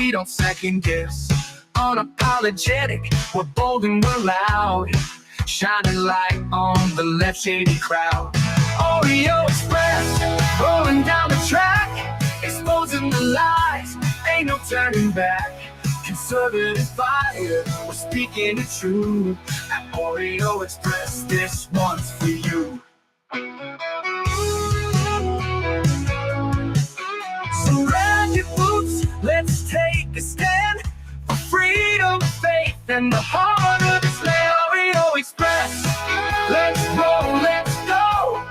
we don't second guess. Unapologetic, we're bold and we're loud, shining light on the left shady crowd. Oreo Express, rolling down the track, exposing the lies, ain't no turning back. Conservative fire, we're speaking the truth. At Oreo Express, this one's for you. So grab your boots, let's take a stand for freedom, faith, and the heart of this land. Oreo Express, let's roll, let's go.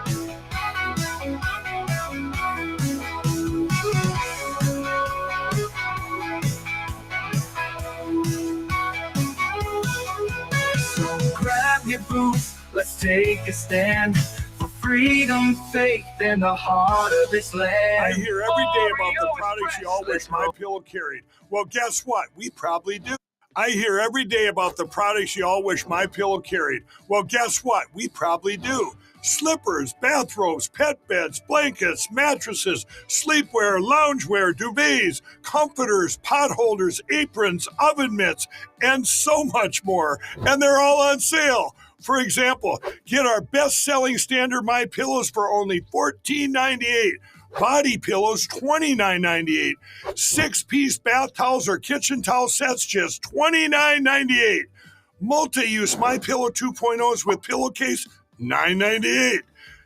So grab your boots, let's take a stand for freedom, faith, and the heart of this land. I hear every day about the products you all wish MyPillow carried. Well, guess what? We probably do. I hear every day about the products you all wish MyPillow carried. Well, guess what? We probably do. Slippers, bathrobes, pet beds, blankets, mattresses, sleepwear, loungewear, duvets, comforters, pot holders, aprons, oven mitts, and so much more. And they're all on sale. For example, get our best-selling standard MyPillows for only $14.98. Body pillows, $29.98. 6-piece bath towels or kitchen towel sets, just $29.98. Multi-use MyPillow 2.0s with pillowcase, $9.98.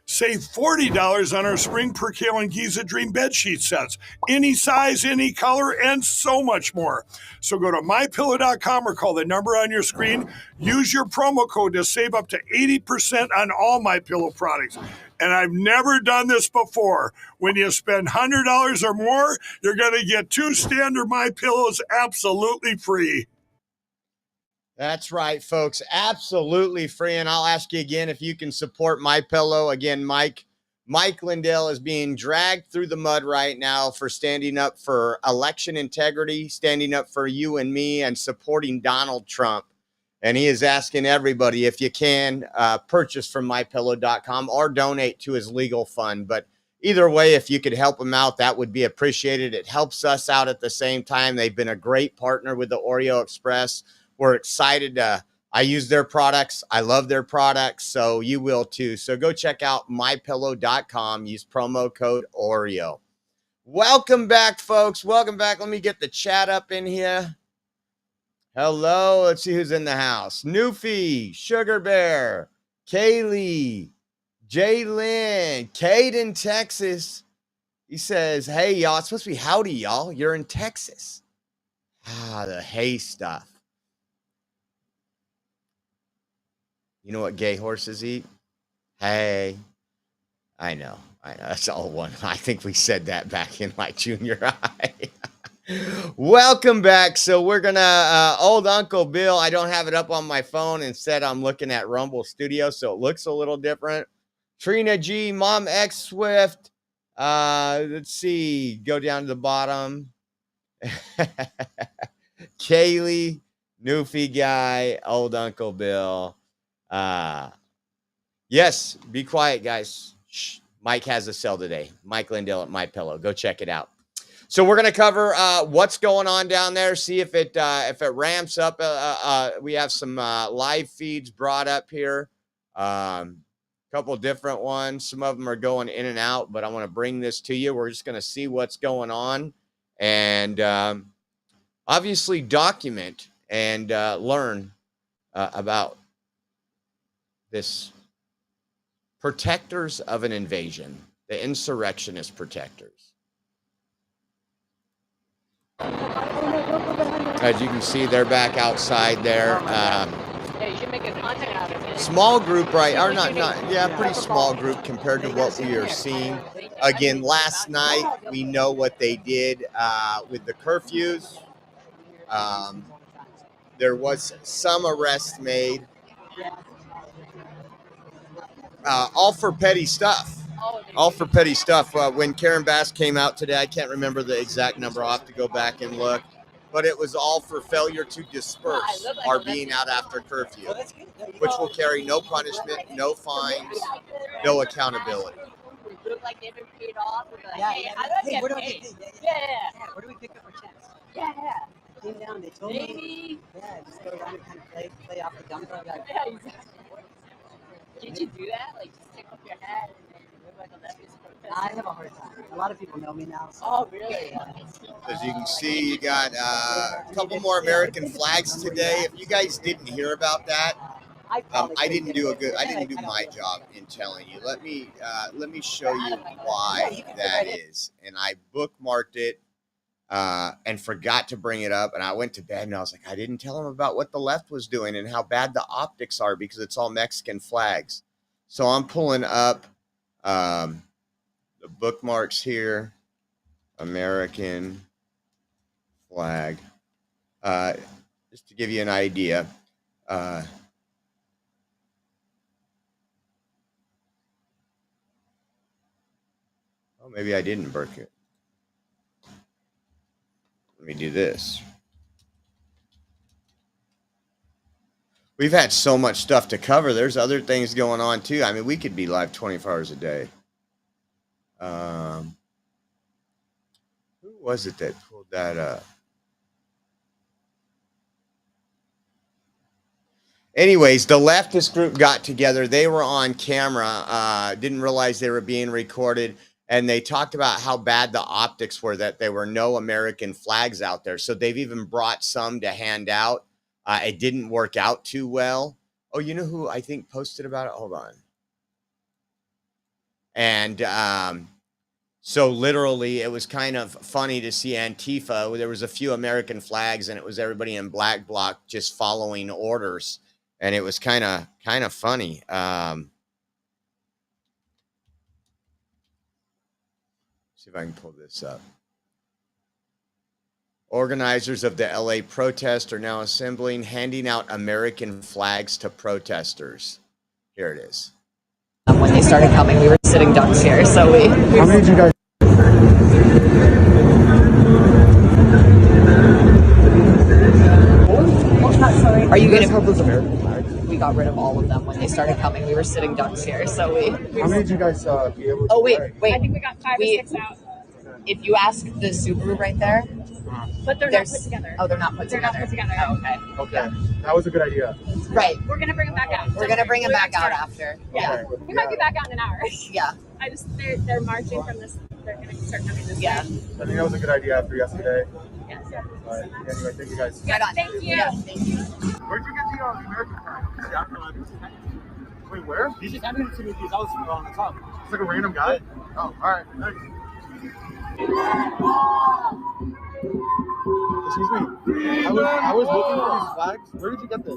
Save $40 on our Spring Percale and Giza Dream bedsheet sets. Any size, any color, and so much more. So go to MyPillow.com or call the number on your screen. Use your promo code to save up to 80% on all MyPillow products. And I've never done this before. When you spend $100 or more, you're going to get 2 standard MyPillows absolutely free. That's right, folks. Absolutely free. And I'll ask you again if you can support MyPillow. Again, Mike Lindell is being dragged through the mud right now for standing up for election integrity, standing up for you and me, and supporting Donald Trump. And he is asking everybody, if you can, purchase from MyPillow.com or donate to his legal fund. But either way, if you could help him out, that would be appreciated. It helps us out at the same time. They've been a great partner with the Oreo Express. We're excited. I use their products. I love their products, so you will too. So go check out MyPillow.com. Use promo code Oreo. Welcome back, folks. Welcome back. Let me get the chat up in here. Hello. Let's see who's in the house. Newfie, Sugar Bear, Kaylee, Jalen, Kate in Texas. He says, hey, y'all. It's supposed to be howdy, y'all. You're in Texas. The hay stuff. You know what gay horses eat? Hay. I know. That's all one. I think we said that back in my junior high. Welcome back. So we're going to, old Uncle Bill, I don't have it up on my phone. Instead, I'm looking at Rumble Studio, so it looks a little different. Trina G, Mom X Swift. Let's see. Go down to the bottom. Kaylee, Newfie Guy, old Uncle Bill. Yes, be quiet, guys. Shh. Mike has a sale today. Mike Lindell at MyPillow. Go check it out. So we're going to cover what's going on down there. See if it ramps up. We have some live feeds brought up here. Couple different ones. Some of them are going in and out, but I want to bring this to you. We're just going to see what's going on and obviously document and learn about this protectors of an invasion, the insurrectionist protectors. As you can see, they're back outside there. Small group, right? Or not, pretty small group compared to what we are seeing. Again, last night, we know what they did with the curfews. There was some arrests made. All for petty stuff. When Karen Bass came out today, I can't remember the exact number. I'll have to go back and look. But it was all for failure to disperse or being out after curfew, which will carry no punishment, no fines, no accountability. Look like they've been paid off. Like, hey, how do I get paid? Yeah. Where do we pick up our checks? Yeah. Came down, they told me. Yeah, just go around and kind of play off the dumper. Like, yeah, exactly. Did you do that? Like, just take off your hat and then live like a leftist protester? I have a hard time. A lot of people know me now. So. Oh, really? As you can see, you got a couple more American flags today. If you guys didn't hear about that, I didn't do my job in telling you. Let me show you why that is. And I bookmarked it and forgot to bring it up. And I went to bed and I was like, I didn't tell them about what the left was doing and how bad the optics are because it's all Mexican flags. So I'm pulling up the bookmarks here. American flag. Just to give you an idea. Oh, maybe I didn't book it. Let me do this. We've had so much stuff to cover. There's other things going on too. I mean, we could be live 24 hours a day. Who was it that pulled that up? Anyways, the leftist group got together. They were on camera, didn't realize they were being recorded. And they talked about how bad the optics were, that there were no American flags out there. So they've even brought some to hand out. It didn't work out too well. Oh, you know who I think posted about it? Hold on. And so literally it was kind of funny to see Antifa. There was a few American flags and it was everybody in black bloc just following orders. And it was kind of funny. See if I can pull this up. Organizers of the LA protest are now assembling, handing out American flags to protesters. Here it is. When they started coming, we were sitting downstairs, so we... How many did you guys... Are you going to... have those American flags? We got rid of all of them when they started coming. We were sitting downstairs, so we... How many did you guys be able to... Oh, wait. I think we got 5 or 6 out. If you ask the Subaru right there... But they're not put together. Oh, they're not put together. Not put together. Oh, okay. Okay. Yeah. That was a good idea. Right. We're going to bring them back out. We're going to bring them back out after. Yeah. Okay. We might be back out in an hour. Yeah. They're marching from this. They're going to start coming this way. Yeah. I think that was a good idea after yesterday. Yes. But anyway, thank you guys. Right on. Thank you. Yeah, thank you. Where'd you get the American flag? Wait, where? He just handed it to me because I was on the top. It's like a random guy? Oh, all right. Thanks. Excuse me. I was looking for these flags. Where did you get this?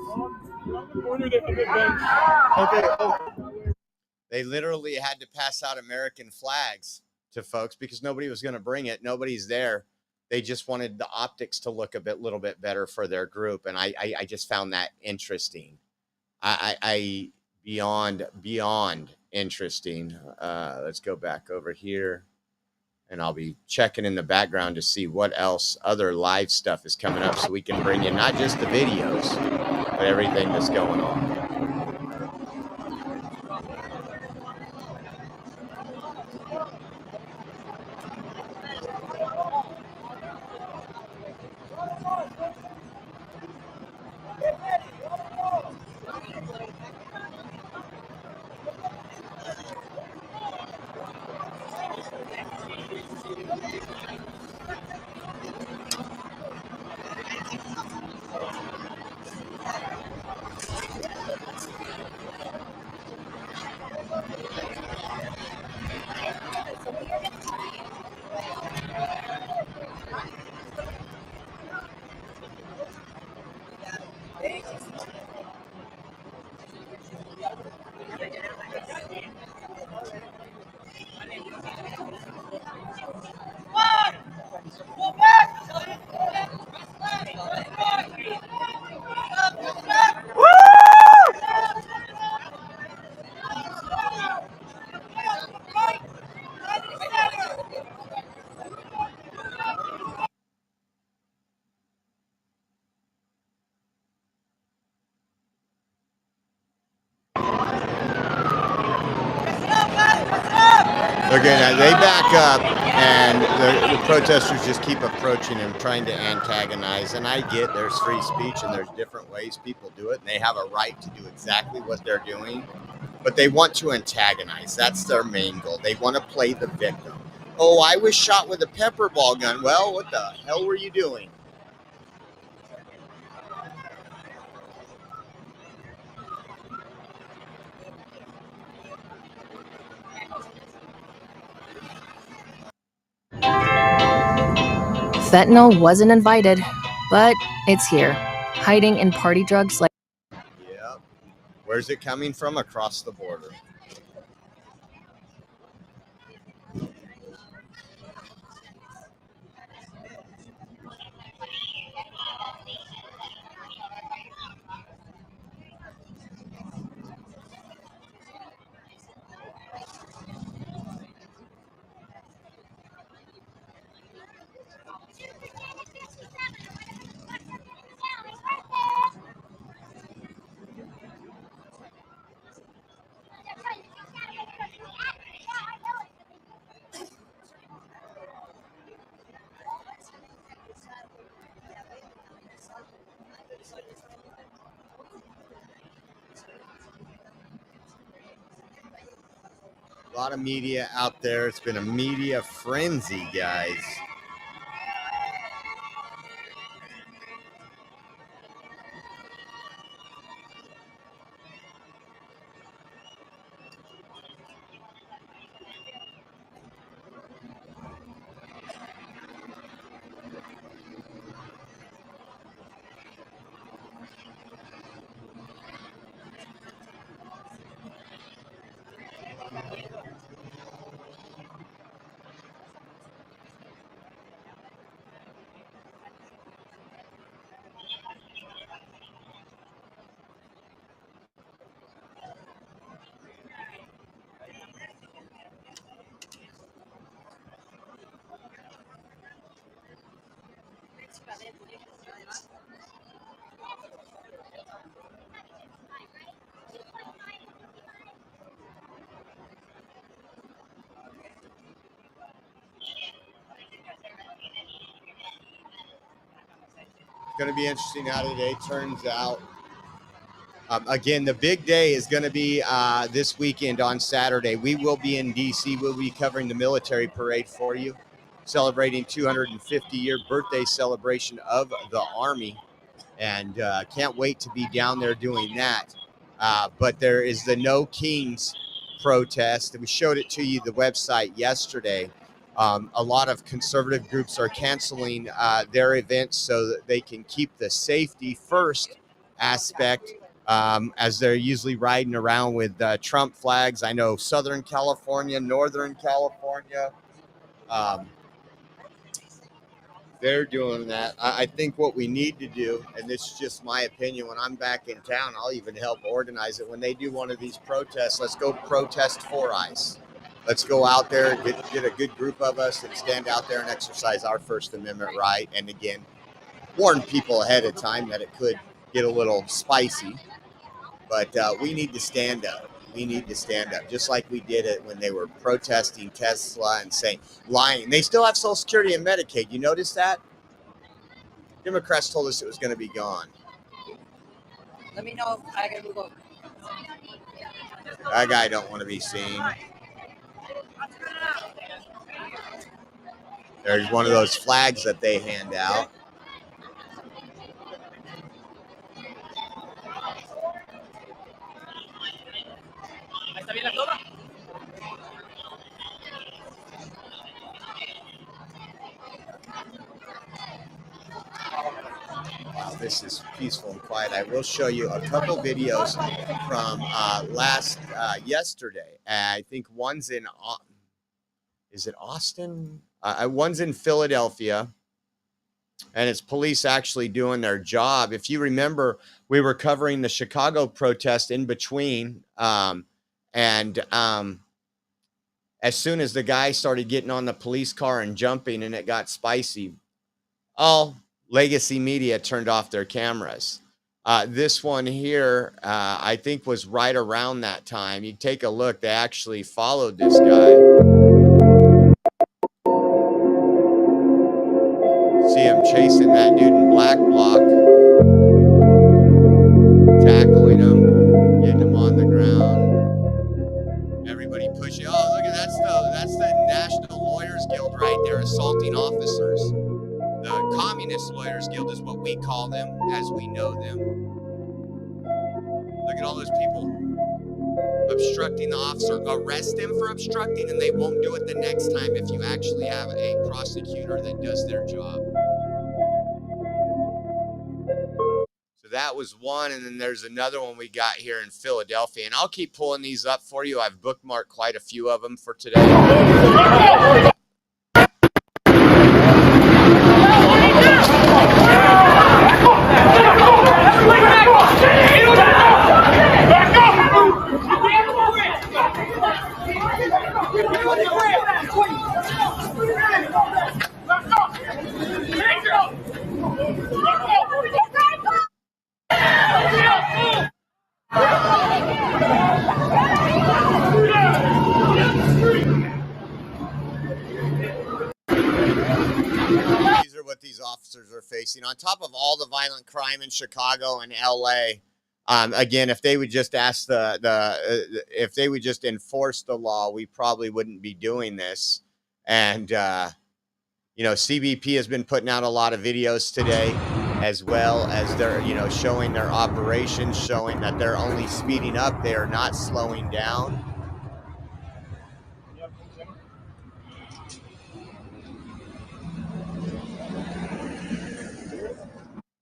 Okay. Oh. They literally had to pass out American flags to folks because nobody was going to bring it. Nobody's there. They just wanted the optics to look a little bit better for their group. And I just found that interesting. I beyond interesting. Let's go back over here. And I'll be checking in the background to see what else other live stuff is coming up so we can bring in not just the videos, but everything that's going on. Again, they back up, and the protesters just keep approaching him, trying to antagonize. And I get there's free speech, and there's different ways people do it, and they have a right to do exactly what they're doing. But they want to antagonize. That's their main goal. They want to play the victim. Oh, I was shot with a pepper ball gun. Well, what the hell were you doing? Fentanyl wasn't invited, but it's here, hiding in party drugs like. Yep. Where's it coming from? Across the border. A lot of media out there. It's been a media frenzy, guys. Going to be interesting how today turns out. Again, the big day is going to be this weekend on Saturday. We will be in D.C. We'll be covering the military parade for you, celebrating 250-year birthday celebration of the Army, and can't wait to be down there doing that. But there is the No Kings protest, and we showed it to you, the website, yesterday. A lot of conservative groups are canceling their events so that they can keep the safety first aspect, as they're usually riding around with Trump flags. I know Southern California, Northern California, they're doing that. I think what we need to do, and this is just my opinion, when I'm back in town, I'll even help organize it. When they do one of these protests, let's go protest for ICE. Let's go out there, get a good group of us and stand out there and exercise our First Amendment right. And again, warn people ahead of time that it could get a little spicy. But we need to stand up. We need to stand up, just like we did it when they were protesting Tesla and saying, lying. They still have Social Security and Medicaid. You notice that? Democrats told us it was going to be gone. Let me know if I can move over. That guy don't want to be seen. There's one of those flags that they hand out. Wow, this is peaceful and quiet. I will show you a couple videos from yesterday. I think one's in, is it Austin? One's in Philadelphia, and it's police actually doing their job. If you remember, we were covering the Chicago protest in between, and as soon as the guy started getting on the police car and jumping and it got spicy, all legacy media turned off their cameras. This one here, I think, was right around that time. You take a look, they actually followed this guy. See him chasing that dude in black block, tackling him, getting him on the ground. Everybody pushing. Oh, look at that's the National Lawyers Guild right there, assaulting officers. The Communist Lawyers Guild is what we call them, as we know them. Look at all those people obstructing the officer. Arrest them for obstructing, and they won't do it the next time if you actually have a prosecutor that does their job. So that was one, and then there's another one we got here in Philadelphia, and I'll keep pulling these up for you. I've bookmarked quite a few of them for today. These are what these officers are facing. On top of all the violent crime in Chicago and LA, again, if they would just ask if they would just enforce the law, we probably wouldn't be doing this. And you know, CBP has been putting out a lot of videos today, as well as they're, you know, showing their operations, showing that they're only speeding up, they are not slowing down.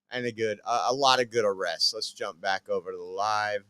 And a lot of good arrests. Let's jump back over to the live.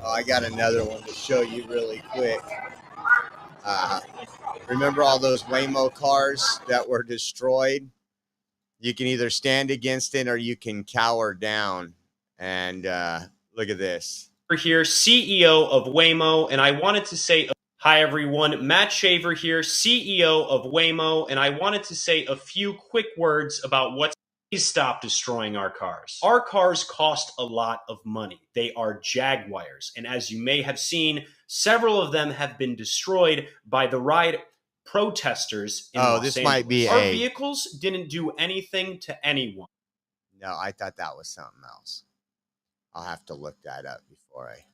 Oh, I got another one to show you really quick. Remember all those Waymo cars that were destroyed? You can either stand against it or you can cower down. And look at this. Here, CEO of Waymo, and I wanted to say hi everyone, Matt Shaver here, CEO of Waymo, and I wanted to say a few quick words about what's. Please stop destroying our cars. Our cars cost a lot of money. They are Jaguars, and as you may have seen, several of them have been destroyed by the riot protesters in Los Angeles. Might be our vehicles didn't do anything to anyone. No, I thought that was something else. I'll have to look that up before I.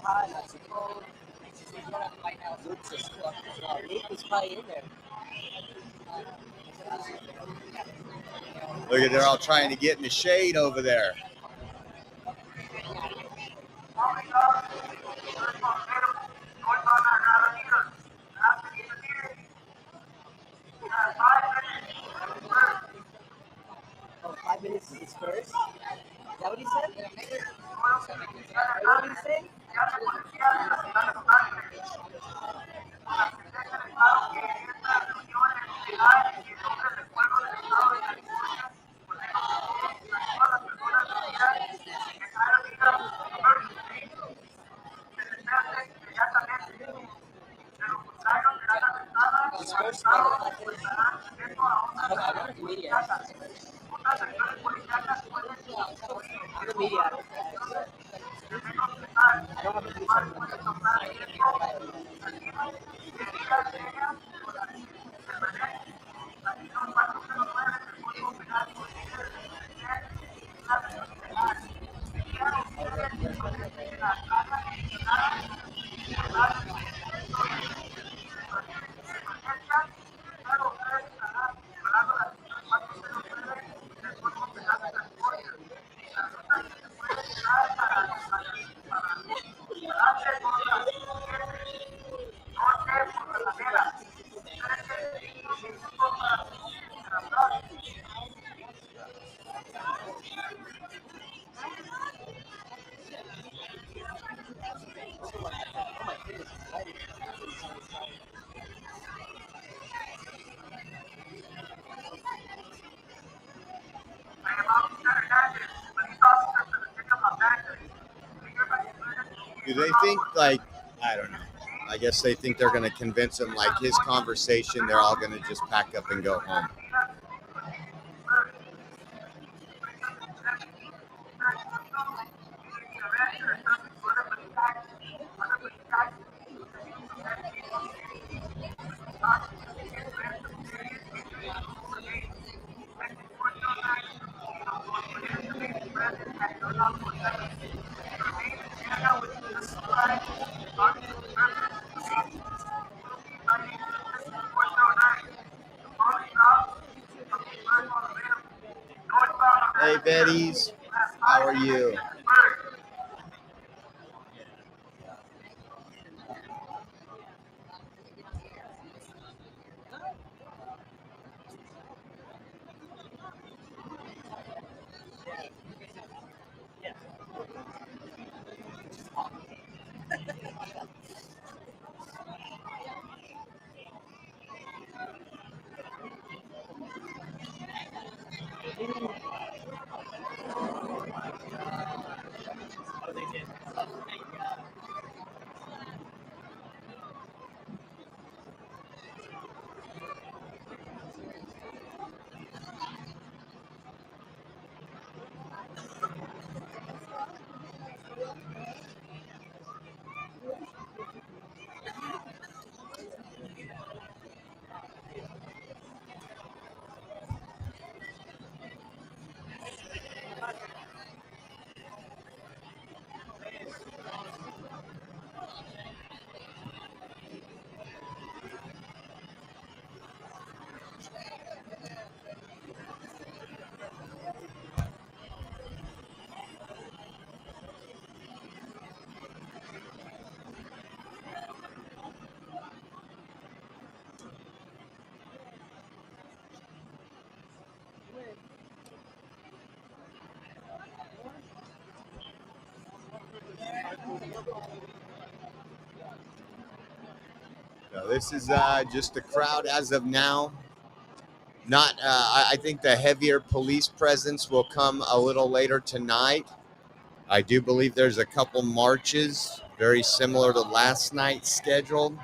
hot, not so cold. Luke was probably in there. Look at, they're all trying to get in the shade over there. Oh, 5 minutes is first? Is that what he said? What did he say? Disperse? I don't have media. I'm a media. I don't have a news Do they think, like, I don't know. I guess they think they're going to convince him, like his conversation, they're all going to just pack up and go home. Hey, Betty's, how are you? So this is just the crowd as of now. Not, I think the heavier police presence will come a little later tonight. I do believe there's a couple marches very similar to last night's scheduled.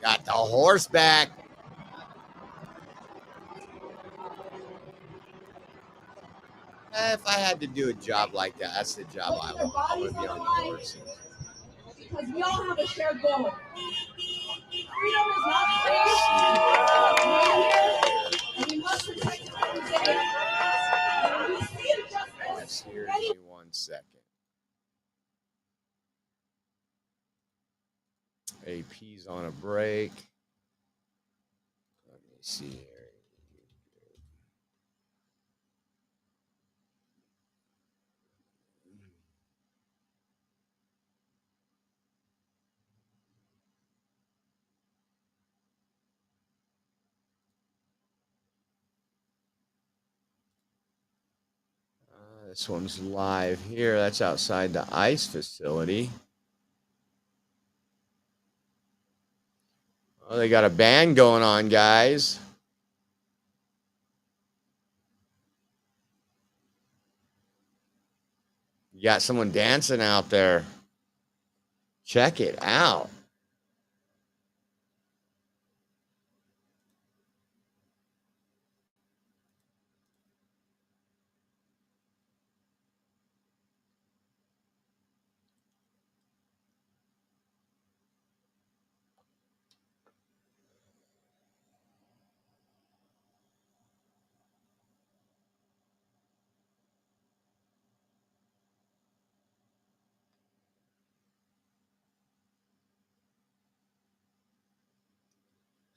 Got the horseback. If I had to do a job like that, that's the job I want. I want to be on the horses. Because we all have a shared goal. Freedom is not free. And we must protect it every day. When we see injustice, Here, give me 1 second. AP's on a break. Let me see here. This one's live here. That's outside the ice facility. Oh, they got a band going on, guys. You got someone dancing out there. Check it out.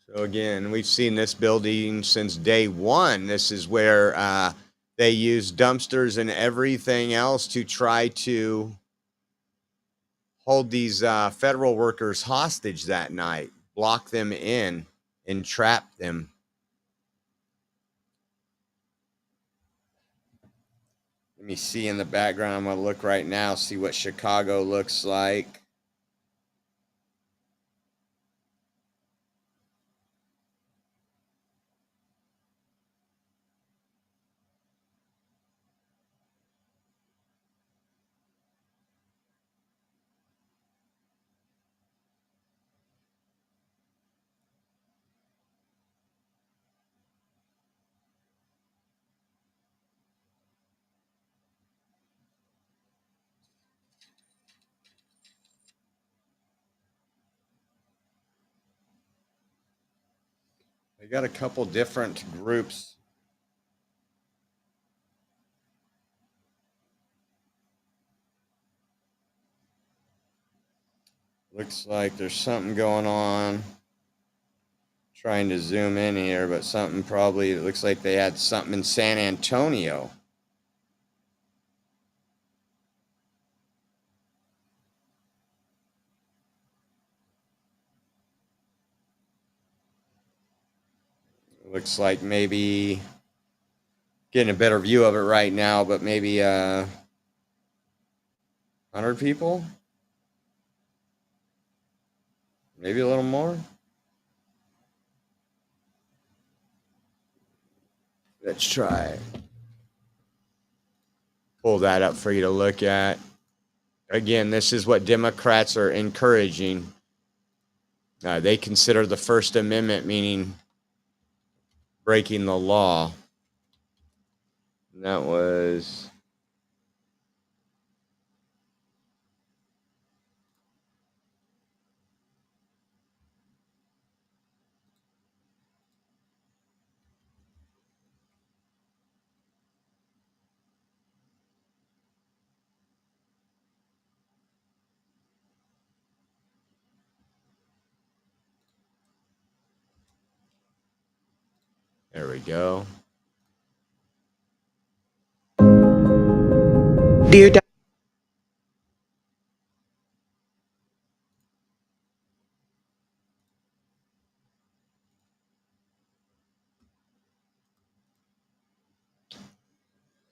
So again, we've seen this building since day one. This is where they use dumpsters and everything else to try to hold these federal workers hostage that night, block them in, and trap them. Let me see in the background. I'm going to look right now, see what Chicago looks like. They got a couple different groups. Looks like there's something going on. Trying to zoom in here, but something probably, it looks like they had something in San Antonio. Looks like maybe getting a better view of it right now, but maybe 100 people? Maybe a little more? Let's try. Pull that up for you to look at. Again, this is what Democrats are encouraging. They consider the First Amendment, meaning breaking the law. And that was... There we go. Dear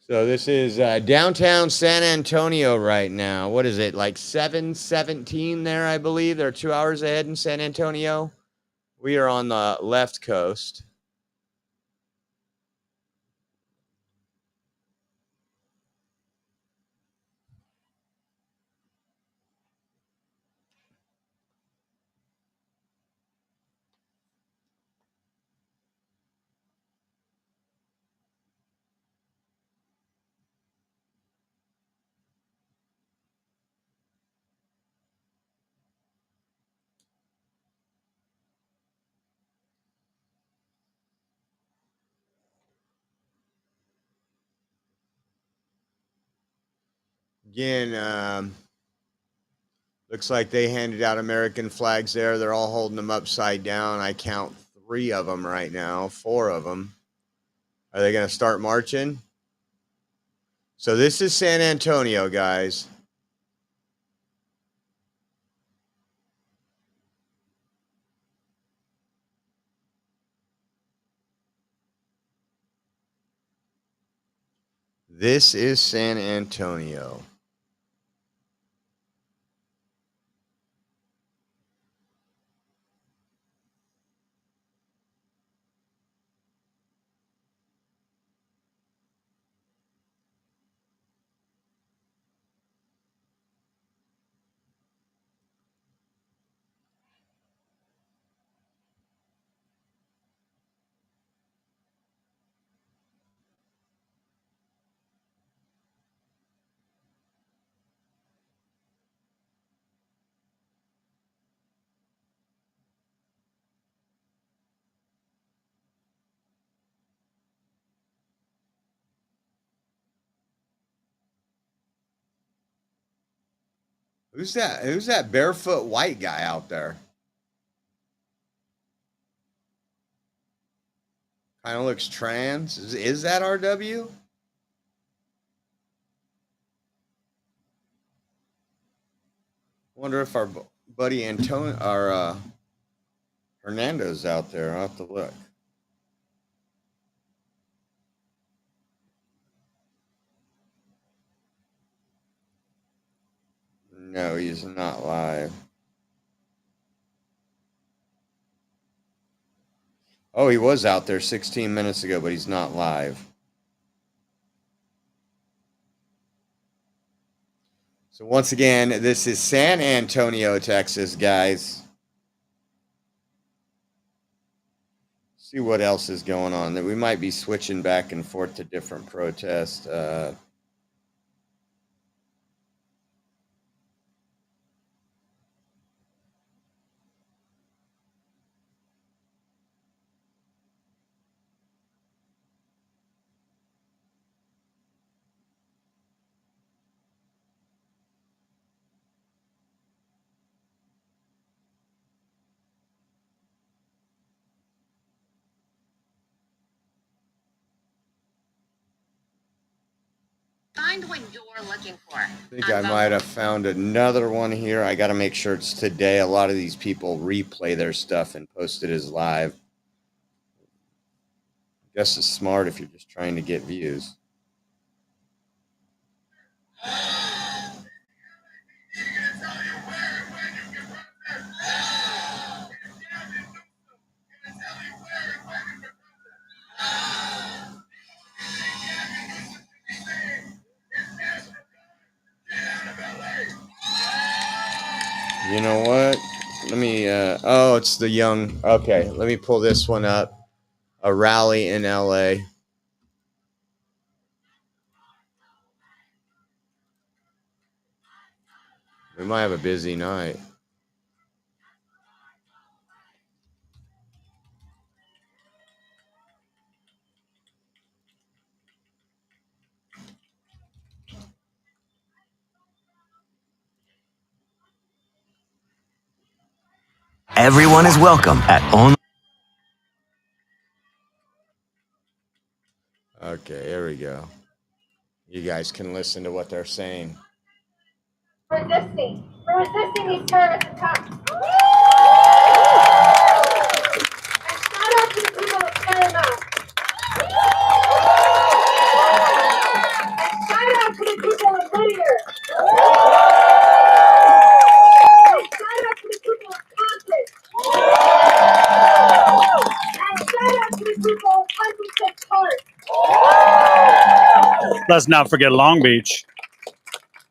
So this is downtown San Antonio right now. What is it, like 7:17 there, I believe? They're 2 hours ahead in San Antonio. We are on the left coast. Again, looks like they handed out American flags there. They're all holding them upside down. I count 3 of them right now, 4 of them. Are they going to start marching? So this is San Antonio, guys. This is San Antonio. Who's that? Who's that barefoot white guy out there? Kind of looks trans. Is that RW? Wonder if our buddy Antonio or Hernando's out there. I'll have to look. No, he's not live. Oh, he was out there 16 minutes ago, but he's not live. So once again, this is San Antonio, Texas, guys. See what else is going on. That we might be switching back and forth to different protests. Find what you're looking for. I think I might have found another one here. I got to make sure it's today. A lot of these people replay their stuff and post it as live. I guess it's smart if you're just trying to get views. You know what? Let me, oh, it's the young. Okay, let me pull this one up. A rally in LA. We might have a busy night. Everyone is welcome at On. Okay, here we go. You guys can listen to what they're saying. Resisting. We're resisting these terrorist attacks. And shout out to the people of Paramount. And shout out to the people of Whittier. And shout out to the people of Compton. And shout out to the people of Huntington Park. Let's not forget Long Beach.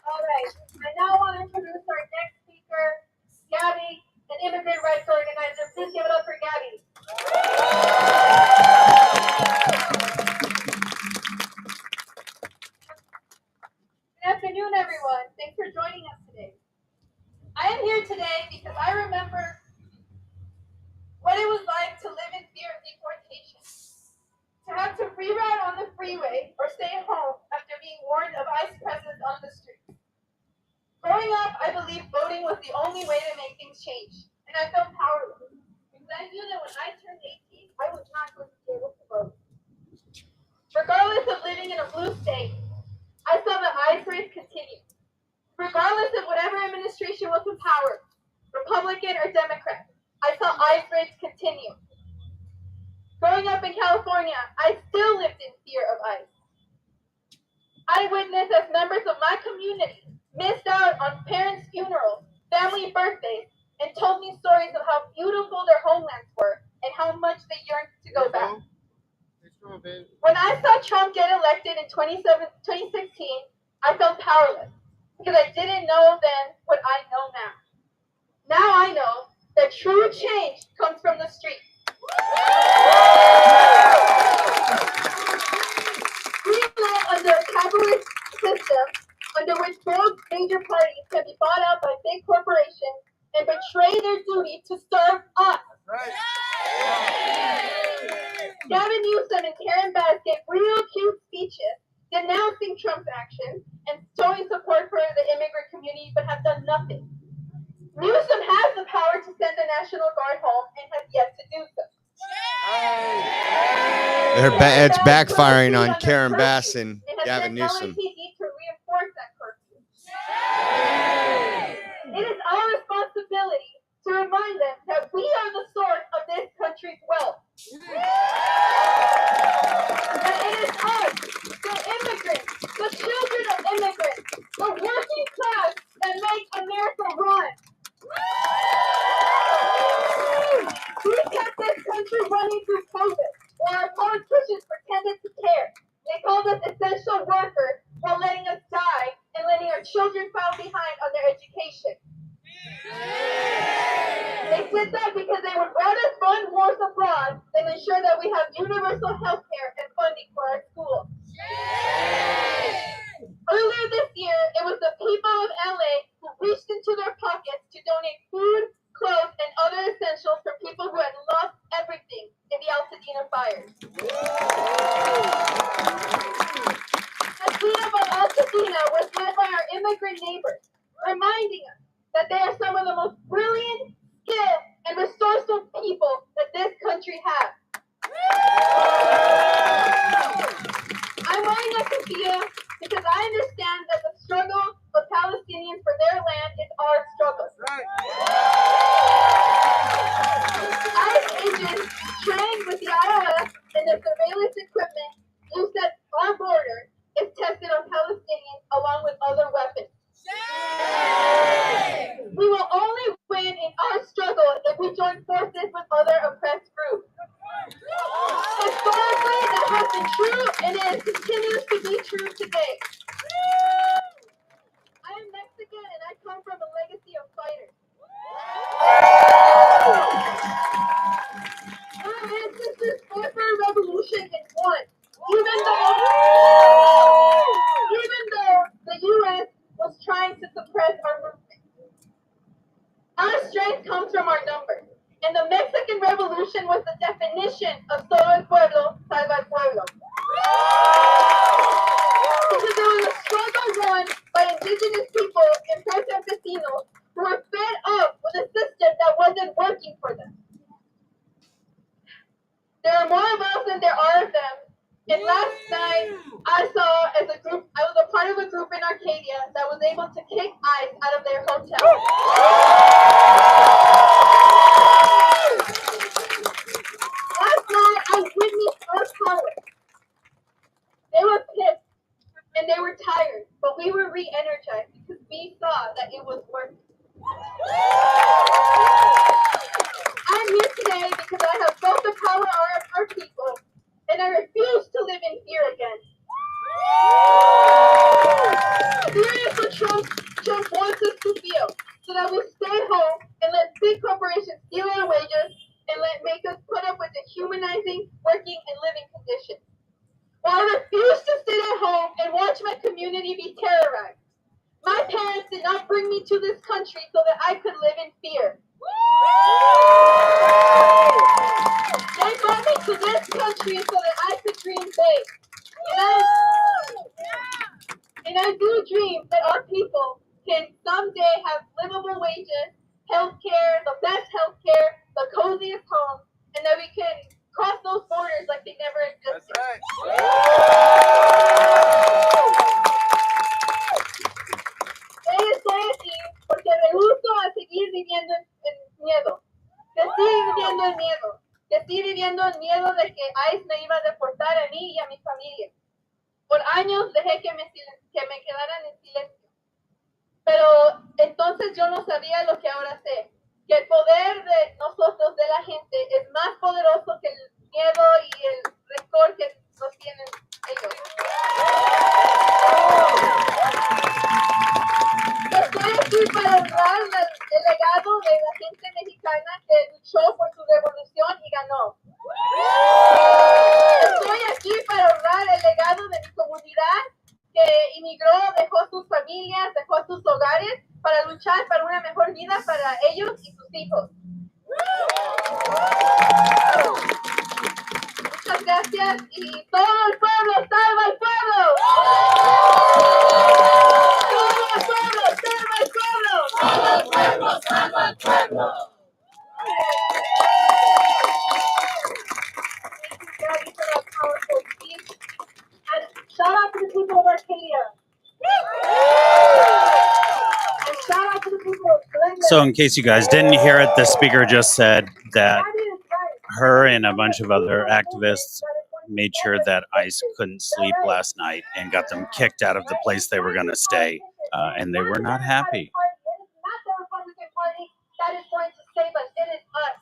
All right. I now want to introduce our next speaker, Gabby, an immigrant rights organizer. Please give it up for Gabby. Good afternoon, everyone. Thanks for joining us today. I am here today because I remember what it was like to live in fear of deportation, to have to reroute on the freeway or stay home after being warned of ICE presence on the street. Growing up, I believed voting was the only way to make things change, and I felt powerless because I knew that when I turned 18, I was not going to be able to vote. Regardless of living in a blue state, I saw the ICE race continue. Regardless of whatever administration was in power, Republican or Democrat, I saw ICE raids continue. Growing up in California, I still lived in fear of ICE. I witnessed as members of my community missed out on parents' funerals, family birthdays, and told me stories of how beautiful their homelands were and how much they yearned to go back. When I saw Trump get elected in 2016, I felt powerless because I didn't know then what I know now. Now I know that true change comes from the streets. We live under a capitalist system under which both major parties can be bought out by big corporations and betray their duty to serve us. Gavin Newsom and Karen Bass gave real cute speeches denouncing Trump's actions and showing support for the immigrant community, but have done nothing. Newsom has the power to send the National Guard home and has yet to do so. It's backfiring on Karen Bass and Gavin Newsom. To reinforce that curfew. It is our responsibility to remind them that we are the source of this country's wealth. That it is us, the immigrants, the children of immigrants, the working class that make America run. We kept this country running through COVID, while our politicians pretended to care. They called us essential workers while letting us die and letting our children fall behind on their education. They did that because they would rather fund wars abroad than ensure that we have universal health care and funding for our schools. Earlier this year, it was the people of LA who reached into their pockets to donate food, clothes, and other essentials for people who had lost everything in the Altadena fires. The cleanup of Altadena was led by our immigrant neighbors, reminding us that they are some of the most brilliant, skilled, and resourceful people that this country has. I'm wearing a keffiyeh because I understand that the struggle of Palestinians for their land is our struggle. ICE agents trained with the IRS and the surveillance equipment used at our border is tested on Palestinians along with other weapons. We will only win in our struggle if we join forces with other oppressed groups. Historically, that has been true, and it continues to be true today. I am Mexican, and I come from a legacy of fighters. Our ancestors fought for a revolution and won, even though the U.S. was trying to suppress our movement. Our strength comes from our numbers, and the Mexican Revolution was the definition of solo el pueblo, salva el pueblo. Because there was a struggle won by indigenous people and campesinos who were fed up with a system that wasn't working for them. There are more of us than there are of them. And last night, I was a part of a group in Arcadia that was able to kick ICE out of their hotel. Last night, I witnessed our power. They were pissed and they were tired, but we were re-energized because we saw that it was working. I'm here today because I have felt the power of our people, and I refuse to live in fear again. Fear is what Trump wants us to feel, so that we stay home and let big corporations steal our wages and make us put up with dehumanizing working and living conditions. While I refuse to sit at home and watch my community be terrorized. My parents did not bring me to this country so that I could live in fear. They brought me to this country so that I could dream big. And I do dream that our people can someday miedo. Crecí viviendo el miedo. Crecí viviendo el miedo de que ICE me iba a deportar a mí y a mi familia. Por años dejé que me quedaran en silencio. Pero entonces yo no sabía lo que ahora sé. Que el poder de nosotros, de la gente, es más poderoso que el miedo y el rencor que nos tienen ellos. Estoy aquí para honrar el legado de la gente mexicana que luchó por su revolución y ganó. Estoy aquí para honrar el legado de mi comunidad que inmigró, dejó sus familias, dejó sus hogares para luchar por una mejor vida para ellos y sus hijos. Muchas gracias y todo el pueblo salva al pueblo. Todo el pueblo salva al pueblo. Todo el pueblo salva al pueblo. Thank you, Gabby, for that powerful speech. And shout out to the people of Arcadia. And shout out to the people of Glendale. So in case you guys didn't hear it, the speaker just said that her and a bunch of other activists made sure that ICE couldn't sleep last night and got them kicked out of the place they were going to stay, and they were not happy. It is not the Republican Party that is going to save us. It is us.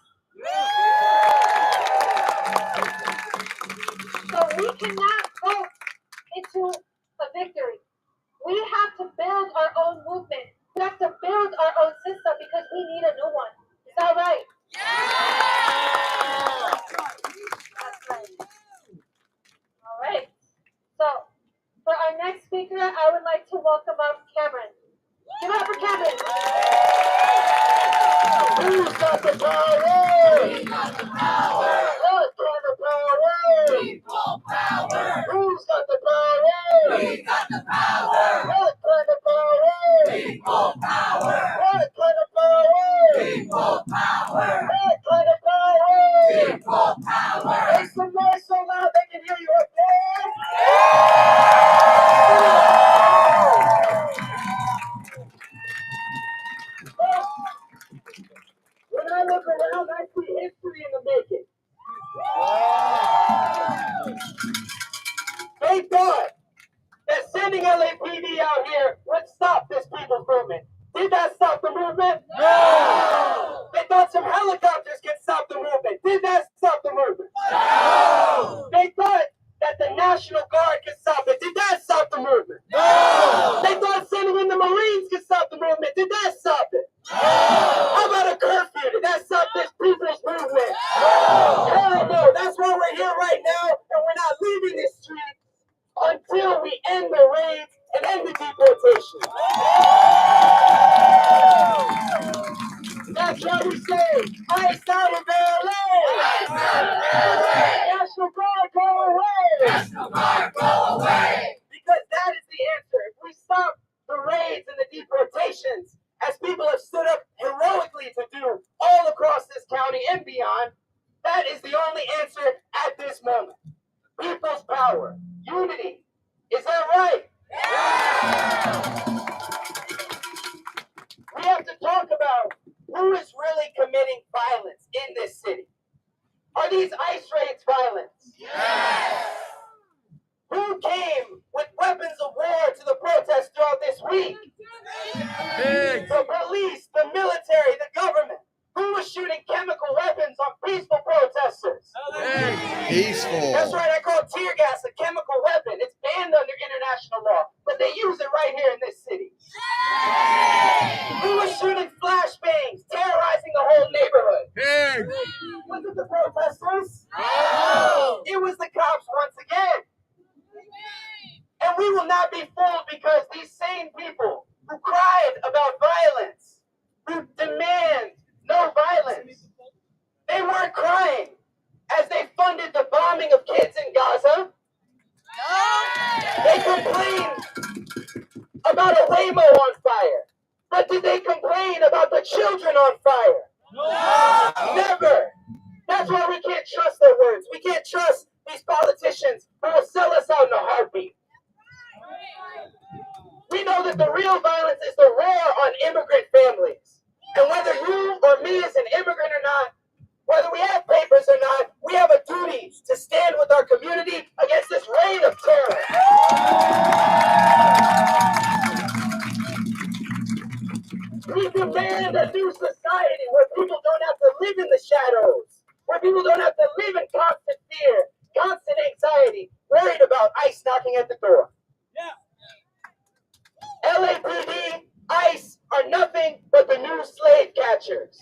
So we cannot vote into a victory. We have to build our own movement. We have to build our own system because we need a new one. Is that right? That's right. All right. So for our next speaker, I would like to welcome up Cameron. Give it up for Cameron. Who's got the power? We got the power. Who's got the power? People power. Who's got the power? We got the power. What kind of power? People power. What kind of power? People power. What kind of power? People power. Make some noise so loud they can hear you up there. When I look around, I see history in the making. They thought that sending LAPD out here would stop this people's movement. Did that stop the movement? No! They thought some helicopters could stop the movement. Did that stop the movement? No! They thought that the National Guard could stop it. Did that stop the movement? No! They thought sending in the Marines could stop the movement. Did that stop it? No! How about a curfew? Did that stop this people's movement? No! Hell no! That's why we're here right now, and we're not leaving this street until we end the raids and end the deportation. That's why we say, ICE out of LA! ICE out of LA! National Guard, go away! National Guard, go away! Because that is the answer. If we stop the raids and the deportations, as people have stood up heroically to do all across this county and beyond, that is the only answer at this moment. People's power, unity. Is that right? Yeah! We have to talk about who is really committing violence in this city. Are these ICE raids violence? Yes! Who came with weapons of war to the protests throughout this week? The police, the military, the government. Who was shooting chemical weapons on peaceful protesters? Peaceful. That's right, I call tear gas a chemical weapon. It's banned under international law, but they use it right here in this city. Who was shooting flashbangs, terrorizing the whole neighborhood? Was it the protesters? No! It was the cops once again. And we will not be fooled because these same people who cried about violence, who demand no violence, they weren't crying as they funded the bombing of kids in Gaza. They complained about a Waymo on fire. But did they complain about the children on fire? No! Never! That's why we immigrant or not, whether we have papers or not, we have a duty to stand with our community against this reign of terror. We demand a new society where people don't have to live in the shadows, where people don't have to live in constant fear, constant anxiety, worried about ICE knocking at the door. LAPD, ICE are nothing but the new slave catchers.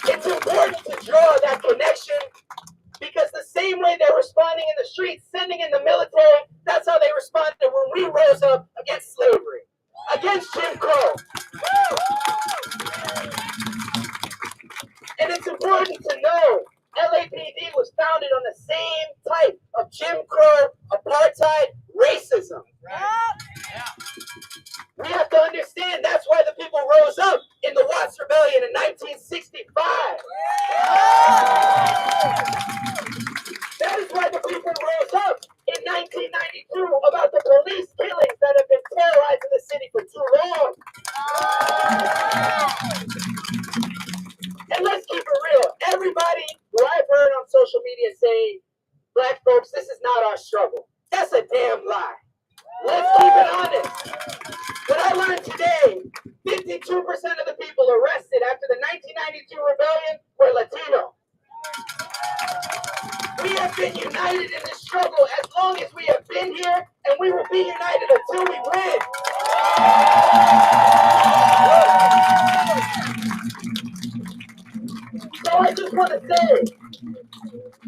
It's important to draw that connection because the same way they're responding in the streets, sending in the military, that's how they responded when we rose up against slavery, against Jim Crow. And it's important to know LAPD was founded on the same type of Jim Crow, apartheid, racism. We have to understand that's why the people rose up in the Watts Rebellion in 1965. That is why the people rose up in 1992 about the police killings that have been terrorizing the city for too long. And let's keep it real. Everybody who I've heard on social media say, black folks, this is not our struggle. That's a damn lie. Let's keep it honest. What I learned today, 52% of the people arrested after the 1992 rebellion were Latino. We have been united in this struggle as long as we have been here, and we will be united until we win. So I just want to say,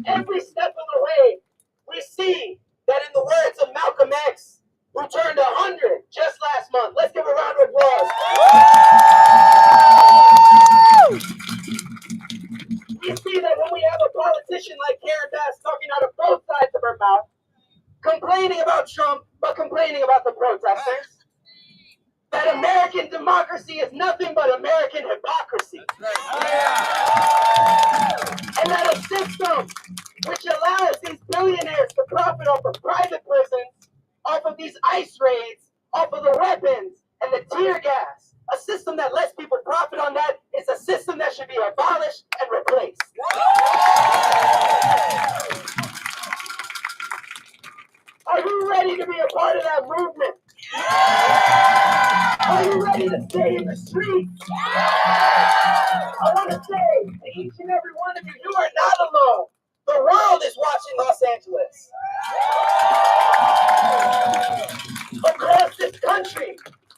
every step of the way, we see that in the words of Malcolm X, who turned 100 just last month. Let's give a round of applause. We see that when we have a politician like Karen Bass talking out of both sides of her mouth, complaining about Trump, but complaining about the protesters, that American democracy is nothing but American hypocrisy. And that a system which allows these billionaires to profit off of private prisons, off of these ICE raids, off of the weapons and the tear gas, a system that lets people profit on that is a system that should be abolished and replaced. Are you ready to be a part of that movement? Are you ready to stay in the streets? I want to say to each and every one of you, you are not alone. The world is watching Los Angeles. Across this country,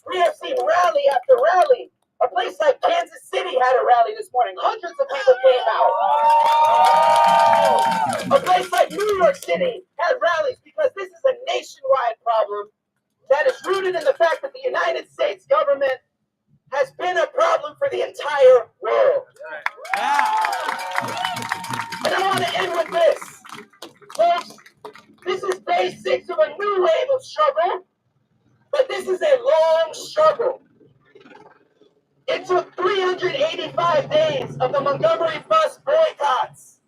we have seen rally after rally. A place like Kansas City had a rally this morning. Hundreds of people came out. A place like New York City had rallies because this is a nationwide problem that is rooted in the fact that the United States government has been a problem for the entire world. And I want to end with this. Folks, this is day 6 of a new wave of struggle, but this is a long struggle. It took 385 days of the Montgomery bus boycotts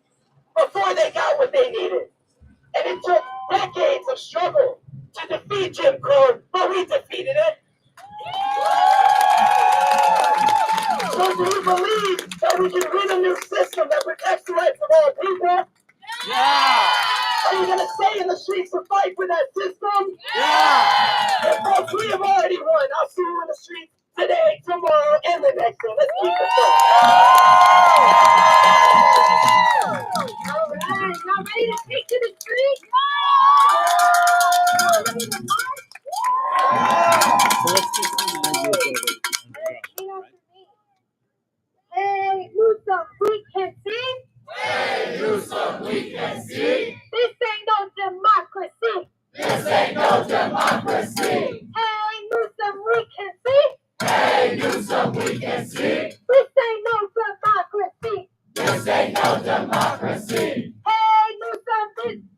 before they got what they needed. And it took decades of struggle to defeat Jim Crow, but we defeated it. So do you believe that we can win a new system that protects the rights of all people? Yeah! Are you going to stay in the streets to fight for that system? Yeah! If folks, we have already won. I'll see you in the streets today, tomorrow, and the next day. Let's keep it going. All right, y'all ready to take to the streets? Ready to march? Hey, Newsom, we can see. Hey, Newsom, we can see. This ain't no democracy. This ain't no democracy. Hey, Newsom, we can see. Hey, Newsom, we can see. This ain't no democracy. This ain't no democracy. Hey, Newsom,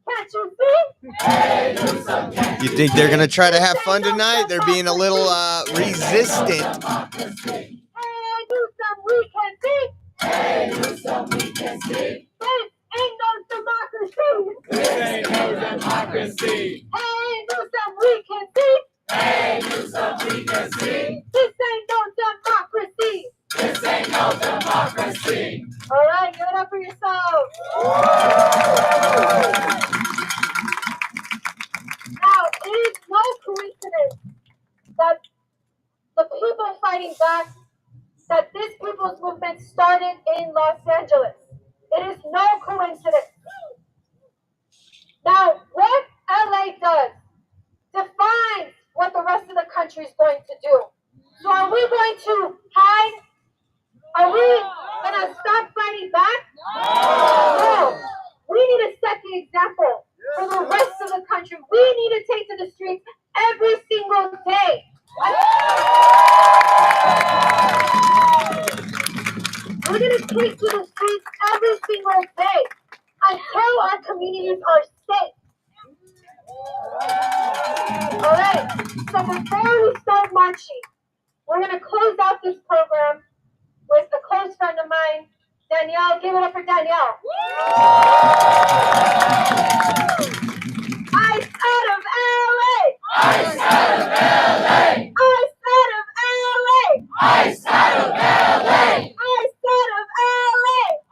can't you see? Hey, Newsom, can't You think they're gonna try to have fun tonight? They're being a little resistant. Hey, Newsom, we can see. Hey, Newsom, we can see. This ain't no democracy. This ain't no democracy. Hey, Newsom, we can see. Hey, Newsom, we can see. This ain't no democracy. This ain't no democracy. All right, give it up for yourself. Now, it is no coincidence that the people fighting back, that this people's movement started in Los Angeles. It is no coincidence. Now, what LA does defines what the rest of the country is going to do. So are we going to hide? Are we going to stop fighting back? No. We need to set the example for the rest of the country. We need to take to the streets every single day. We're going to take to the streets every single day until our communities are safe. All right, so before we start marching, we're going to close out this program with a close friend of mine, Danielle. Give it up for Danielle. Ice out of LA! Ice out of LA! Ice out of LA! Ice out of LA!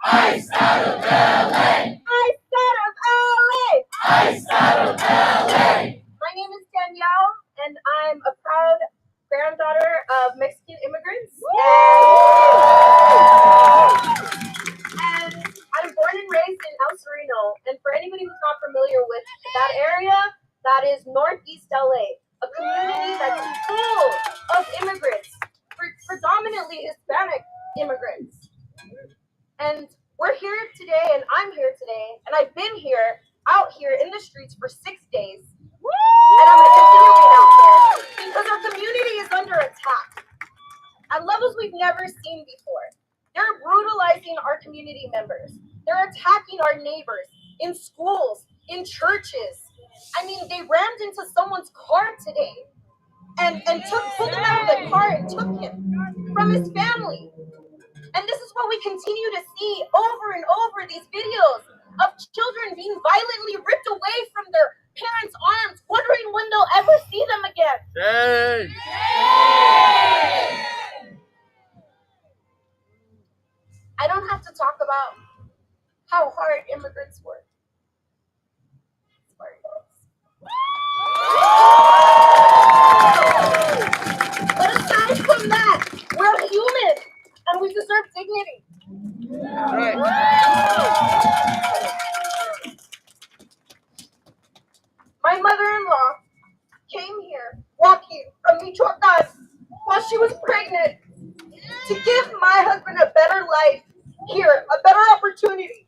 Ice out of LA! Ice out of LA! Ice out of LA! My name is Danielle, and I'm a proud granddaughter of Mexican immigrants. And I'm born and raised in El Sereno. And for anybody who's not familiar with that area, that is Northeast LA, a community that's full of immigrants, predominantly Hispanic immigrants. And we're here today, and I'm here today, and I've been here, out here in the streets for 6 days. And I'm going to continue being out there because our community is under attack at levels we've never seen before. They're brutalizing our community members. They're attacking our neighbors in schools, in churches. I mean, they rammed into someone's car today and pulled him out of the car and took him from his family. And this is what we continue to see over and over, these videos of children being violently ripped away from their parents' arms, wondering when they'll ever see them again. I don't have to talk about how hard immigrants work. But aside from that, we're human and we deserve dignity. Right. My mother-in-law came here walking from Michoacan while she was pregnant to give my husband a better life here, a better opportunity.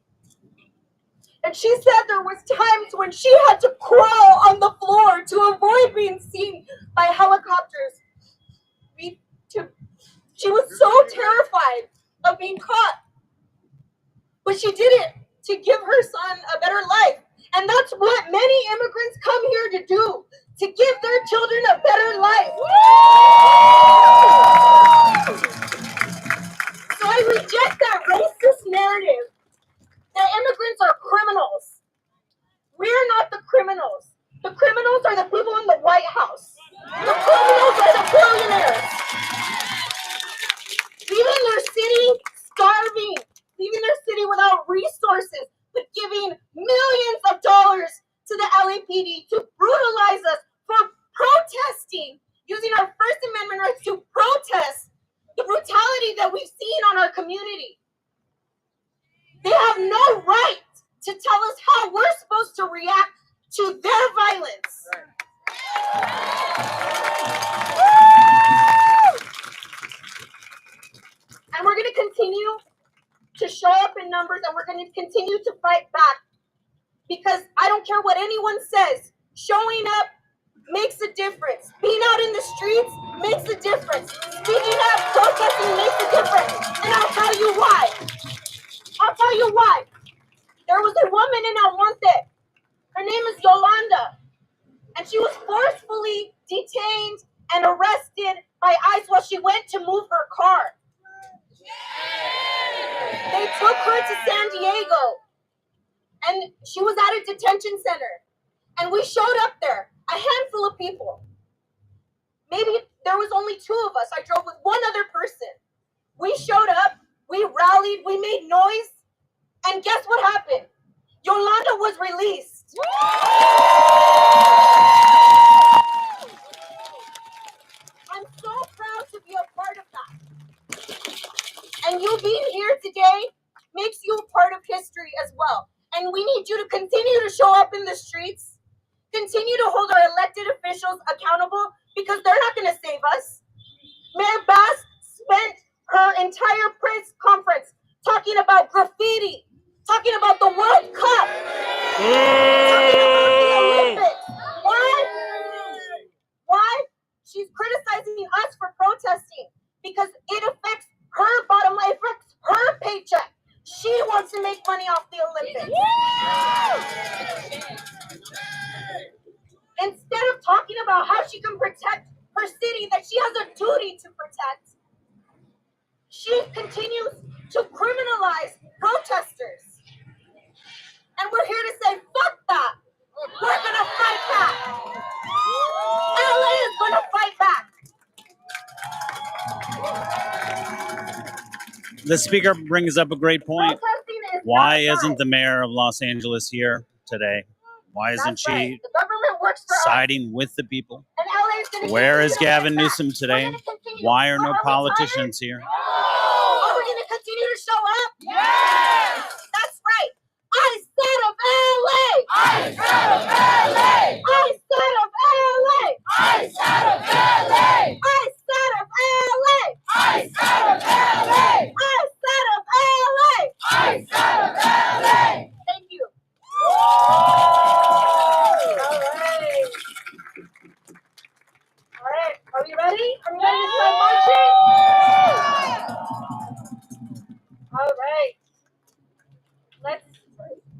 And she said there was times when she had to crawl on the floor to avoid being seen by helicopters. She was so terrified of being caught. But she did it to give her son a better life. And that's what many immigrants come here to do, to give their children a better life. So I reject that racist narrative that immigrants are criminals. We're not the criminals. The criminals are the people in the White House. The criminals are the billionaires. Leaving their city starving, leaving their city without resources, but giving millions of dollars to the LAPD to brutalize us for protesting, using our First Amendment rights to protest the brutality that we've seen on our community. They have no right to tell us how we're supposed to react to their violence. And we're going to continue to show up in numbers, and we're going to continue to fight back. Because I don't care what anyone says, showing up makes a difference. Being out in the streets makes a difference. Speaking up, protesting makes a difference. And I'll tell you why. There was a woman in El Monte. Her name is Yolanda. And she was forcefully detained and arrested by ICE while she went to move her car. They took her to San Diego. And she was at a detention center. And we showed up there, a handful of people. Maybe there was only 2 of us. I drove with one other person. We showed up, we rallied. we made noise, and guess what happened? Yolanda was released. I'm so proud to be a part of that. And you being here today makes you a part of history as well. And we need you to continue to show up in the streets, continue to hold our elected officials accountable, because they're not going to save us. Mayor Bass spent her entire press conference talking about graffiti, talking about the World Cup, talking about the Olympics. Why? She's criticizing us for protesting because it affects her bottom line, it affects her paycheck. She wants to make money off the Olympics. Instead of talking about how she can protect her city that she has a duty to protect, she continues to criminalize protesters. And we're here to say, fuck that. We're gonna fight back. LA is gonna fight back. The speaker brings up a great point. Protesting is Why not isn't right. the mayor of Los Angeles here today? Why isn't That's she right. The government works for us. siding with the people? And LA is gonna Where continue is to Gavin fight back. Newsom today? We're gonna continue. Why are But no we politicians here? tired? Are we gonna continue to show up? Yes! That's right. I said of LA! I said of LA! I said of LA! I said of LA! I said of LA! I said of LA! I said of LA! I said of LA! Thank you. All right. Are we ready? Are we ready to start marching? All right.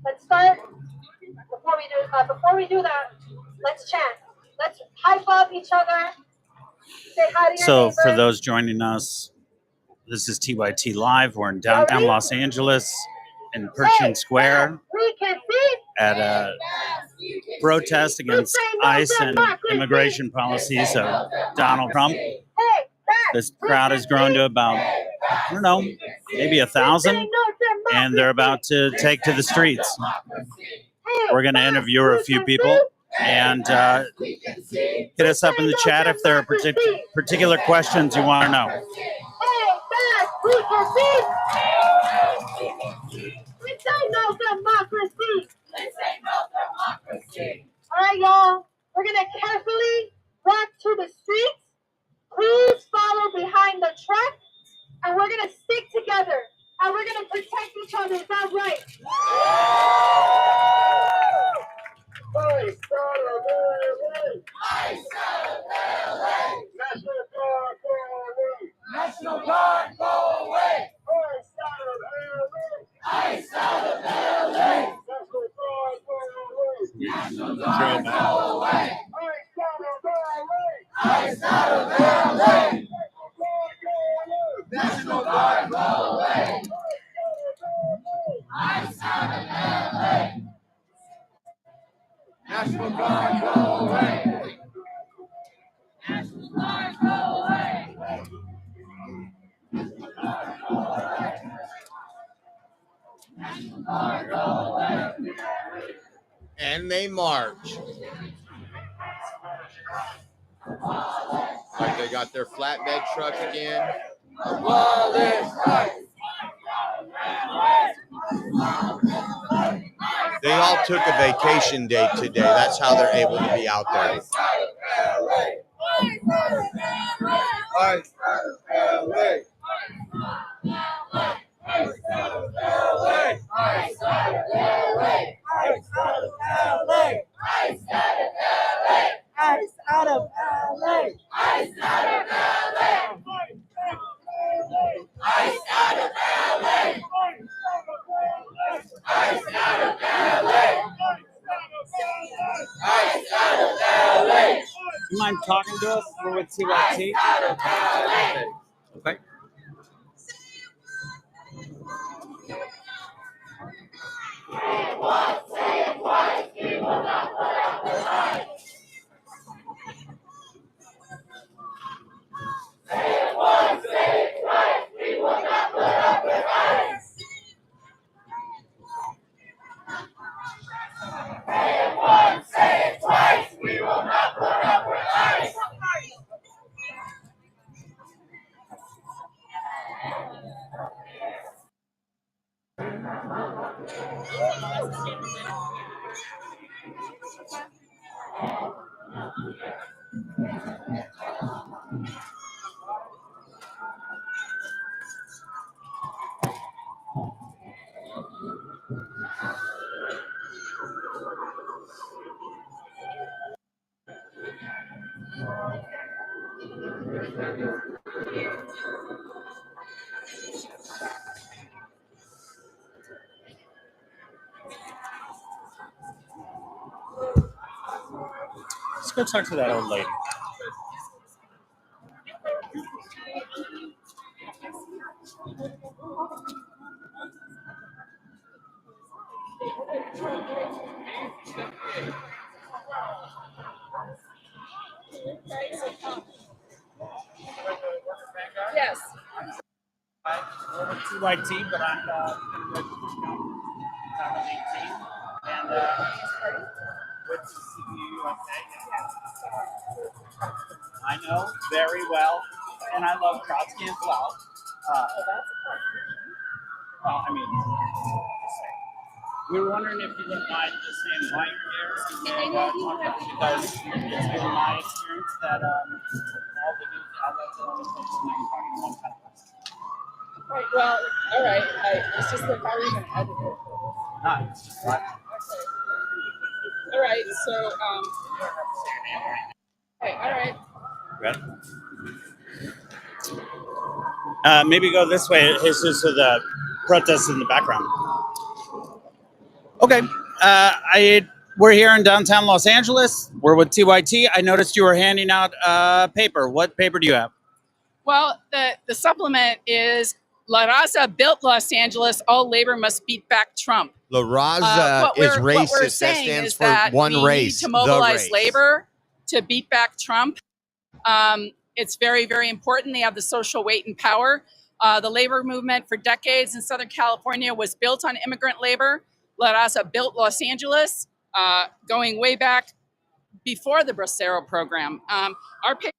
Let's start. Before we do that, let's chant. Let's high five each other. Say hi to your So, neighbor. for those joining us, this is TYT Live. We're in downtown Ready? Los Angeles in Pershing Square We can see. at a protest against ICE and immigration policies of Donald Trump. Hey, back. This crowd has grown to about, I don't know, maybe 1,000, and they're about to take to the streets. We're going to interview a few people and hit us up in the chat if there are particular questions you want to know. Hey, back. We can see. This ain't no democracy. This ain't no democracy. All right, y'all. We're going to carefully walk to the streets. Please follow behind the truck. And we're going to stick together. And we're going to protect each other. Is that right? I said of LA. I said of LA. National Guard, go away. National Guard, go away. I said of LA. National Guard, go away. I said of LA. National Guard, go away. I said of LA. National Guard, go away. National Guard, go away. National Guard, go away. And they march. Like they got their flatbed truck again. They all took a vacation day today. That's how they're able to be out there. You mind talking to us? We're with TYT. Okay. Let's go talk to that old lady. Yes. Two white tea, but I'm going to 18. And good to see you. I know very well, and I love Trotsky as well. Well, I mean, we were wondering if you wouldn't mind just saying why you're here and talk about it, because it's been my experience that all the news outlets and all the folks are talking one kind of person. Right. Well, all right. It's just like how are you going to edit it? Nice. What? All right. So, okay. All right. Ready? Maybe go this way. It's just so the protests in the background. Okay. We're here in downtown Los Angeles. We're with TYT. I noticed you were handing out paper. What paper do you have? Well, the supplement is La Raza built Los Angeles. All labor must beat back Trump. La Raza is racist. What we're That saying stands is for that one we race. need to mobilize the race. labor to beat back Trump. It's very, very important. They have the social weight and power. The labor movement for decades in Southern California was built on immigrant labor. La Raza built Los Angeles, going way back before the Bracero program. Our paper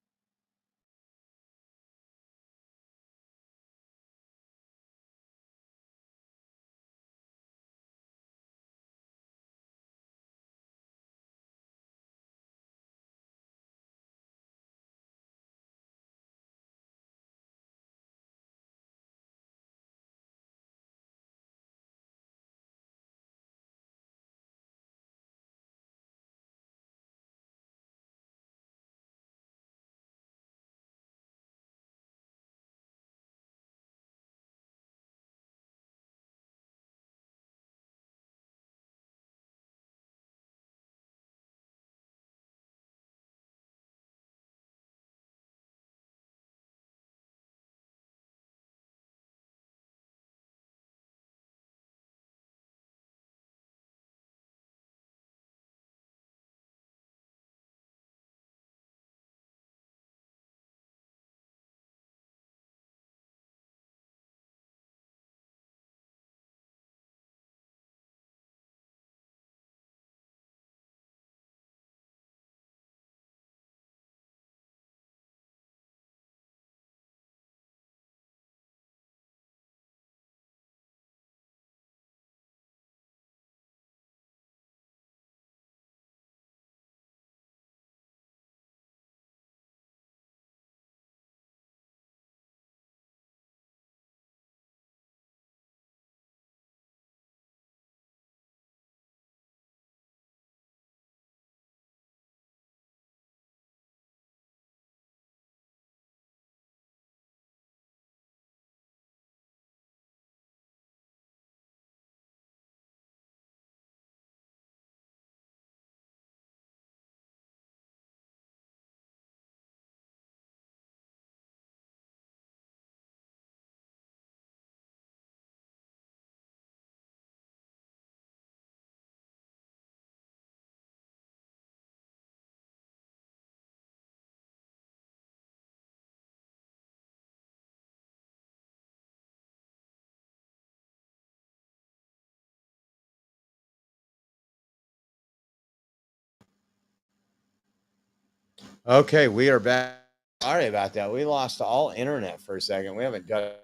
Okay, we are back. Sorry about that. We lost all internet for a second. We haven't done it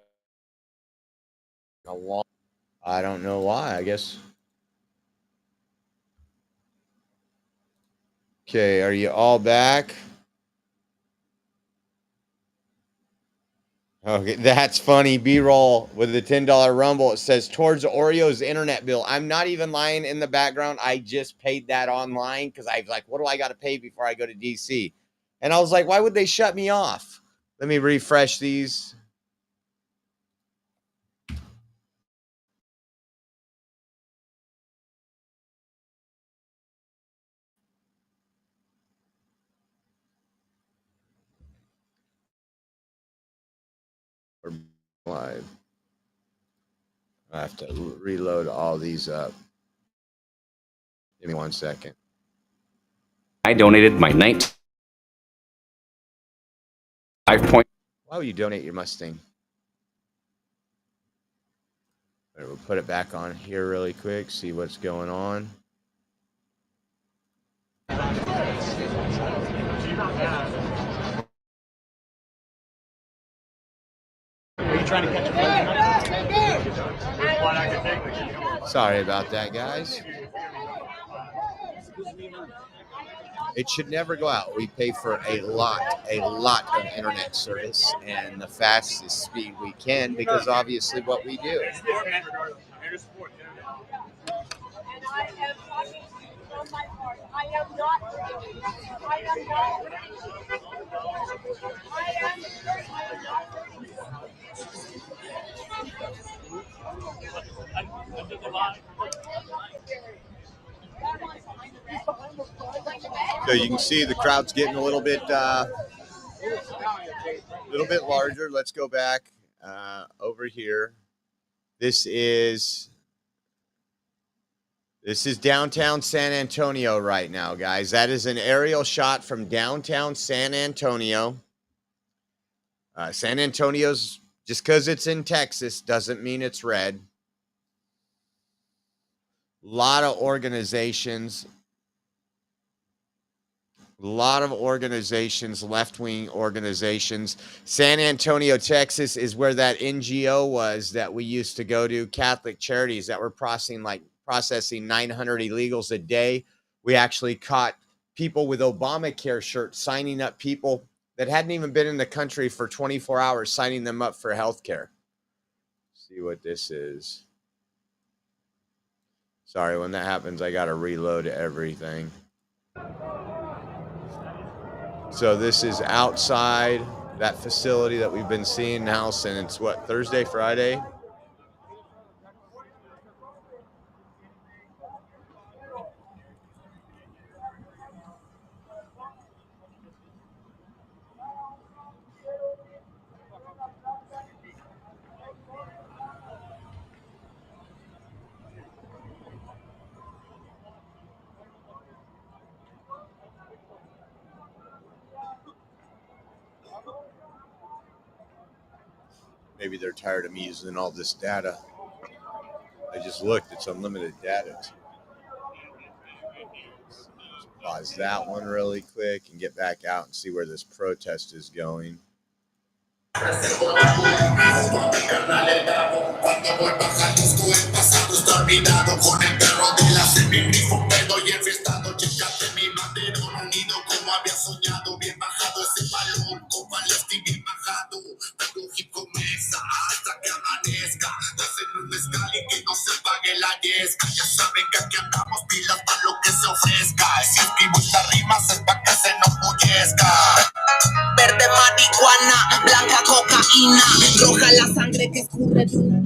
in a long. I don't know why. I guess. Okay, are you all back? Okay, that's funny. B-roll with the $10 rumble. It says towards Oreo's internet bill. I'm not even lying in the background. I just paid that online because I was like, what do I got to pay before I go to DC? And I was like, why would they shut me off? Let me refresh these. We're live. I have to reload all these up. Give me 1 second. I donated my 19. Why would you donate your Mustang? All right, we'll put it back on here really quick, see what's going on. Are you trying to catch a flight? Sorry about that, guys. It should never go out. We pay for a lot of internet service and the fastest speed we can because obviously what we do. And I am talking from my heart. I am not. I am not. So you can see the crowd's getting a little bit larger. Let's go back over here. This is downtown San Antonio right now, guys. That is an aerial shot from downtown San Antonio. San Antonio's, just because it's in Texas doesn't mean it's red. A lot of organizations, left-wing organizations. San Antonio, Texas is where that NGO was that we used to go to, Catholic Charities, that were processing 900 illegals a day. We actually caught people with Obamacare shirts signing up people that hadn't even been in the country for 24 hours, signing them up for health care. See what this is. Sorry, when that happens, I got to reload everything. So this is outside that facility that we've been seeing now since, what, Thursday, Friday? Maybe they're tired of me using all this data. I just looked, it's unlimited data. Pause that one really quick and get back out and see where this protest is going. Verde marihuana, blanca cocaína, roja la sangre que escurre de una.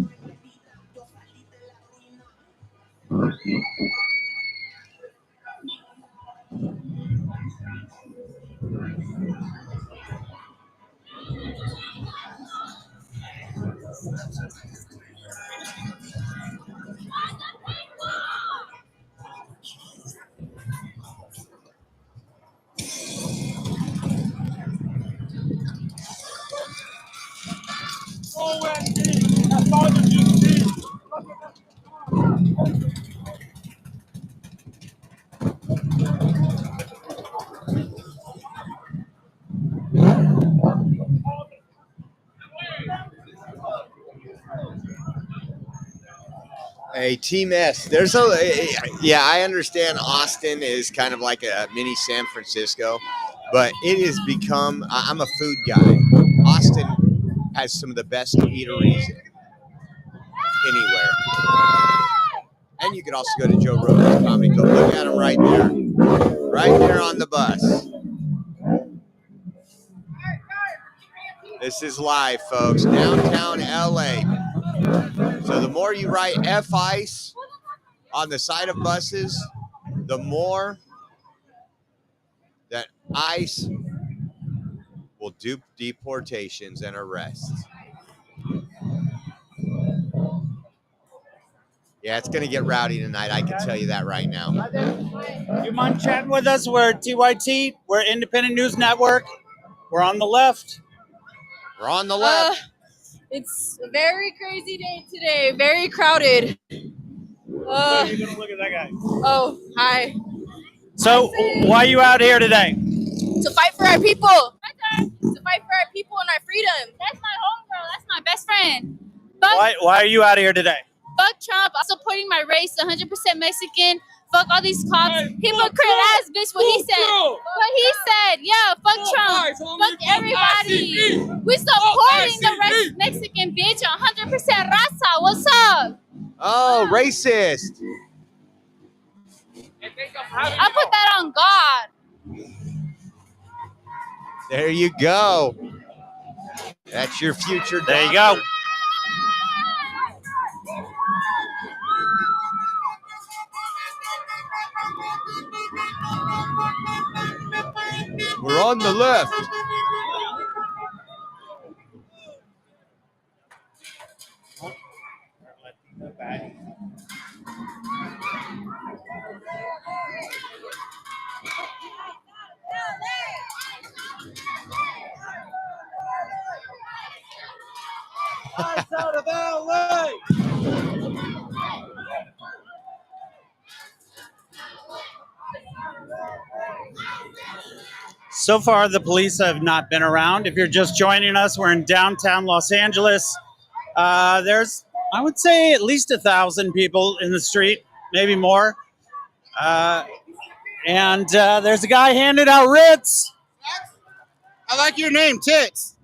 Hey, Team S. There's yeah, I understand Austin is kind of like a mini San Francisco, but it has become, I'm a food guy. Austin has some of the best eateries anywhere. And you could also go to Joe Rogan's Comedy Club. Look at him right there on the bus. This is live, folks, downtown LA. So the more you write F-ICE on the side of buses, the more that ICE will do deportations and arrests. Yeah, it's going to get rowdy tonight. I can tell you that right now. You mind chatting with us? We're TYT. We're Independent News Network. We're on the left. We're on the left. It's a very crazy day today. Very crowded. You're going to look at that guy. Oh, hi. So, why are you out here today? To fight for our people. To fight for our people and our freedom. That's my homegirl. That's my best friend. Why are you out here today? Fuck Trump. I'm supporting my race. 100% Mexican. Fuck all these cops. Hypocrite ass bitch. What he said. What he said. Yeah. Fuck Trump. Fuck everybody. We supporting the Mexican bitch. 100% raza. What's up? Oh, racist. I put that on God. There you go. That's your future. There you go. We're on the left. Out of LA. So far, the police have not been around. If you're just joining us, we're in downtown Los Angeles. There's, I would say, at least 1,000 people in the street, maybe more. And there's a guy handing out writs. I like your name, Tits.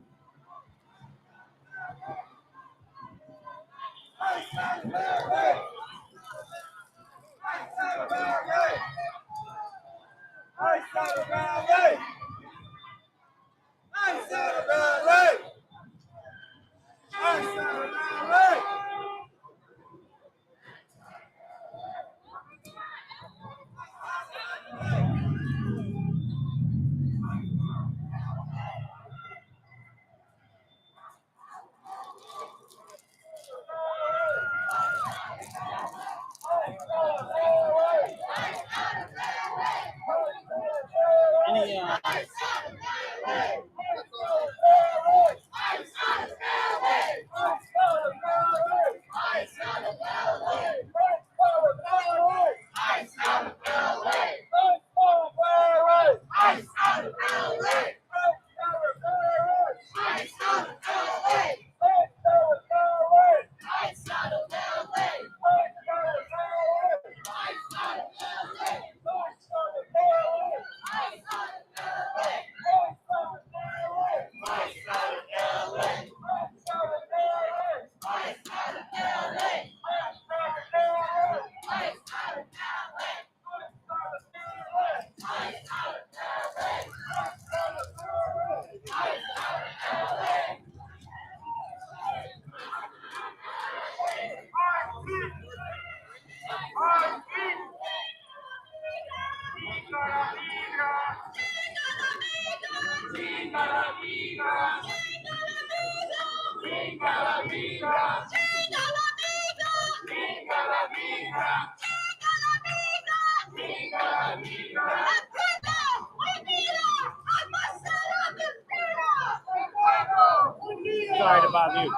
Sorry to bother you.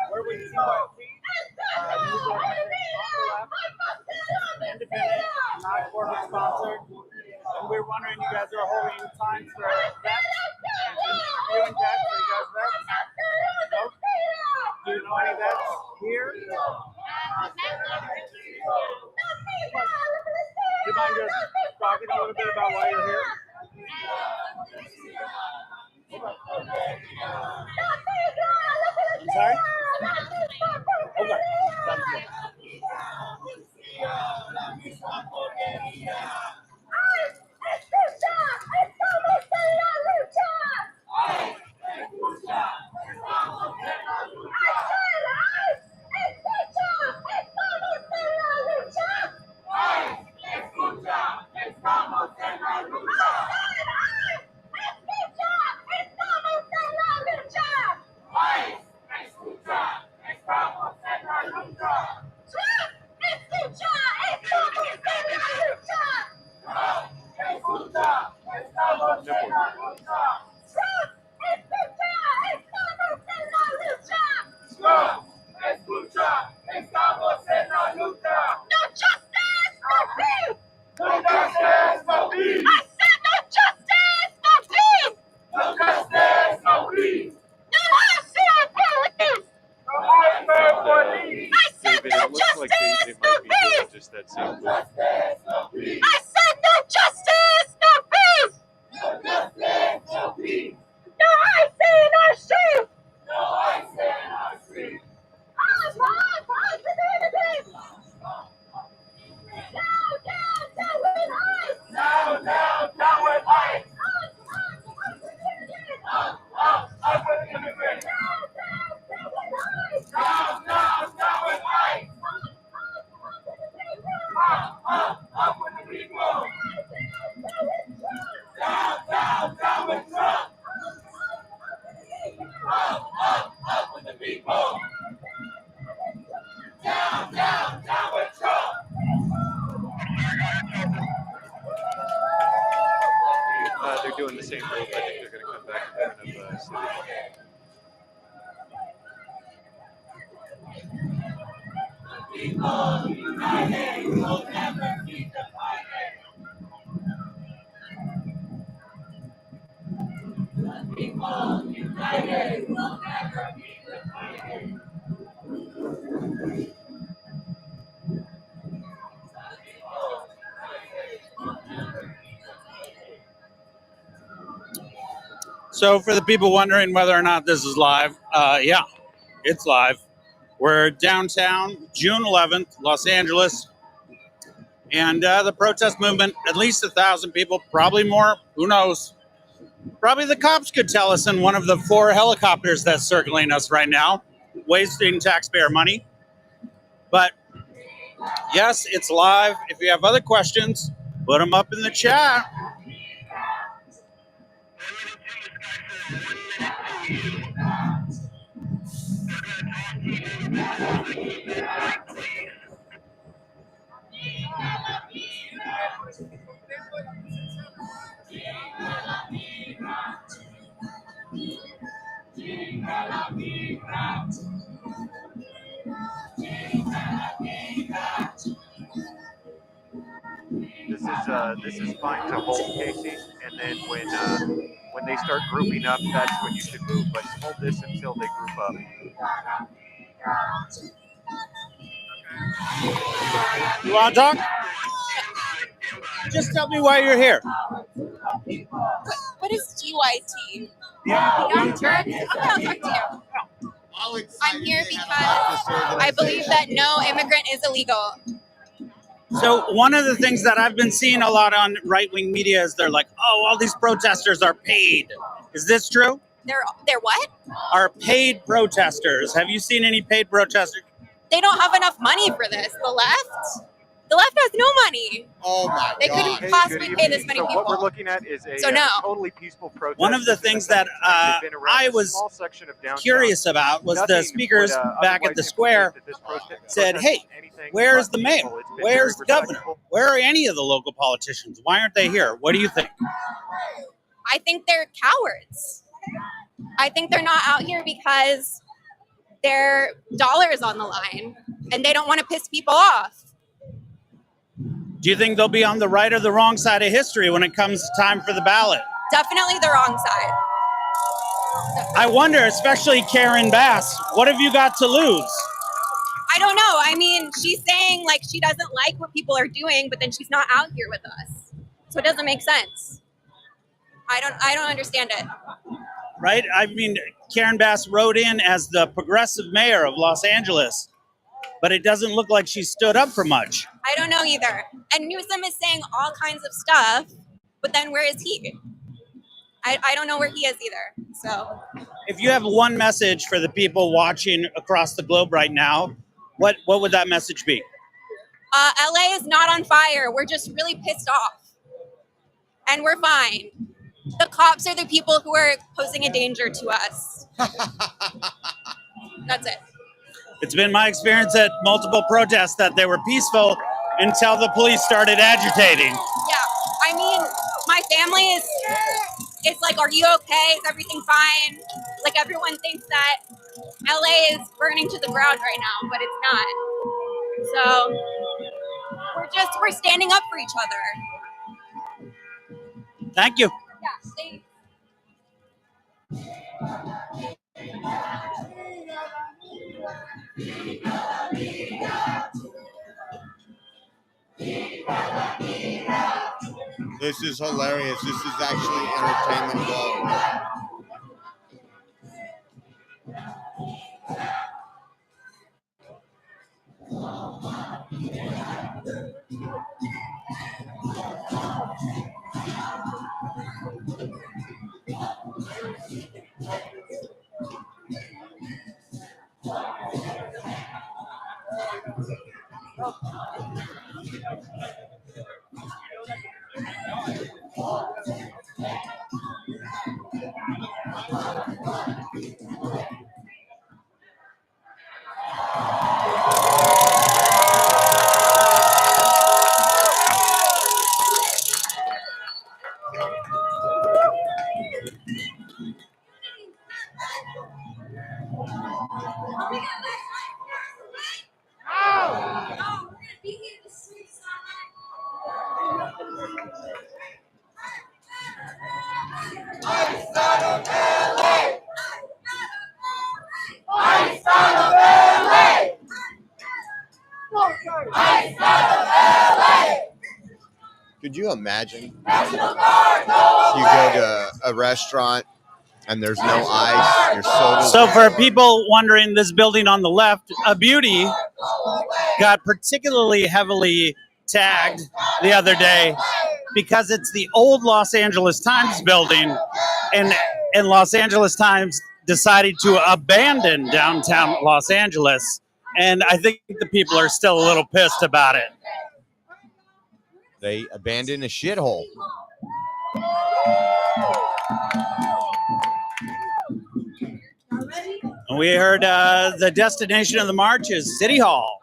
Where we independent, not corporate sponsored. And we're wondering, you guys are holding signs for vets, interviewing vets. Are you guys vets? Nope. Do you know any vets here? just talking a little bit about why you're here? Sorry? Okay. Sounds good. David, it looks like they might be doing just that same thing. I said no justice, no peace! No justice, no peace! No ice in our streets! No ice in our streets! Down, down, down with ice! Up with immigrants! Down, down, down with ice! Up with the people! Down with Trump! Up with the people! Down with Trump! They're doing the same move. I think they're going to come back in front of City Hall. People united will never be divided. People united will never be divided. So for the people wondering whether or not this is live, yeah, it's live. We're downtown, June 11th, Los Angeles. And the protest movement, at least 1,000 people, probably more, who knows. Probably the cops could tell us in one of the 4 helicopters that's circling us right now, wasting taxpayer money. But yes, it's live. If you have other questions, put them up in the chat. This is fine to hold, Casey, and then when they start grouping up, that's when you should move. But hold this until they group up. You want to talk? Just tell me why you're here. What is GYT? Young Turks? Okay, I'll talk to you. I'm here because I believe that no immigrant is illegal. So one of the things that I've been seeing a lot on right-wing media is they're like, oh, all these protesters are paid. Is this true? They're what? Are paid protesters. Have you seen any paid protesters? They don't have enough money for this. The left has no money. Oh my They God. couldn't possibly pay this many so people. What we're looking at is a no. totally peaceful protest. One of the things that I was curious about was the speakers back at the square said, hey, where's the mayor? Where's the governor? Where are any of the local politicians? Why aren't they here? What do you think? I think they're cowards. I think they're not out here because their dollar is on the line and they don't want to piss people off. Do you think they'll be on the right or the wrong side of history when it comes time for the ballot? Definitely the wrong side. I wonder, especially Karen Bass, what have you got to lose? I don't know. I mean, she's saying like she doesn't like what people are doing, but then she's not out here with us. So it doesn't make sense. I don't understand it. Right? I mean, Karen Bass rode in as the progressive mayor of Los Angeles, but it doesn't look like she stood up for much. I don't know either. And Newsom is saying all kinds of stuff, but then where is he? I don't know where he is either. So If you have one message for the people watching across the globe right now, what would that message be? LA is not on fire. We're just really pissed off. And we're fine. The cops are the people who are posing a danger to us. That's it. It's been my experience at multiple protests that they were peaceful until the police started agitating. Yeah. I mean, my family is like, are you okay? Is everything fine? Like, everyone thinks that LA is burning to the ground right now, but it's not. So we're standing up for each other. Thank you. Yeah, thanks. This is hilarious. This is actually entertainment gold. Could you imagine? You go to a restaurant and there's no ice. Your soda's So for people wondering, this building on the left, a beauty, got particularly heavily tagged the other day because it's the old Los Angeles Times building, and Los Angeles Times decided to abandon downtown Los Angeles, and I think the people are still a little pissed about it. They abandoned a shithole. And we heard the destination of the march is City Hall.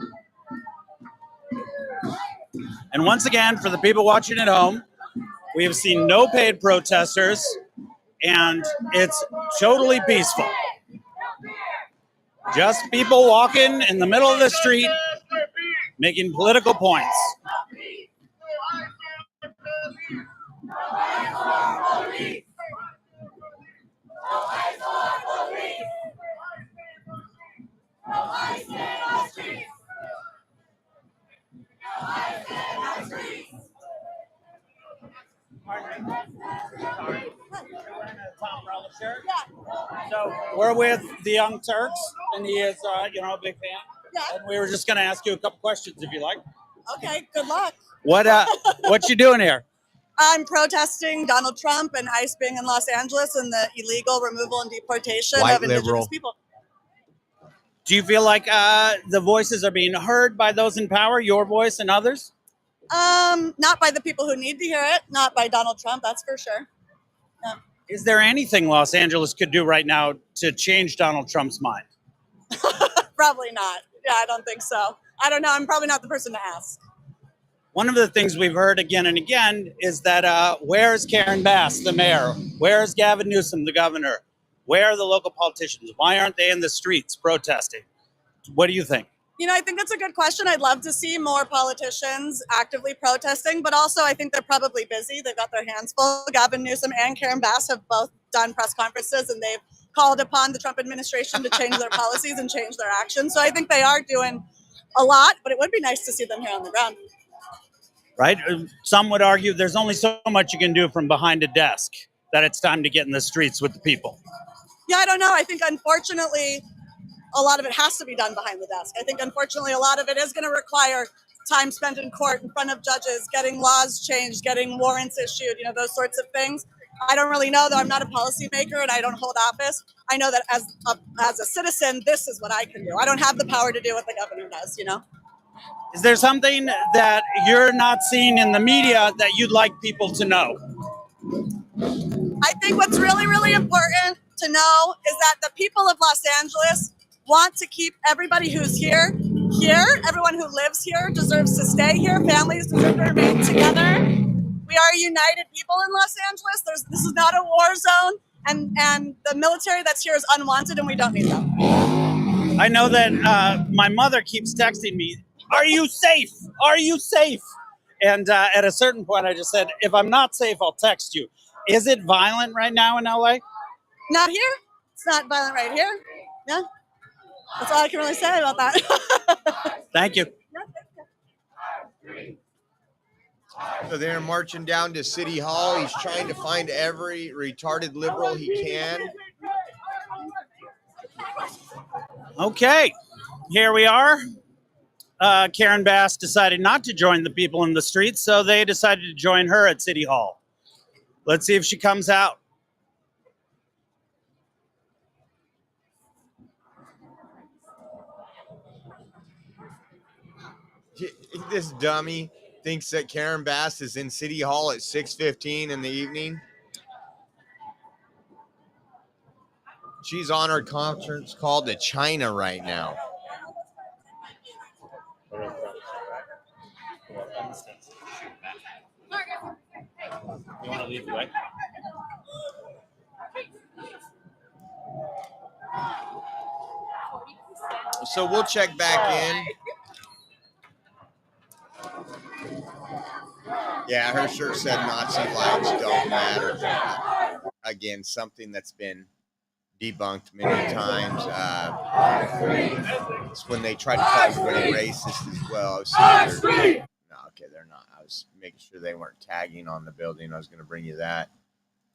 And once again, for the people watching at home, we have seen no paid protesters, and it's totally peaceful. Just people walking in the middle of the street, making political points. So we're with the Young Turks, and he is, a big fan. Yeah. And we were just going to ask you a couple questions, if you like. Okay, good luck. What you doing here? I'm protesting Donald Trump and ICE being in Los Angeles and the illegal removal and deportation White of indigenous liberal. people. Do you feel like the voices are being heard by those in power, your voice and others? Not by the people who need to hear it, not by Donald Trump, that's for sure. No. Is there anything Los Angeles could do right now to change Donald Trump's mind? Probably not. Yeah, I don't think so. I don't know. I'm probably not the person to ask. One of the things we've heard again and again is that where's Karen Bass, the mayor? Where's Gavin Newsom, the governor? Where are the local politicians? Why aren't they in the streets protesting? What do you think? I think that's a good question. I'd love to see more politicians actively protesting, but also I think they're probably busy. They've got their hands full. Gavin Newsom and Karen Bass have both done press conferences, and they've called upon the Trump administration to change their policies and change their actions. So I think they are doing a lot, but it would be nice to see them here on the ground. Right? Some would argue there's only so much you can do from behind a desk, that it's time to get in the streets with the people. Yeah, I don't know. I think, unfortunately, a lot of it has to be done behind the desk. I think, unfortunately, a lot of it is going to require time spent in court in front of judges, getting laws changed, getting warrants issued, those sorts of things. I don't really know, though. I'm not a policymaker and I don't hold office. I know that as a citizen, this is what I can do. I don't have the power to do what the governor does, Is there something that you're not seeing in the media that you'd like people to know? I think what's really, really important to know is that the people of Los Angeles want to keep everybody who's here. Everyone who lives here deserves to stay here. Families deserve to remain together. We are a united people in Los Angeles. This is not a war zone, and the military that's here is unwanted, and we don't need them. I know that my mother keeps texting me, "Are you safe? Are you safe?" And at a certain point, I just said, "If I'm not safe, I'll text you." Is it violent right now in LA? Not here. It's not violent right here. Yeah. That's all I can really say about that. Thank you. So they're marching down to City Hall. He's trying to find every retarded liberal he can. Okay, here we are. Karen Bass decided not to join the people in the streets, so they decided to join her at City Hall. Let's see if she comes out. This dummy thinks that Karen Bass is in City Hall at 6:15 in the evening. She's on her conference call to China right now. You want to lead the way? So we'll check back in. Yeah, her shirt said Nazi flags don't matter. Again, something that's been debunked many times. It's when they try to call everybody racist as well. No, okay, they're not. I was making sure they weren't tagging on the building. I was going to bring you that.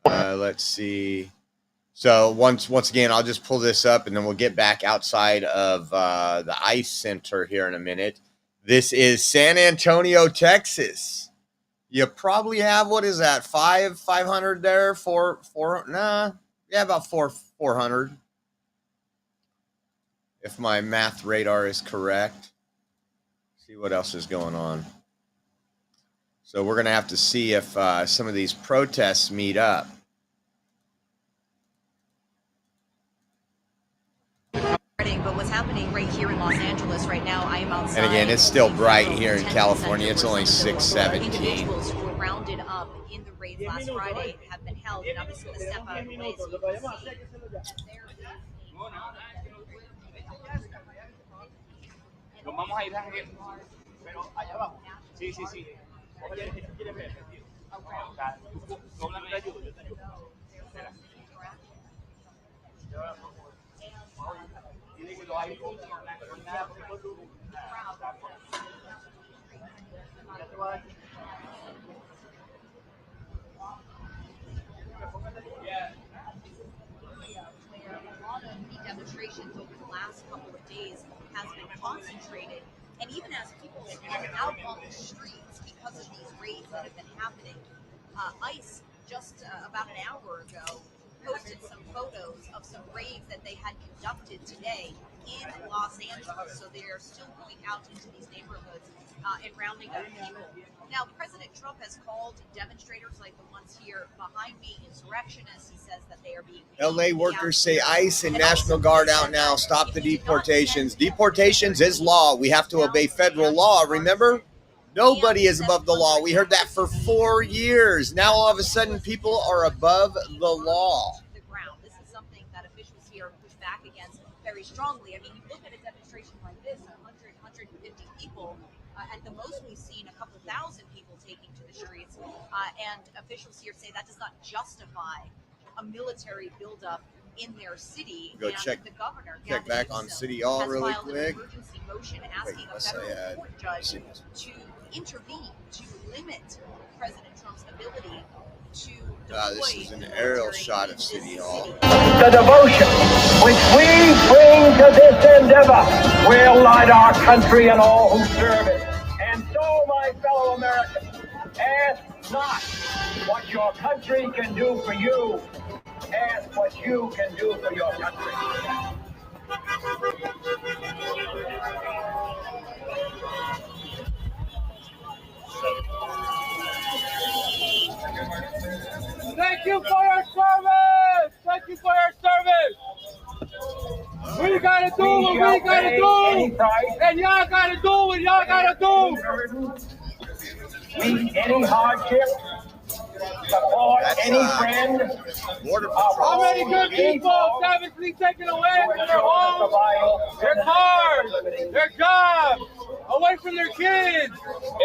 Let's see. So once again, I'll just pull this up, and then we'll get back outside of the ICE Center here in a minute. This is San Antonio, Texas. You probably have, what is that, 500 there? About 400. If my math radar is correct. See what else is going on. So we're going to have to see if some of these protests meet up. But what's happening right here in Los Angeles right now, I am outside. And again, it's still bright here in California. It's only 6:17. Individuals who were rounded up in the raid last Friday have been held, and I'm just going to step out of the way so you can see. Vamos a ir a pero allá abajo. Sí, sí, sí. ¿Quieres ver? Tú háblame, yo te ayudo, yo te ayudo. Espera. Dile que lo hay con nada por el lugar. Ya te voy a dar. Demonstrations over the last couple of days has been concentrated, and even as people are out on the streets because of these raids that have been happening, ICE just about an hour ago posted some photos of some raids that they had conducted today in Los Angeles. So they are still going out into these neighborhoods and rounding up people. Now, President Trump has called demonstrators like the ones here behind me insurrectionists. He says that they are being LA workers say ICE and National Guard out now. Stop the deportations. Deportations is law. We have to obey federal law. Remember? Nobody is above the law. We heard that for 4 years. Now all of a sudden people are above the law. The ground. This is something that officials here push back against very strongly. I mean, you look at a demonstration like this, 100, 150 people. At the most, we've seen a couple thousand people taking to the streets, and officials here say that does not justify a military buildup in their city. Go and check the governor, check Gavin back on Newsom, City Hall has really filed quick. an emergency motion asking a Unless I federal had court judge signals. to intervene to limit President Trump's ability to This is an aerial shot of City Hall. The devotion which we bring to this endeavor will light our country and all who serve it. And so, my fellow Americans, ask not what your country can do for you. Ask what you can do for your country. Thank you for your service! Thank you for your service! We gotta do what we gotta do! And y'all gotta do what y'all gotta do! Meet any hardship, support any friend. How many good people savagely taken away from their homes, their cars, their jobs, away from their kids,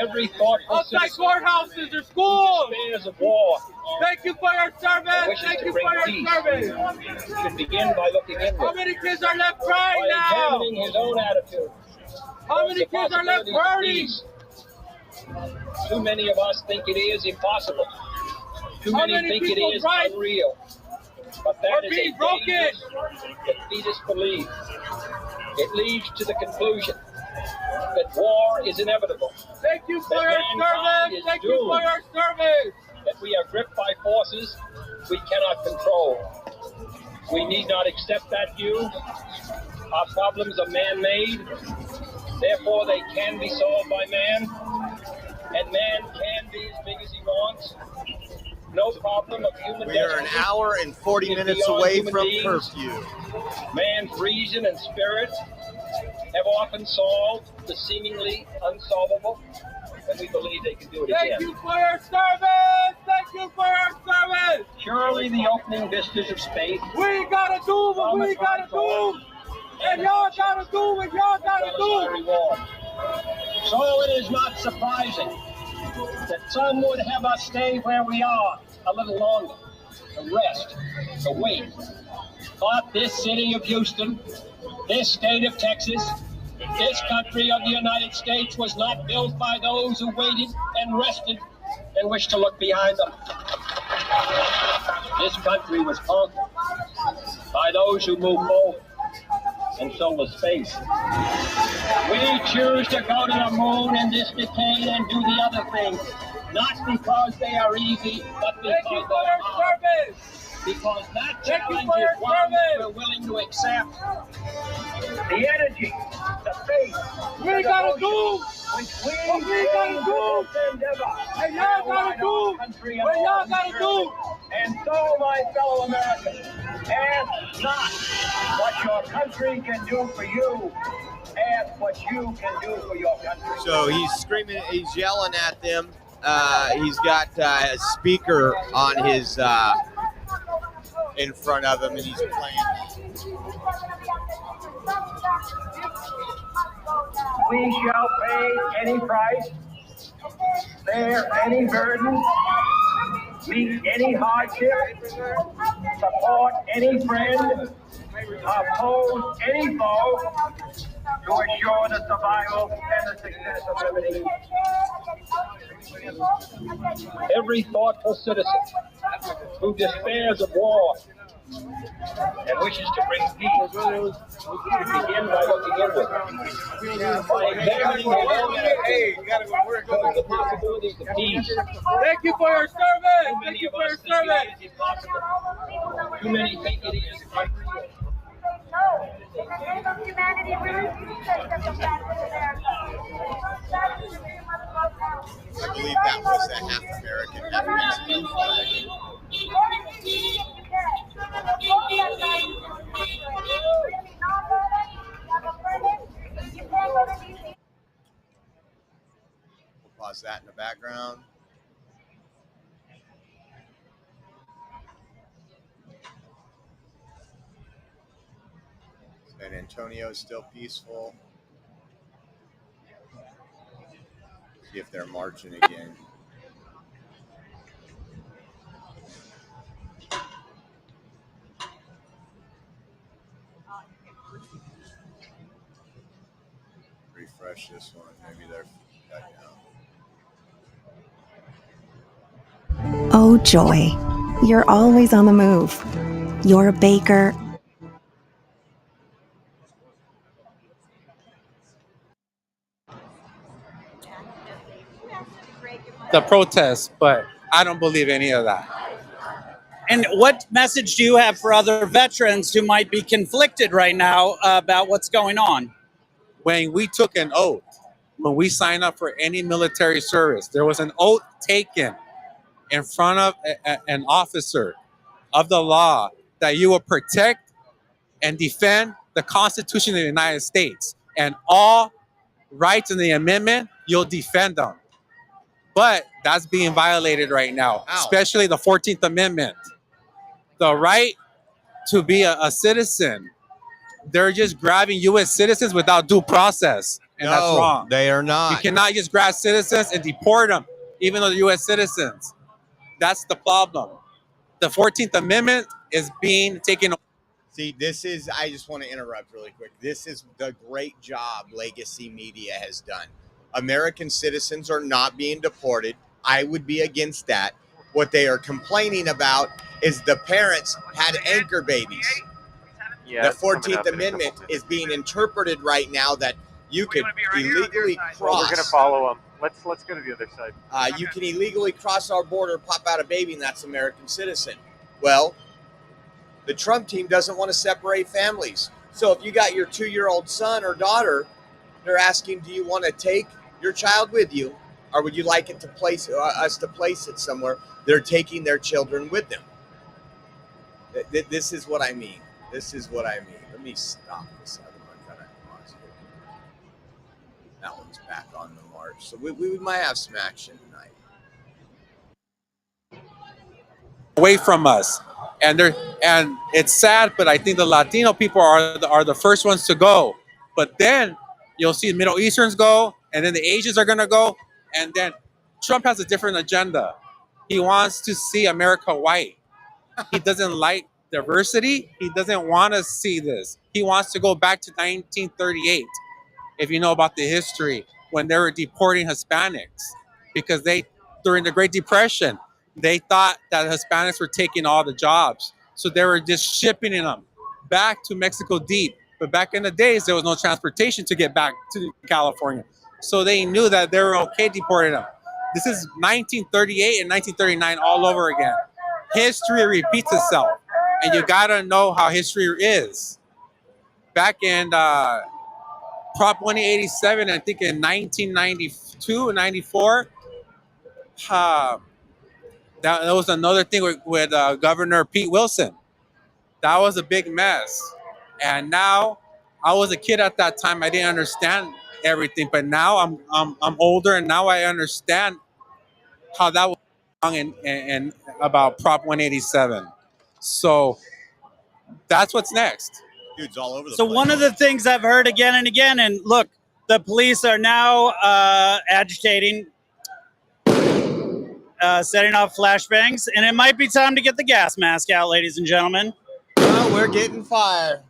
Every thoughtful outside courthouses or schools? Affairs of war. Thank you for your service. Thank you for your service. Should begin by looking inward. How many kids are left crying by now? examining his own attitude. How many kids are left hurting? Too many of us think it is impossible. Too How many think it people's is rights unreal. But that are is being a broken? dangerous defeatist belief. It leads to the conclusion that war is inevitable. Thank you for That your mankind service. is Thank you for doomed. your service. That we are gripped by forces we cannot control. We need not accept that view. Our problems are man-made. Therefore, they can be solved by man. And man can be as big as he wants. No problem of human We are an destiny hour and 40 is minutes beyond away human from beings. curfew. Man's reason and spirit have often solved the seemingly unsolvable, and we believe they can do it Thank again. you for your service. Thank you for your service. Surely the opening vistas of space We gotta do what we gotta do. And y'all gotta do what y'all gotta do. reward. So it is not surprising that some would have us stay where we are a little longer, to rest, to wait. But this city of Houston, this state of Texas, this country of the United States was not built by those who waited and rested and wished to look behind them. This country was conquered by those who moved forward, and so was space. We choose to go to the moon in this decade and do the other things, not because they are easy, but because Thank you they for are your hard. service. Because that Thank you challenge for your is one that service. we're willing to accept. The energy, the faith, We gotta do which what we gotta do. And y'all gotta do what y'all gotta do. And so, my fellow Americans, ask not what your country can do for you. Ask what you can do for your country. So he's screaming, he's yelling at them. He's got a speaker on his in front of him, and he's playing. We shall pay any price, bear any burden, meet any hardship, support any friend, oppose any foe to ensure the survival and the success of liberty. Every thoughtful citizen who despairs of war and wishes to bring peace should begin by looking inward. By examining his own attitude towards the possibilities of peace. Thank you for your service. Too Thank many you of for your us think service. it is impossible. Too many think it is unreal. In the name of humanity, we refuse to accept the flag of America. I believe that was a half American, half Mexican flag. We'll pause that in the background. San Antonio is still peaceful. See if they're marching again. Oh, joy. You're always on the move. You're a baker. The protests, but I don't believe any of that. And what message do you have for other veterans who might be conflicted right now about what's going on? When we took an oath, when we signed up for any military service, there was an oath taken in front of an officer of the law that you will protect and defend the Constitution of the United States and all rights in the amendment, you'll defend them. But that's being violated right now, especially the 14th Amendment. The right to be a citizen. They're just grabbing U.S. citizens without due process, and that's wrong. They are not. You cannot just grab citizens and deport them, even though they're U.S. citizens. That's the problem. The 14th Amendment is being taken. See, I just want to interrupt really quick. This is the great job Legacy Media has done. American citizens are not being deported. I would be against that. What they are complaining about is the parents had anchor babies. Yeah, The 14th Amendment is being interpreted right now that you could illegally cross. Well, we're going to follow them. Let's go to the other side. You can illegally cross our border, pop out a baby, and that's American citizen. Well, the Trump team doesn't want to separate families. So if you got your 2-year-old son or daughter, they're asking, do you want to take your child with you, or would you like it to us to place it somewhere? They're taking their children with them. This is what I mean. This is what I mean. Let me stop this other one that I paused here. That one's back on the march. So we might have some action tonight. Away from us, and it's sad, but I think the Latino people are the first ones to go. But then you'll see the Middle Easterns go, and then the Asians are gonna go, and then Trump has a different agenda. He wants to see America white. He doesn't like diversity. He doesn't want to see this. He wants to go back to 1938. If you know about the history, when they were deporting Hispanics, because during the Great Depression, they thought that Hispanics were taking all the jobs. So they were just shipping them back to Mexico deep. But back in the days, there was no transportation to get back to California. So they knew that they were okay deporting them. This is 1938 and 1939 all over again. History repeats itself. And you gotta know how history is. Back in Prop 187, I think in 1992 and 94, that was another thing with Governor Pete Wilson. That was a big mess. And now, I was a kid at that time. I didn't understand everything, but now I'm older, and now I understand how that was wrong and about Prop 187. So that's what's next. Dude's all over the So place. one of the things I've heard again and again, and look, the police are now agitating, setting off flashbangs, and it might be time to get the gas mask out, ladies and gentlemen. Well, we're getting fire.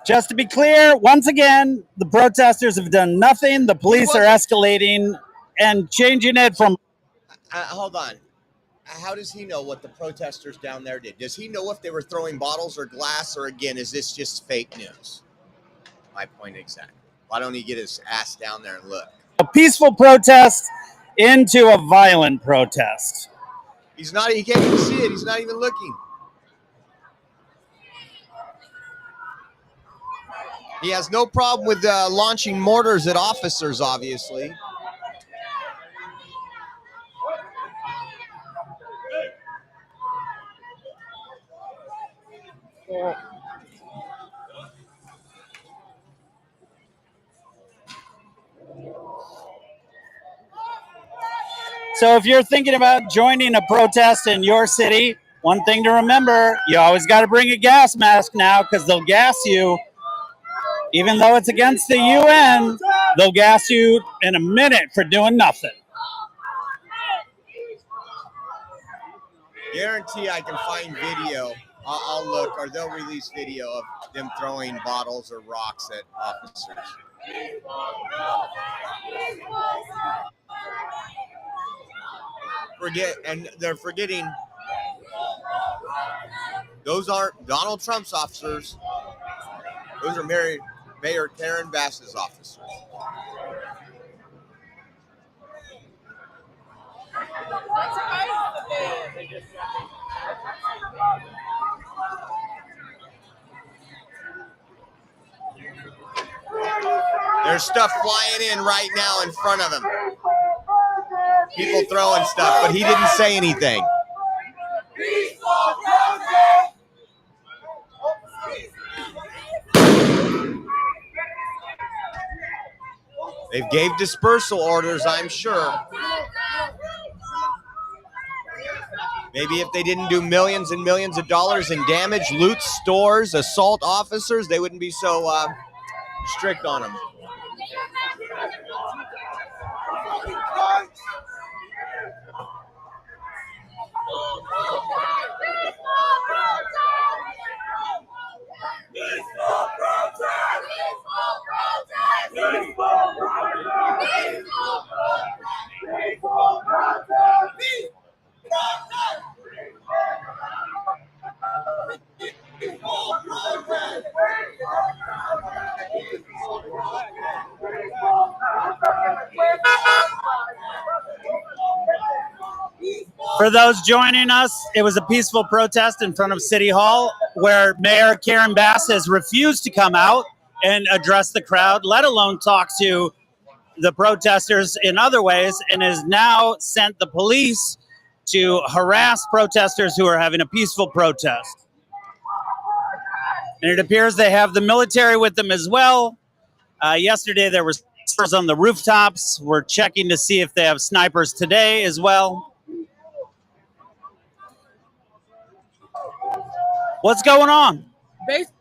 Just to be clear, once again, the protesters have done nothing. The police are escalating and changing it from... Hold on. How does he know what the protesters down there did? Does he know if they were throwing bottles or glass, or again, is this just fake news? My point exactly. Why don't he get his ass down there and look? a peaceful protest into a violent protest. He can't even see it. He's not even looking. He has no problem with launching mortars at officers, obviously. So if you're thinking about joining a protest in your city, one thing to remember, you always got to bring a gas mask now because they'll gas you. Even though it's against the UN, they'll gas you in a minute for doing nothing. Guarantee I can find video. I'll look, or they'll release video of them throwing bottles or rocks at officers. And they're forgetting those aren't Donald Trump's officers. Those are Mayor Karen Bass's officers. There's stuff flying in right now in front of him. People throwing stuff, but he didn't say anything. They've gave dispersal orders, I'm sure. Maybe if they didn't do millions and millions of dollars in damage, loot stores, assault officers, they wouldn't be so strict on them. For those joining us, it was a peaceful protest in front of City Hall where Mayor Karen Bass has refused to come out and address the crowd, let alone talk to the protesters in other ways, and has now sent the police to harass protesters who are having a peaceful protest. And it appears they have the military with them as well. Yesterday there were snipers on the rooftops. We're checking to see if they have snipers today as well. What's going on? People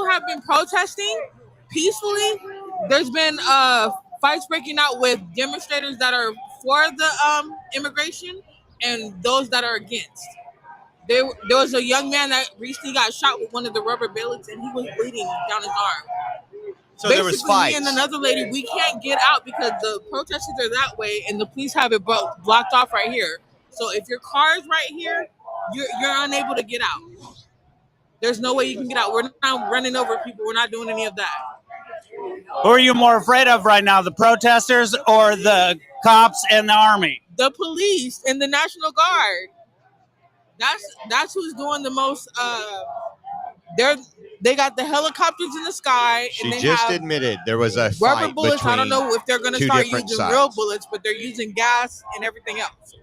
have been protesting peacefully. There's been fights breaking out with demonstrators that are for the immigration and those that are against. There was a young man that recently got shot with one of the rubber bullets, and he was bleeding down his arm. So there was fights. Me and another lady, we can't get out because the protesters are that way, and the police have it blocked off right here. So if your car is right here, you're unable to get out. There's no way you can get out. We're not running over people. We're not doing any of that. Who are you more afraid of right now, the protesters or the cops and the army? The police and the National Guard. That's who's doing the most. They got the helicopters in the sky. She and they just have admitted there was a rubber fight bullets. I don't between know if they're going to two start different using sides. real bullets, but they're using gas and everything else.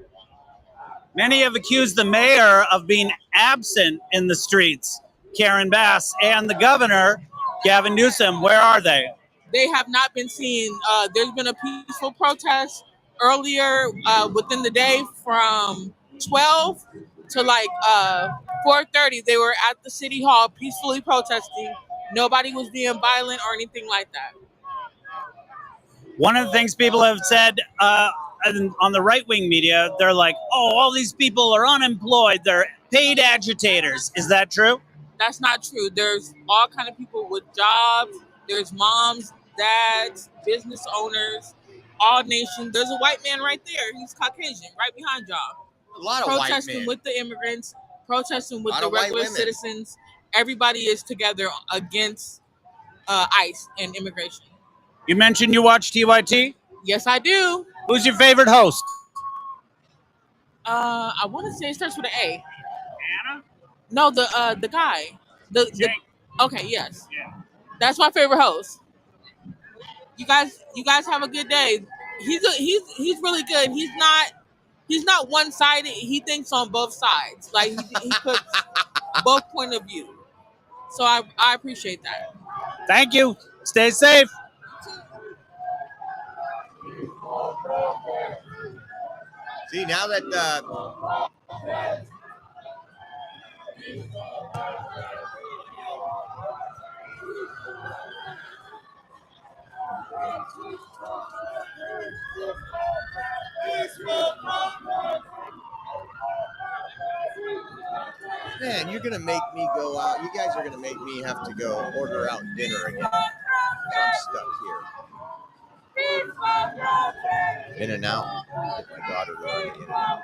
Many have accused the mayor of being absent in the streets, Karen Bass, and the governor, Gavin Newsom. Where are they? They have not been seen. There's been a peaceful protest earlier within the day from 12 to like 4:30. They were at the city hall peacefully protesting. Nobody was being violent or anything like that. One of the things people have said on the right-wing media, they're like, oh, all these people are unemployed. They're paid agitators. Is that true? That's not true. There's all kind of people with jobs. There's moms, dads, business owners, all nations. There's a white man right there. He's Caucasian, right behind y'all. A lot of white protesting men. with the immigrants, protesting with A lot the of white regular women. citizens. Everybody is together against ICE and immigration. You mentioned you watch TYT? Yes, I do. Who's your favorite host? I want to say it starts with an A. Anna? No, the guy. The okay, yes. Yeah. That's my favorite host. You guys have a good day. He's really good. He's not one-sided. He thinks on both sides. Like he puts both point of view. So I appreciate that. Thank you. Stay safe. See, now that man, you're gonna make me go out. You guys are gonna make me have to go order out dinner again. I'm stuck here. In and out. Get my daughter to run in and out.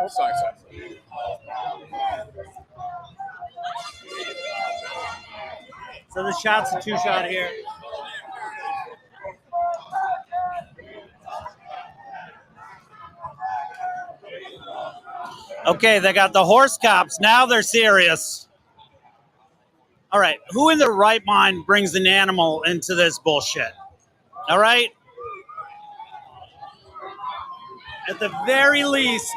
Sorry. So the shot's a 2-shot here. Okay, they got the horse cops. Now they're serious. All right, who in their right mind brings an animal into this bullshit? All right? At the very least,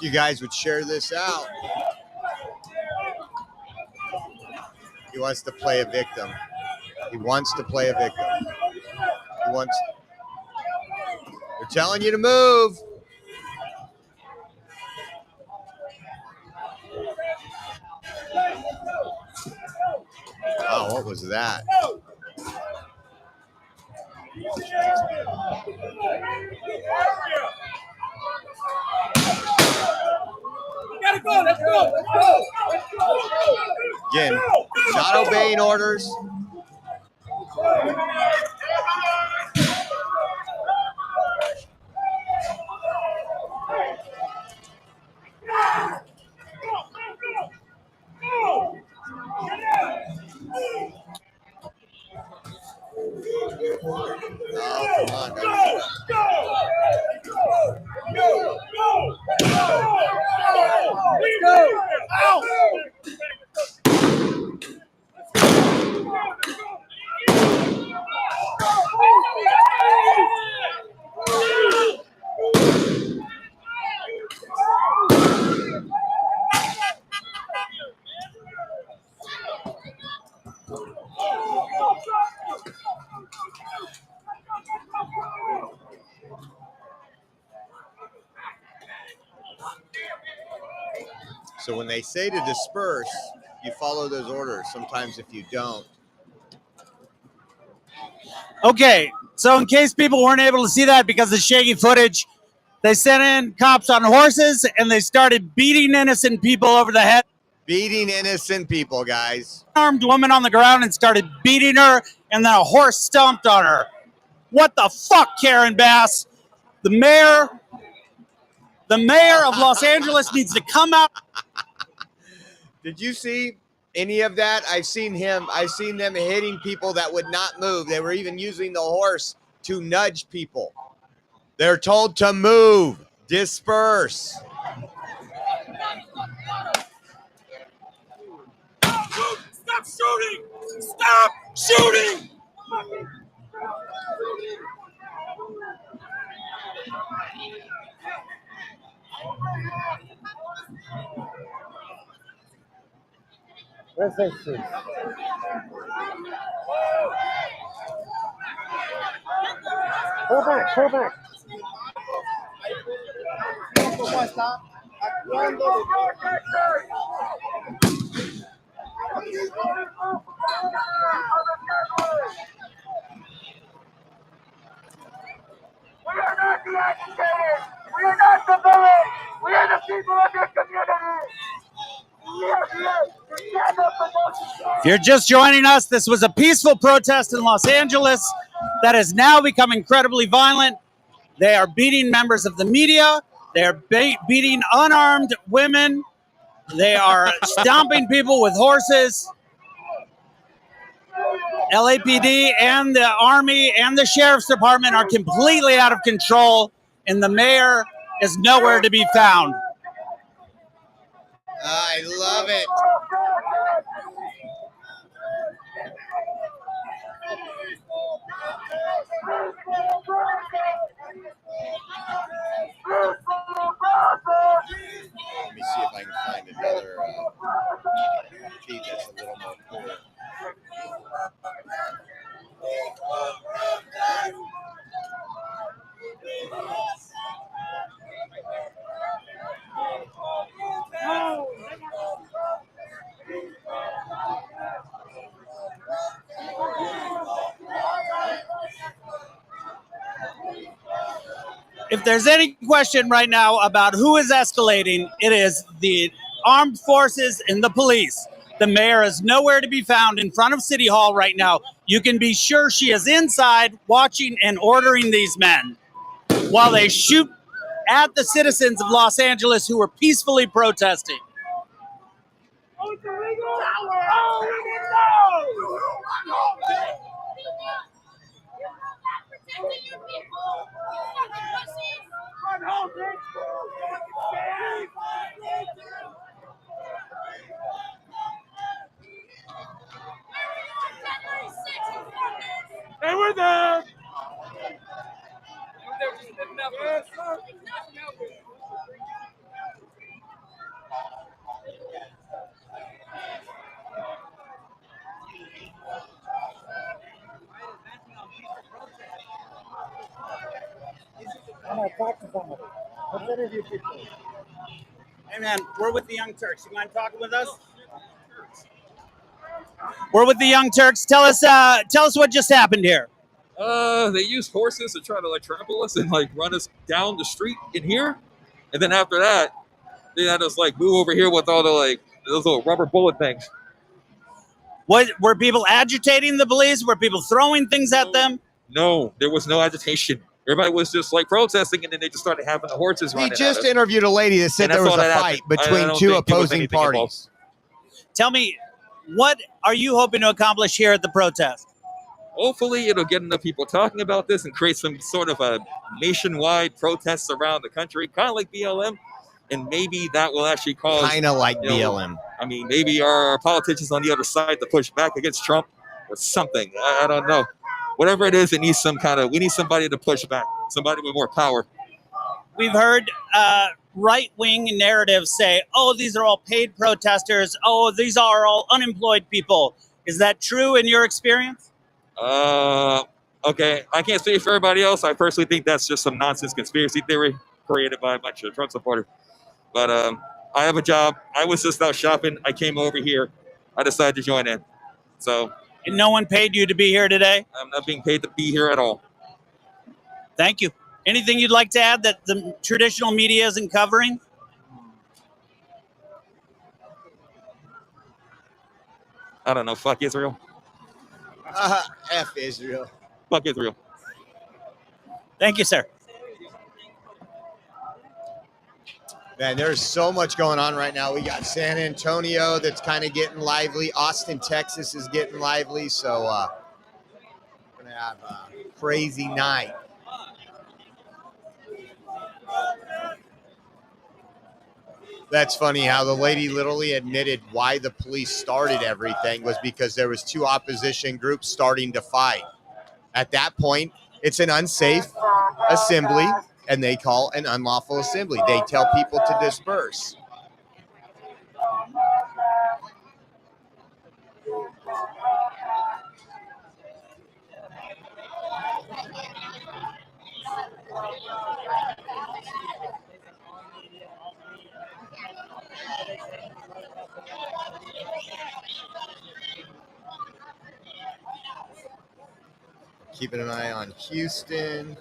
You guys would share this out. He wants to play a victim. He wants to play a victim. He wants. They're telling you to move. Oh, what was that? Gotta go. Let's go. Again, not obeying orders. Oh, come on, guys. So when they say to disperse, you follow those orders. Sometimes if you don't. okay, so in case people weren't able to see that because of shaky footage, they sent in cops on horses and they started beating innocent people over the head. Beating innocent people, guys. Armed woman on the ground and started beating her, and then a horse stomped on her. What the fuck, Karen Bass? The mayor of Los Angeles needs to come out. Did you see any of that? I've seen them hitting people that would not move. They were even using the horse to nudge people. They're told to move, disperse. Stop shooting! Stop shooting! Where's this shit? Pull back. ¿Cómo está actuando? We are not the agitated. We are not the villains. We are the people of this community. We are here to stand up for those who care. If you're just joining us, this was a peaceful protest in Los Angeles that has now become incredibly violent. They are beating members of the media. They are beating unarmed women. They are stomping people with horses. LAPD and the Army and the Sheriff's Department are completely out of control, and the mayor is nowhere to be found. I love it. Let me see if I can find another feed that's a little more clear. If there's any question right now about who is escalating, it is the armed forces and the police. The mayor is nowhere to be found in front of City Hall right now. You can be sure she is inside watching and ordering these men while they shoot at the citizens of Los Angeles who are peacefully protesting. And we're there. I'm gonna talk to somebody. Let's interview people. Hey man, we're with the Young Turks. You mind talking with us? We're with the Young Turks. Tell us what just happened here. They used horses to try to like trample us and like run us down the street in here, and then after that, they had us like move over here with all the like those little rubber bullet things. What were people agitating the police? Were people throwing things at them? No, there was no agitation. Everybody was just like protesting, and then they just started having the horses We running. just interviewed a lady that said there was a fight between two opposing parties. Tell me, what are you hoping to accomplish here at the protest? Hopefully, it'll get enough people talking about this and create some sort of a nationwide protests around the country, kind of like BLM, and maybe that will actually cause Kind of like BLM. I mean, maybe our politicians on the other side to push back against Trump or something. I don't know. Whatever it is, it needs we need somebody to push back, somebody with more power. We've heard right-wing narratives say, oh, these are all paid protesters. Oh, these are all unemployed people. Is that true in your experience? Okay. I can't speak for everybody else. I personally think that's just some nonsense conspiracy theory created by a bunch of Trump supporters. But I have a job. I was just out shopping. I came over here. I decided to join in. So. And no one paid you to be here today? I'm not being paid to be here at all. Thank you. Anything you'd like to add that the traditional media isn't covering? I don't know. Fuck Israel. F Israel. Fuck Israel. Thank you, sir. Man, there's so much going on right now. We got San Antonio that's kind of getting lively. Austin, Texas is getting lively. So we're going to have a crazy night. That's funny how the lady literally admitted why the police started everything was because there was two opposition groups starting to fight. At that point, it's an unsafe assembly, and they call an unlawful assembly. They tell people to disperse. Keeping an eye on Houston.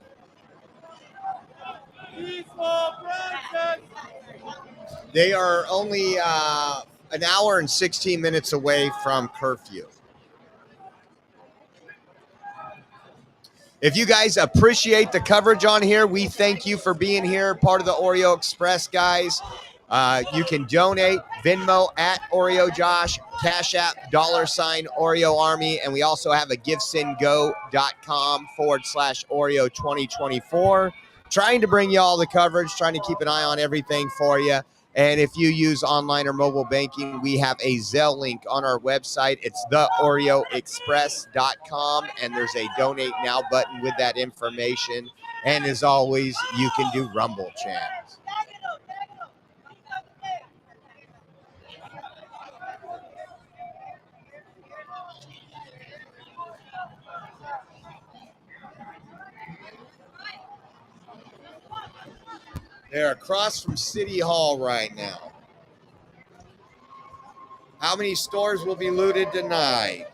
They are only an hour and 16 minutes away from curfew. If you guys appreciate the coverage on here, we thank you for being here, part of the Oreo Express, guys. You can donate, Venmo at Oreo Josh, Cash App, $ Oreo Army, and we also have a givesendgo.com/Oreo 2024. Trying to bring you all the coverage, trying to keep an eye on everything for you. And if you use online or mobile banking, we have a Zelle link on our website. It's theoreoexpress.com, and there's a donate now button with that information. And as always, you can do Rumble chats. They're across from City Hall right now. How many stores will be looted tonight?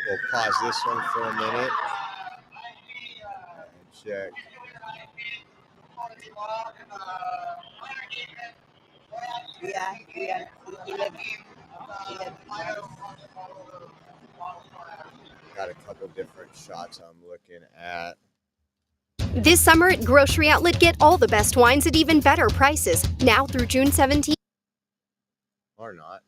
We'll pause this one for a minute. Check. Got a couple different shots I'm looking at. This summer at Grocery Outlet, get all the best wines at even better prices. Now through June 17th. Or not.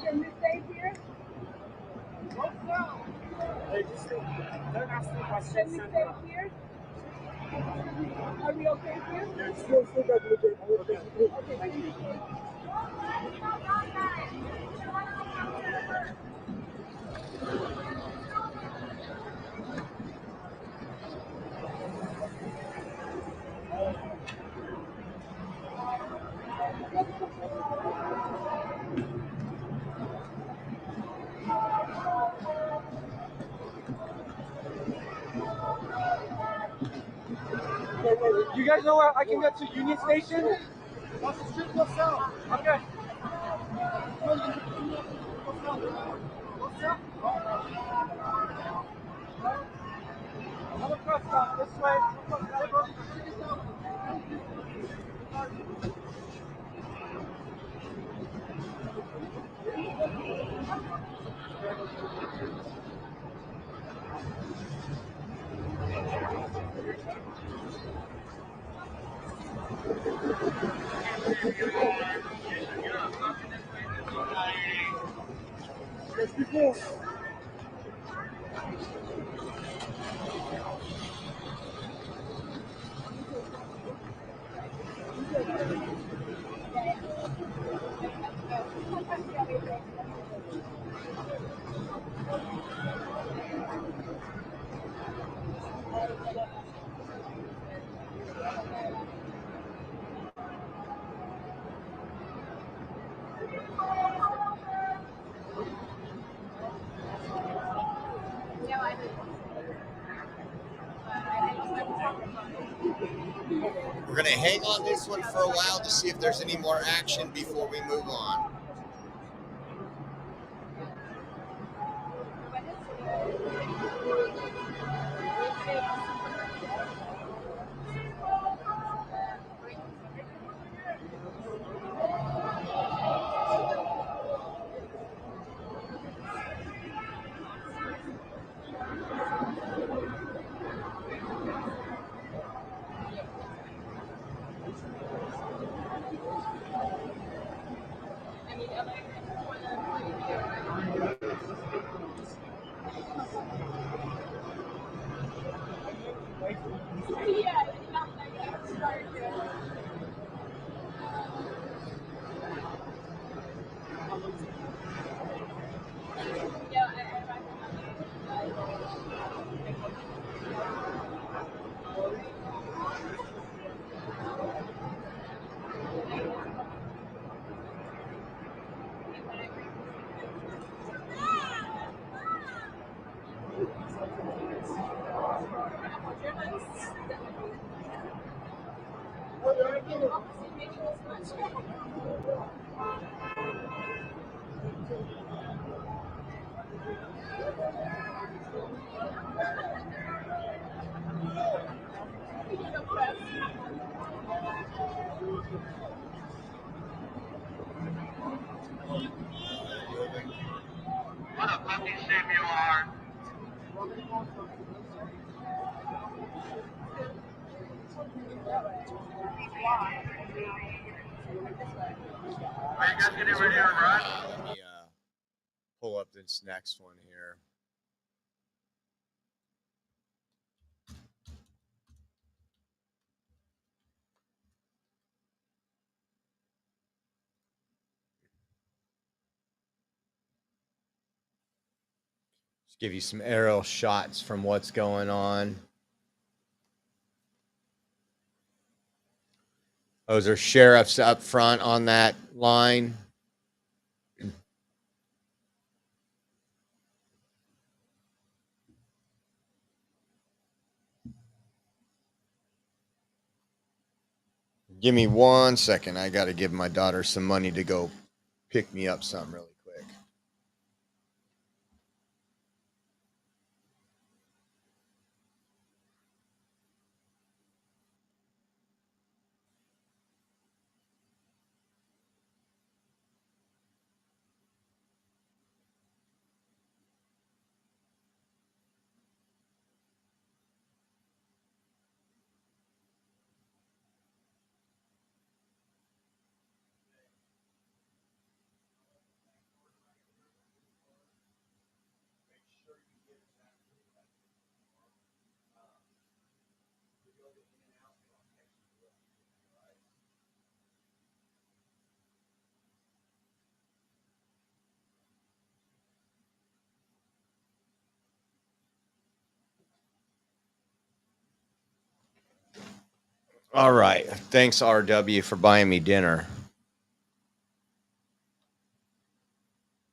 Can we stay here? Don't ask the questions. Can we stay here? Are we okay here? Yes. Okay, thank you. You guys know where I can get to Union Station? What's the street go south? Okay. Another cross stop this way. We're going to hang on this one for a while to see if there's any more action before we move on. What a fucking shame you are. Are you guys getting ready to run? Let me pull up this next one here. Just give you some aerial shots from what's going on. Those are sheriffs up front on that line. Give me 1 second. I got to give my daughter some money to go pick me up something really quick. All right. Thanks, RW, for buying me dinner.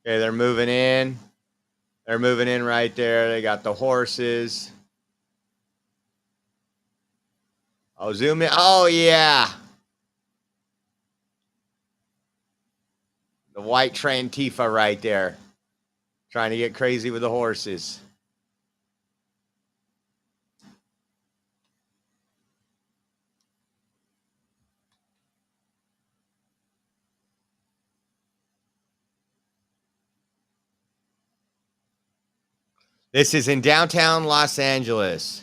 Okay, they're moving in. They're moving in right there. They got the horses. Oh, zoom in. Oh, yeah. The white Trantifa right there. Trying to get crazy with the horses. This is in downtown Los Angeles.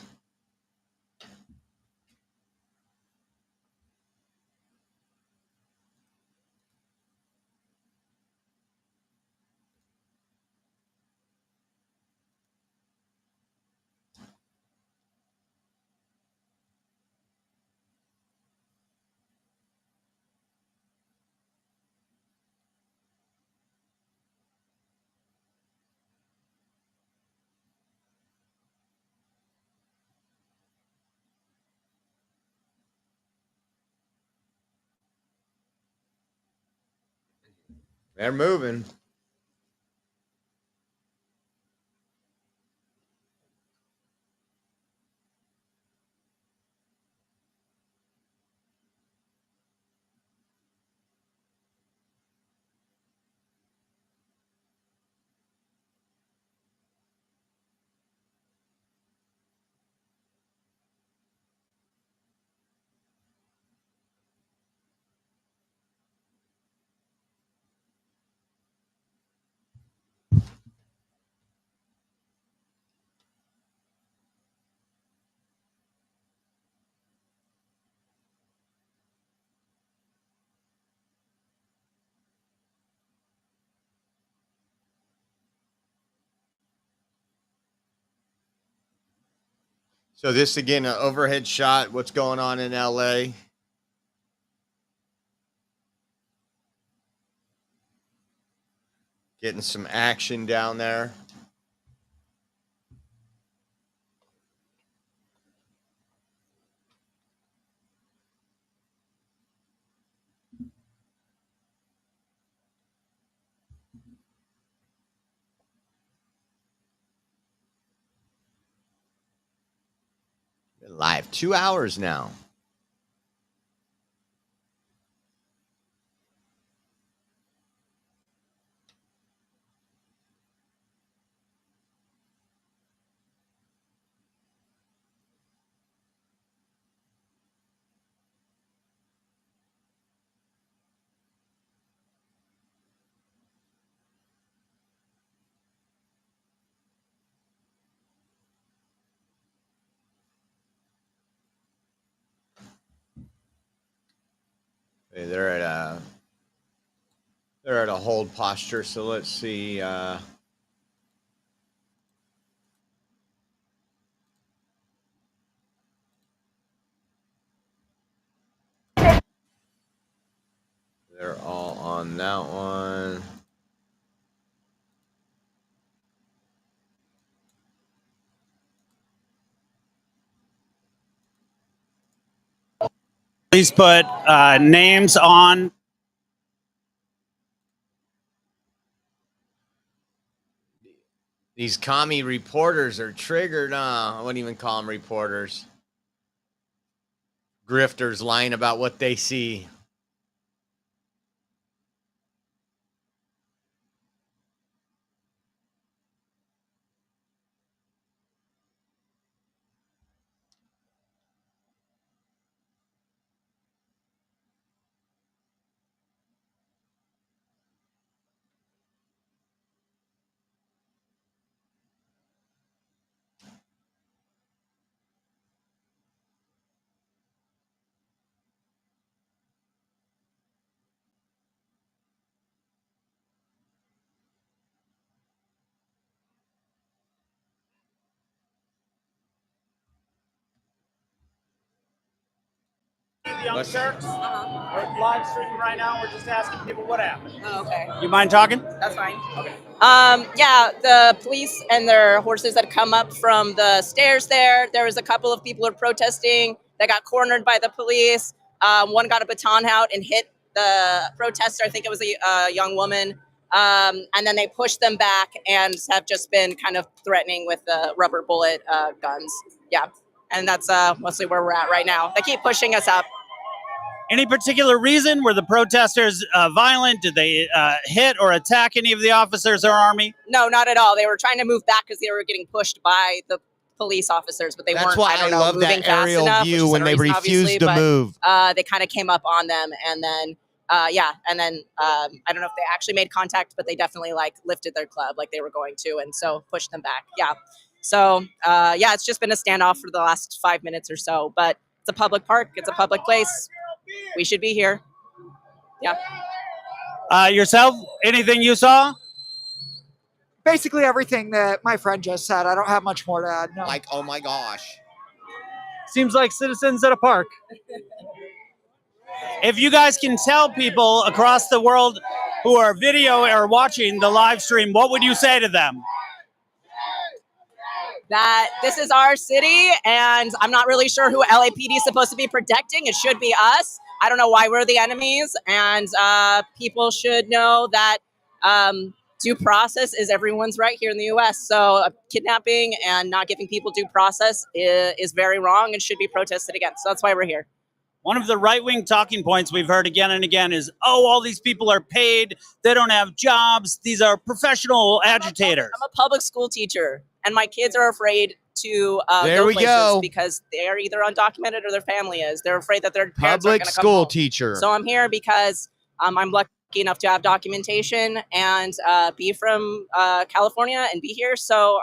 They're moving. So this again, an overhead shot. What's going on in LA? Getting some action down there. Been live 2 hours now. Okay, they're at a hold posture. So let's see. They're all on that one. Please put names on. These commie reporters are triggered. I wouldn't even call them reporters. Grifters lying about what they see. The Young Turks. We're live streaming right now. We're just asking people what happened. Oh, okay. You mind talking? That's fine. Okay. Yeah, the police and their horses had come up from the stairs there. There was a couple of people who were protesting that got cornered by the police. One got a baton out and hit the protester. I think it was a young woman. And then they pushed them back and have just been kind of threatening with the rubber bullet guns. Yeah. And that's mostly where we're at right now. They keep pushing us up. Any particular reason? Were the protesters violent? Did they hit or attack any of the officers or army? No, not at all. They were trying to move back because they were getting pushed by the police officers, but they That's weren't. why I don't I know, love moving that fast aerial enough, view which is when a they reason, refused to but, move. They kind of came up on them, and then yeah, and then I don't know if they actually made contact, but they definitely like lifted their club like they were going to, and so pushed them back. Yeah. So yeah, it's just been a standoff for the last 5 minutes or so, but it's a public park. It's a public place. We should be here. Yeah. Yourself, anything you saw? Basically everything that my friend just said. I don't have much more to add. No. Like, oh my gosh. Seems like citizens at a park. If you guys can tell people across the world who are video or watching the live stream, what would you say to them? That this is our city, and I'm not really sure who LAPD is supposed to be protecting. It should be us. I don't know why we're the enemies, and people should know that due process is everyone's right here in the U.S. So kidnapping and not giving people due process is very wrong and should be protested against. So that's why we're here. One of the right-wing talking points we've heard again and again is, oh, all these people are paid. They don't have jobs. These are professional agitators. I'm a public school teacher, and my kids are afraid to There go we places go. because they're either undocumented or their family is. They're afraid that their parents Public aren't going to come school home. teacher. So I'm here because I'm lucky enough to have documentation and be from California and be here. So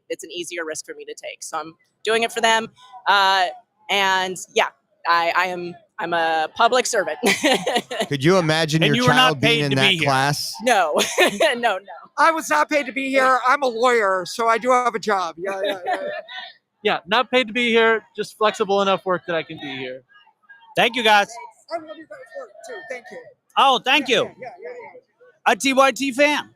it's an easier risk for me to take. So I'm doing it for them. And yeah, I'm a public servant. Could you imagine And your you were not child being paid in to that be here. class? No, no. I was not paid to be here. I'm a lawyer, so I do have a job. Yeah. Yeah, not paid to be here, just flexible enough work that I can be here. Thank you, guys. I love you guys' work too. Thank you. Oh, thank you. A TYT fan.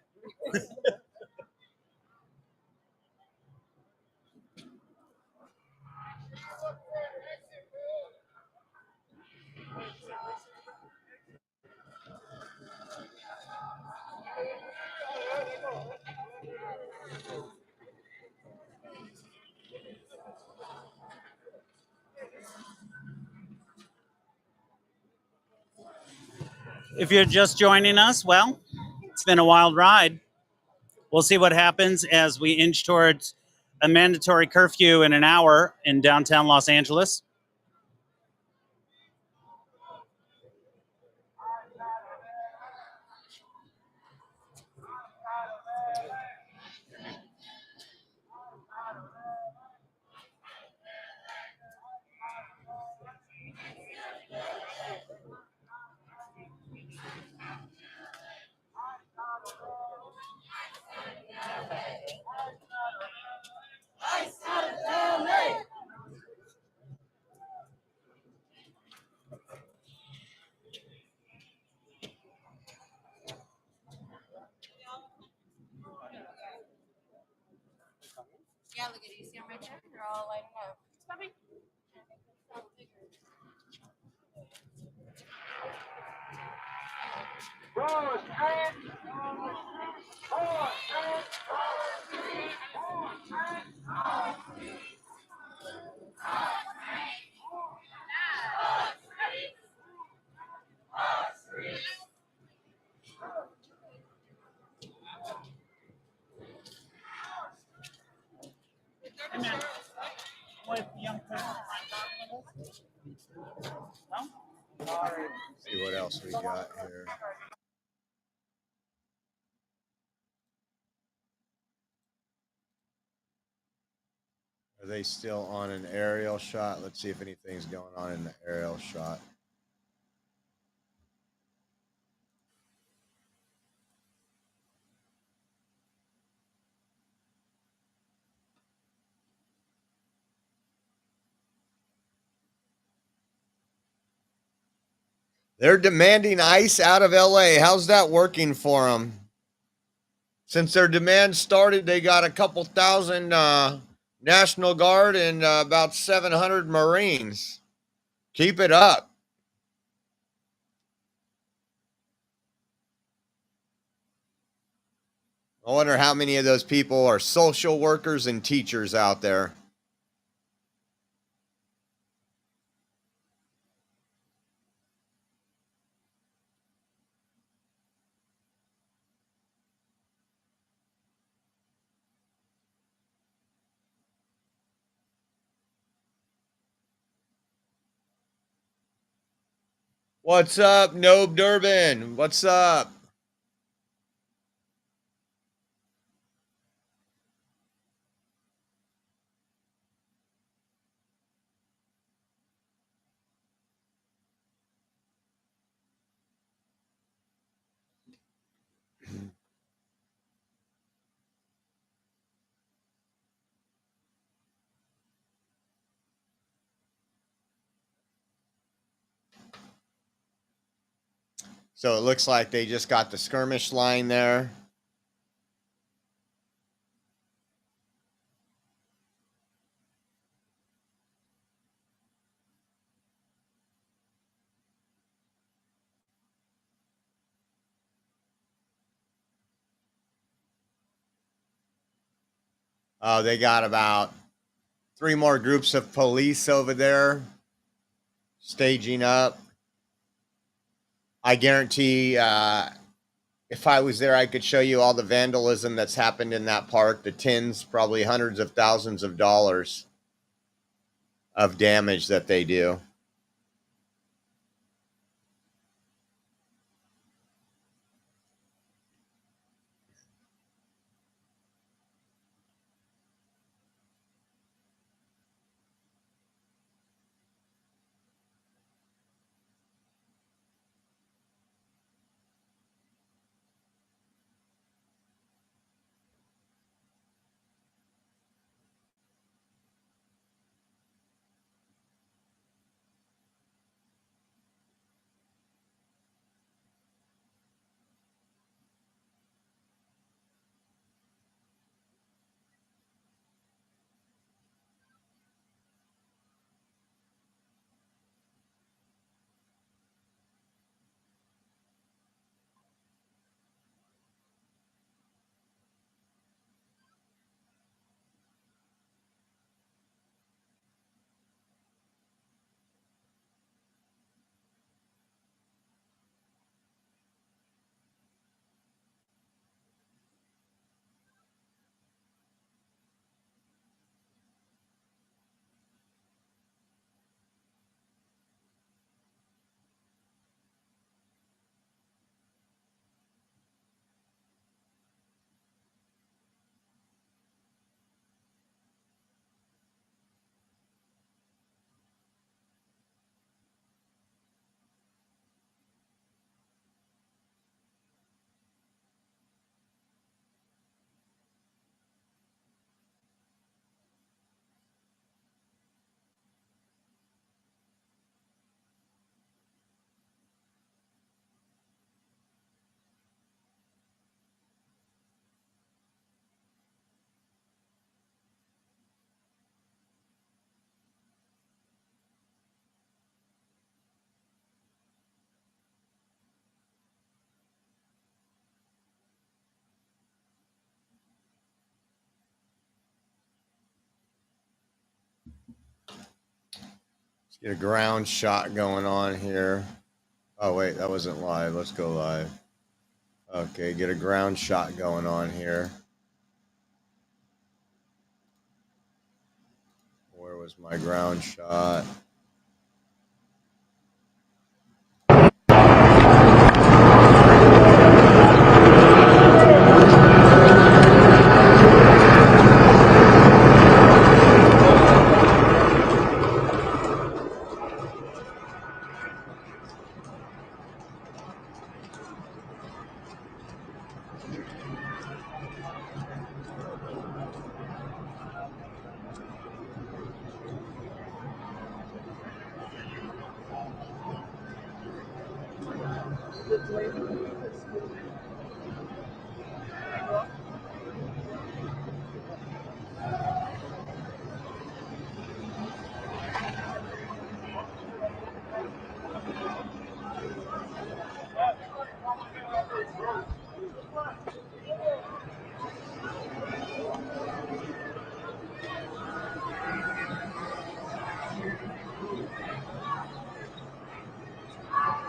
If you're just joining us, well, it's been a wild ride. We'll see what happens as we inch towards a mandatory curfew in an hour in downtown Los Angeles. Yeah, look at you. See them right there? They're all lighting up. It's coming. See what else we got here. Are they still on an aerial shot? Let's see if anything's going on in the aerial shot. They're demanding ICE out of LA. How's that working for them? Since their demand started, they got a couple thousand National Guard and about 700 Marines. Keep it up. I wonder how many of those people are social workers and teachers out there. What's up, Nobe Durbin? What's up? So it looks like they just got the skirmish line there. Oh, they got about 3 more groups of police over there staging up. I guarantee if I was there, I could show you all the vandalism that's happened in that park. The tens, probably hundreds of thousands of dollars of damage that they do. Get a ground shot going on here. Oh, wait, that wasn't live. Let's go live. Okay, get a ground shot going on here. Where was my ground shot?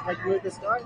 Like you with this guy?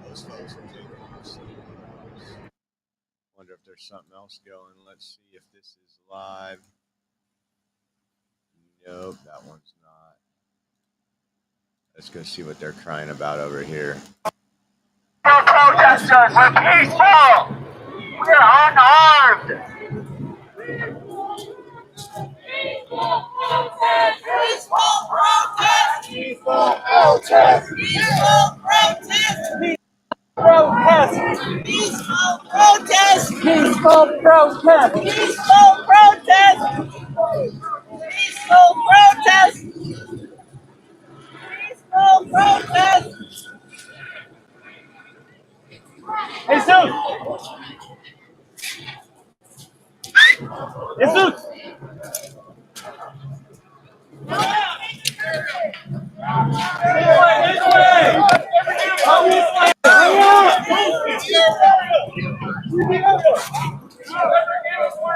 Those folks are taking this. Wonder if there's something else going. Let's see if this is live. Nope, that one's not. Let's go see what they're crying about over here. Protesters are peaceful. We're unarmed. Peaceful protest. Peaceful protest. Peaceful protest. Protest. Peaceful protest. Peaceful protest. Peaceful protest. Peaceful protest. Peaceful protest. Jesus! Jesus!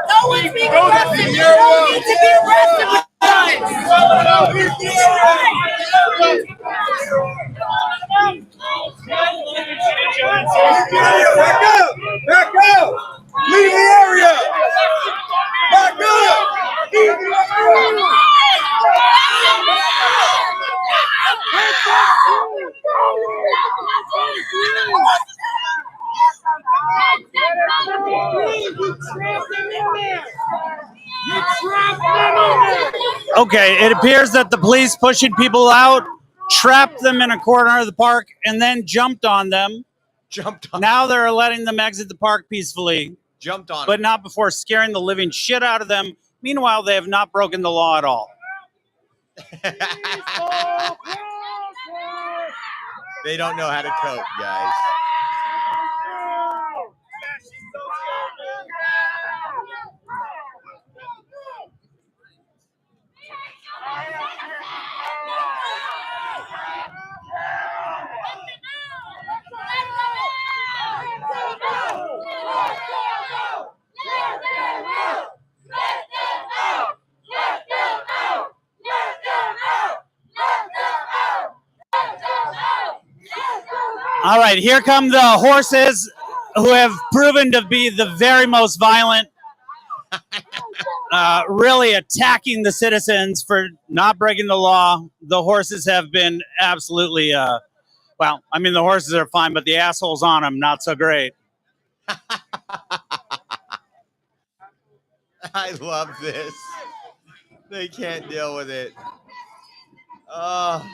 No one's being arrested. There's no need to be arrested with guns. Back up! Back up! Leave the area! Back up! Leave the area! Okay, it appears that the police pushing people out, trapped them in a corner of the park, and then jumped on them. Now they're letting them exit the park peacefully. Jumped on but not before scaring the living shit out of them. Meanwhile, they have not broken the law at all. They don't know how to cope, guys. All right, here come the horses who have proven to be the very most violent, really attacking the citizens for not breaking the law. The horses have been absolutely Well, I mean, the horses are fine, but the assholes on them, not so great. I love this. They can't deal with it. Oh.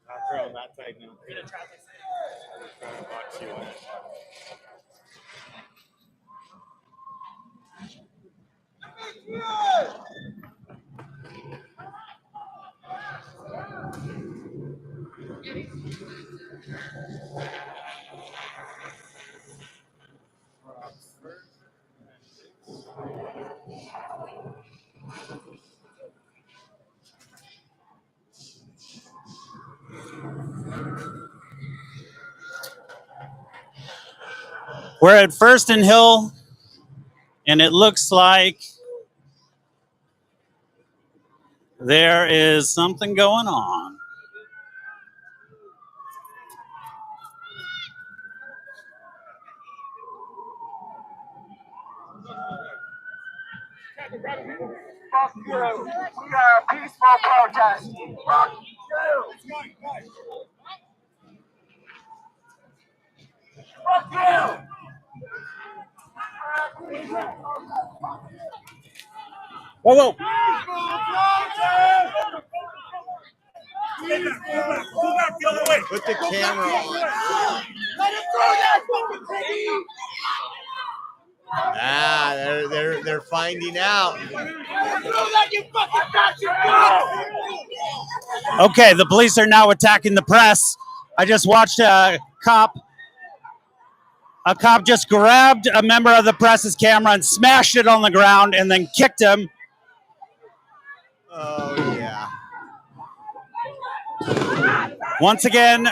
Not throwing that tight now. We're at First and Hill, and it looks like there is something going on. Fuck you. We are a peaceful protest. Fuck you. Fuck you. Whoa, whoa. Put the camera on. Let him throw that fucking piggy. Ah, they're finding out. Okay, the police are now attacking the press. I just watched a cop. A cop just grabbed a member of the press's camera and smashed it on the ground and then kicked him. Oh, yeah. Once again,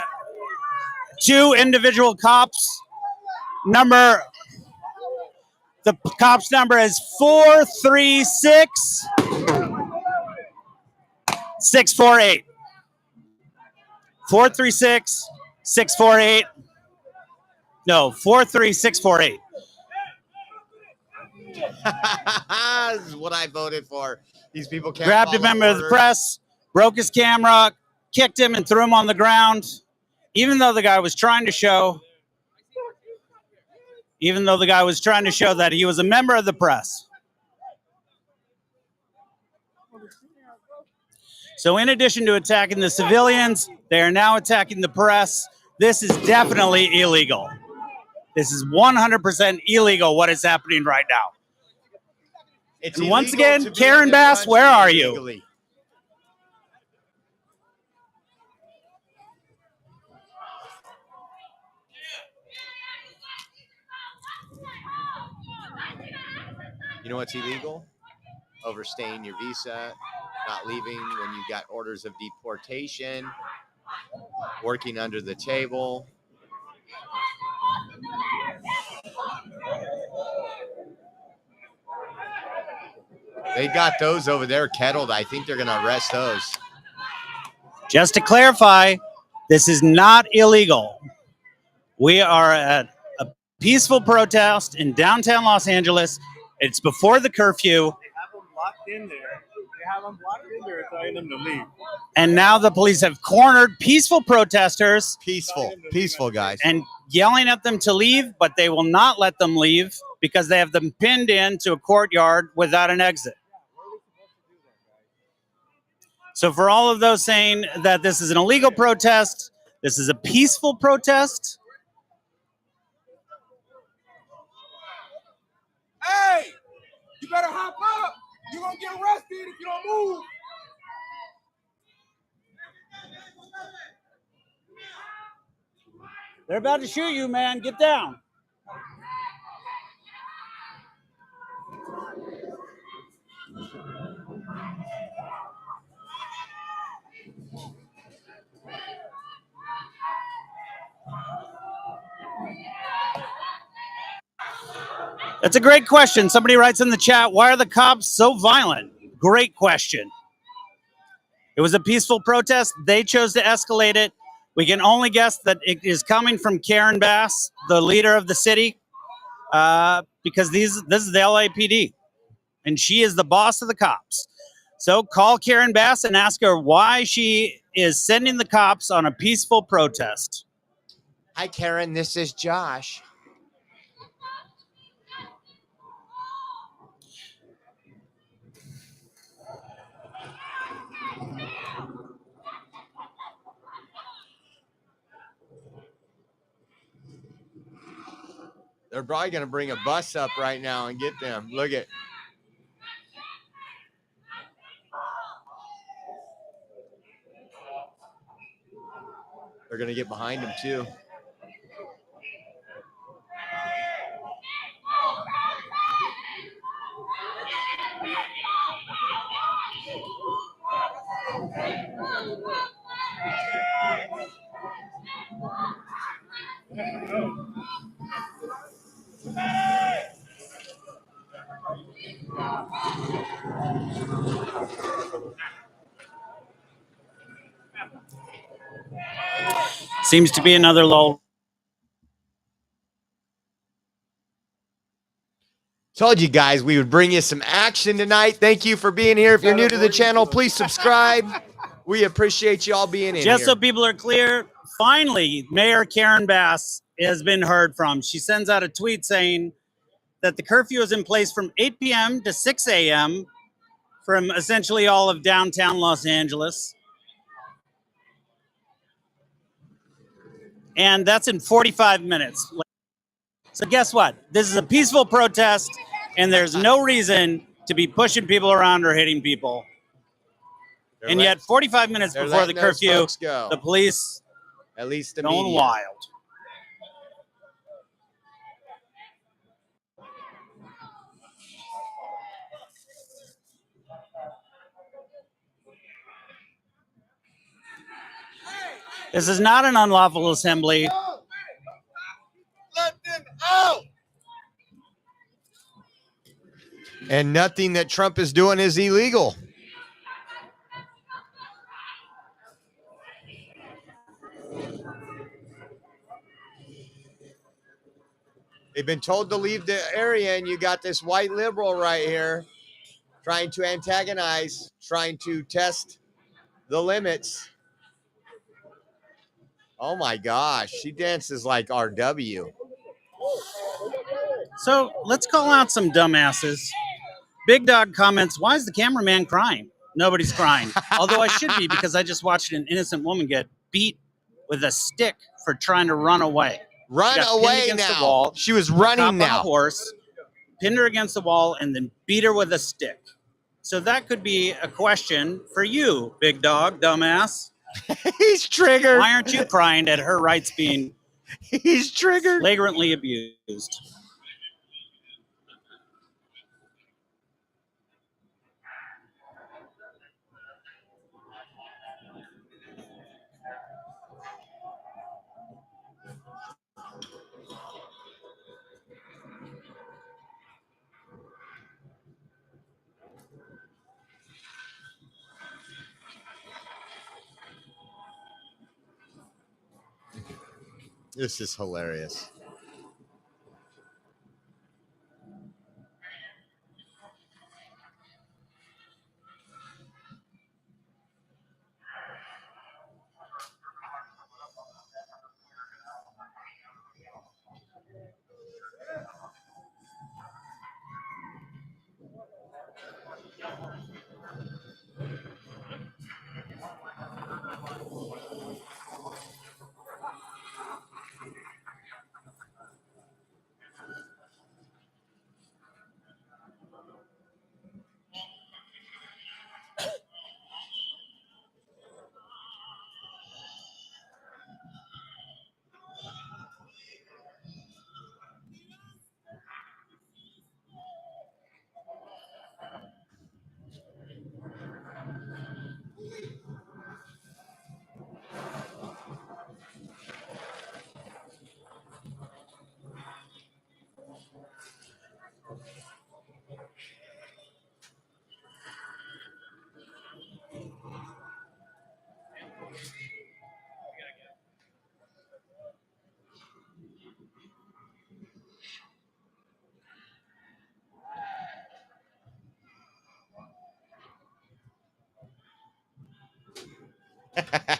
2 individual cops. The cop's number is 436 648. 436 648. No, 43648. This is what I voted for. These people can't Grabbed a follow member of the orders. press, broke his camera, kicked him, and threw him on the ground. Even though the guy was trying to show that he was a member of the press. So in addition to attacking the civilians, they are now attacking the press. This is definitely illegal. This is 100% illegal what is happening right now. It's and once illegal to again, be Karen in this Bass, country where are you? illegally. You know what's illegal? Overstaying your visa, not leaving when you got orders of deportation, working under the table. They got those over there kettled. I think they're going to arrest those. Just to clarify, this is not illegal. We are at a peaceful protest in downtown Los Angeles. It's before the curfew. They have them locked in there. Telling them to leave. And now the police have cornered peaceful protesters. Peaceful guys. And yelling at them to leave, but they will not let them leave because they have them pinned into a courtyard without an exit. So for all of those saying that this is an illegal protest, this is a peaceful protest. hop up, you're gonna get arrested if you don't move. They're about to shoot you, man. Get down. That's a great question. Somebody writes in the chat, why are the cops so violent? Great question. It was a peaceful protest. They chose to escalate it. We can only guess that it is coming from Karen Bass, the leader of the city, because this is the LAPD, and she is the boss of the cops. So call Karen Bass and ask her why she is sending the cops on a peaceful protest. Hi, Karen. This is Josh. They're probably going to bring a bus up right now and get them. Look at. They're going to get behind him too. Seems to be another lull. Told you guys we would bring you some action tonight. Thank you for being here. If you're new to the channel, please subscribe. We appreciate you all being in Just here. so people are clear, finally, Mayor Karen Bass has been heard from. She sends out a tweet saying that the curfew is in place from 8 p.m. to 6 a.m. from essentially all of downtown Los Angeles. And that's in 45 minutes. So guess what? This is a peaceful protest, and there's no reason to be pushing people around or hitting people. And yet, 45 minutes before the curfew, the police at least going media. wild. This is not an unlawful assembly. Let them out. And nothing that Trump is doing is illegal. They've been told to leave the area, and you got this white liberal right here trying to antagonize, trying to test the limits. Oh my gosh, she dances like RW. So let's call out some dumbasses. Big Dog comments, why is the cameraman crying? Nobody's crying. Although I should be, because I just watched an innocent woman get beat with a stick for trying to run away. Run away now. The wall. She was running now. On a horse, pinned her against the wall, and then beat her with a stick. So that could be a question for you, Big Dog, dumbass. He's triggered. Why aren't you crying at her rights being He's triggered. flagrantly abused? This is hilarious.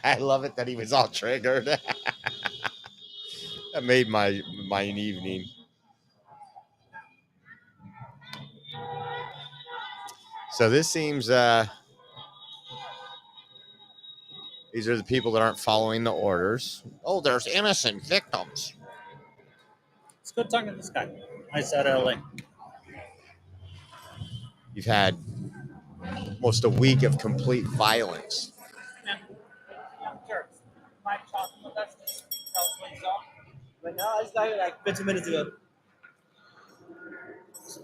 I love it that he was all triggered. That made my evening. So this seems these are the people that aren't following the orders. Oh, there's innocent victims. It's good talking to this guy. Nice out of LA. You've had almost a week of complete violence. Right now, I just got here like 15 minutes ago.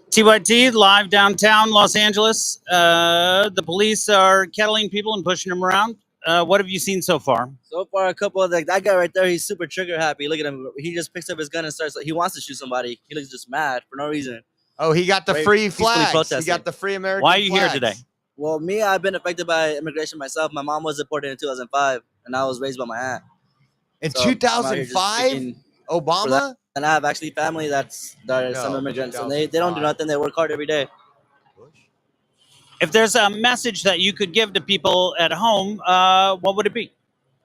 TYT live downtown Los Angeles. The police are kettling people and pushing them around. What have you seen so far? So far, a couple of that guy right there, he's super trigger happy. Look at him. He just picks up his gun and starts. He wants to shoot somebody. He looks just mad for no reason. Oh, he got the free peacefully flags. He protesting. got the free American Why are you flags. here today? Well, me, I've been affected by immigration myself. My mom was deported in 2005, and I was raised by my aunt. In So, I'm out here just 2005, speaking for Obama. that. And I have actually family that are some immigrants, and they don't do nothing. They work hard every day. If there's a message that you could give to people at home, what would it be?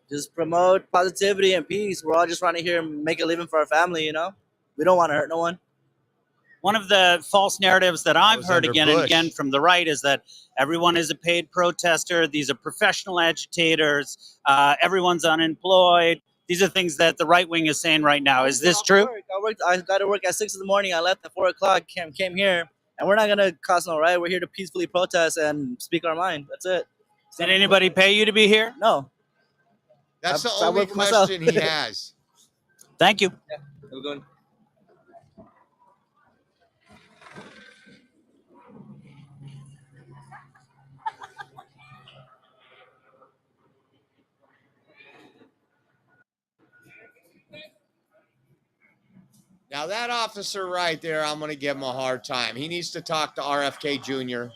Just promote positivity and peace. We're all just trying to here make a living for our family, you know? We don't want to hurt no one. One of the false narratives that I've heard under again and Bush. again from the right is that everyone is a paid protester. These are professional agitators. Everyone's unemployed. These are things that the right wing is saying right now. Is this true? I got to work at 6 in the morning. I left at 4 o'clock, came here, and we're not going to cause no riot. We're here to peacefully protest and speak our mind. That's it. Did anybody pay you to be here? No. That's the I only work for myself. question he has. Thank you. Yeah, we're going. Now that officer right there, I'm going to give him a hard time. He needs to talk to RFK Jr.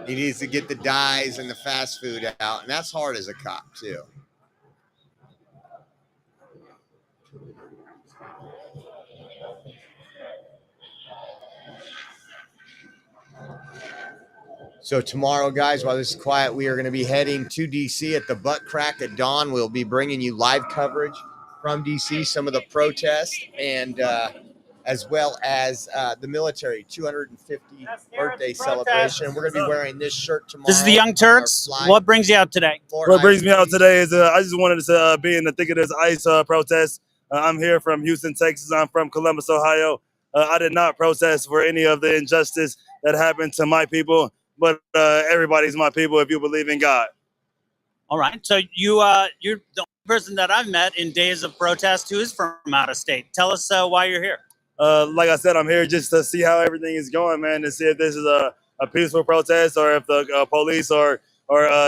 He needs to get the dyes and the fast food out, and that's hard as a cop too. So tomorrow, guys, while this is quiet, we are going to be heading to D.C. at the butt crack of dawn. We'll be bringing you live coverage from D.C., some of the protests, and as well as the military 250 birthday celebration. We're going to be wearing this shirt tomorrow. This is the Young Turks. What brings you out today? What brings me out today is I just wanted to be in the thick of this ICE protest. I'm here from Houston, Texas. I'm from Columbus, Ohio. I did not protest for any of the injustice that happened to my people, but everybody's my people if you believe in God. All right. So you're the only person that I've met in days of protest who is from out of state. Tell us why you're here. Like I said, I'm here just to see how everything is going, man, to see if this is a peaceful protest or if the police are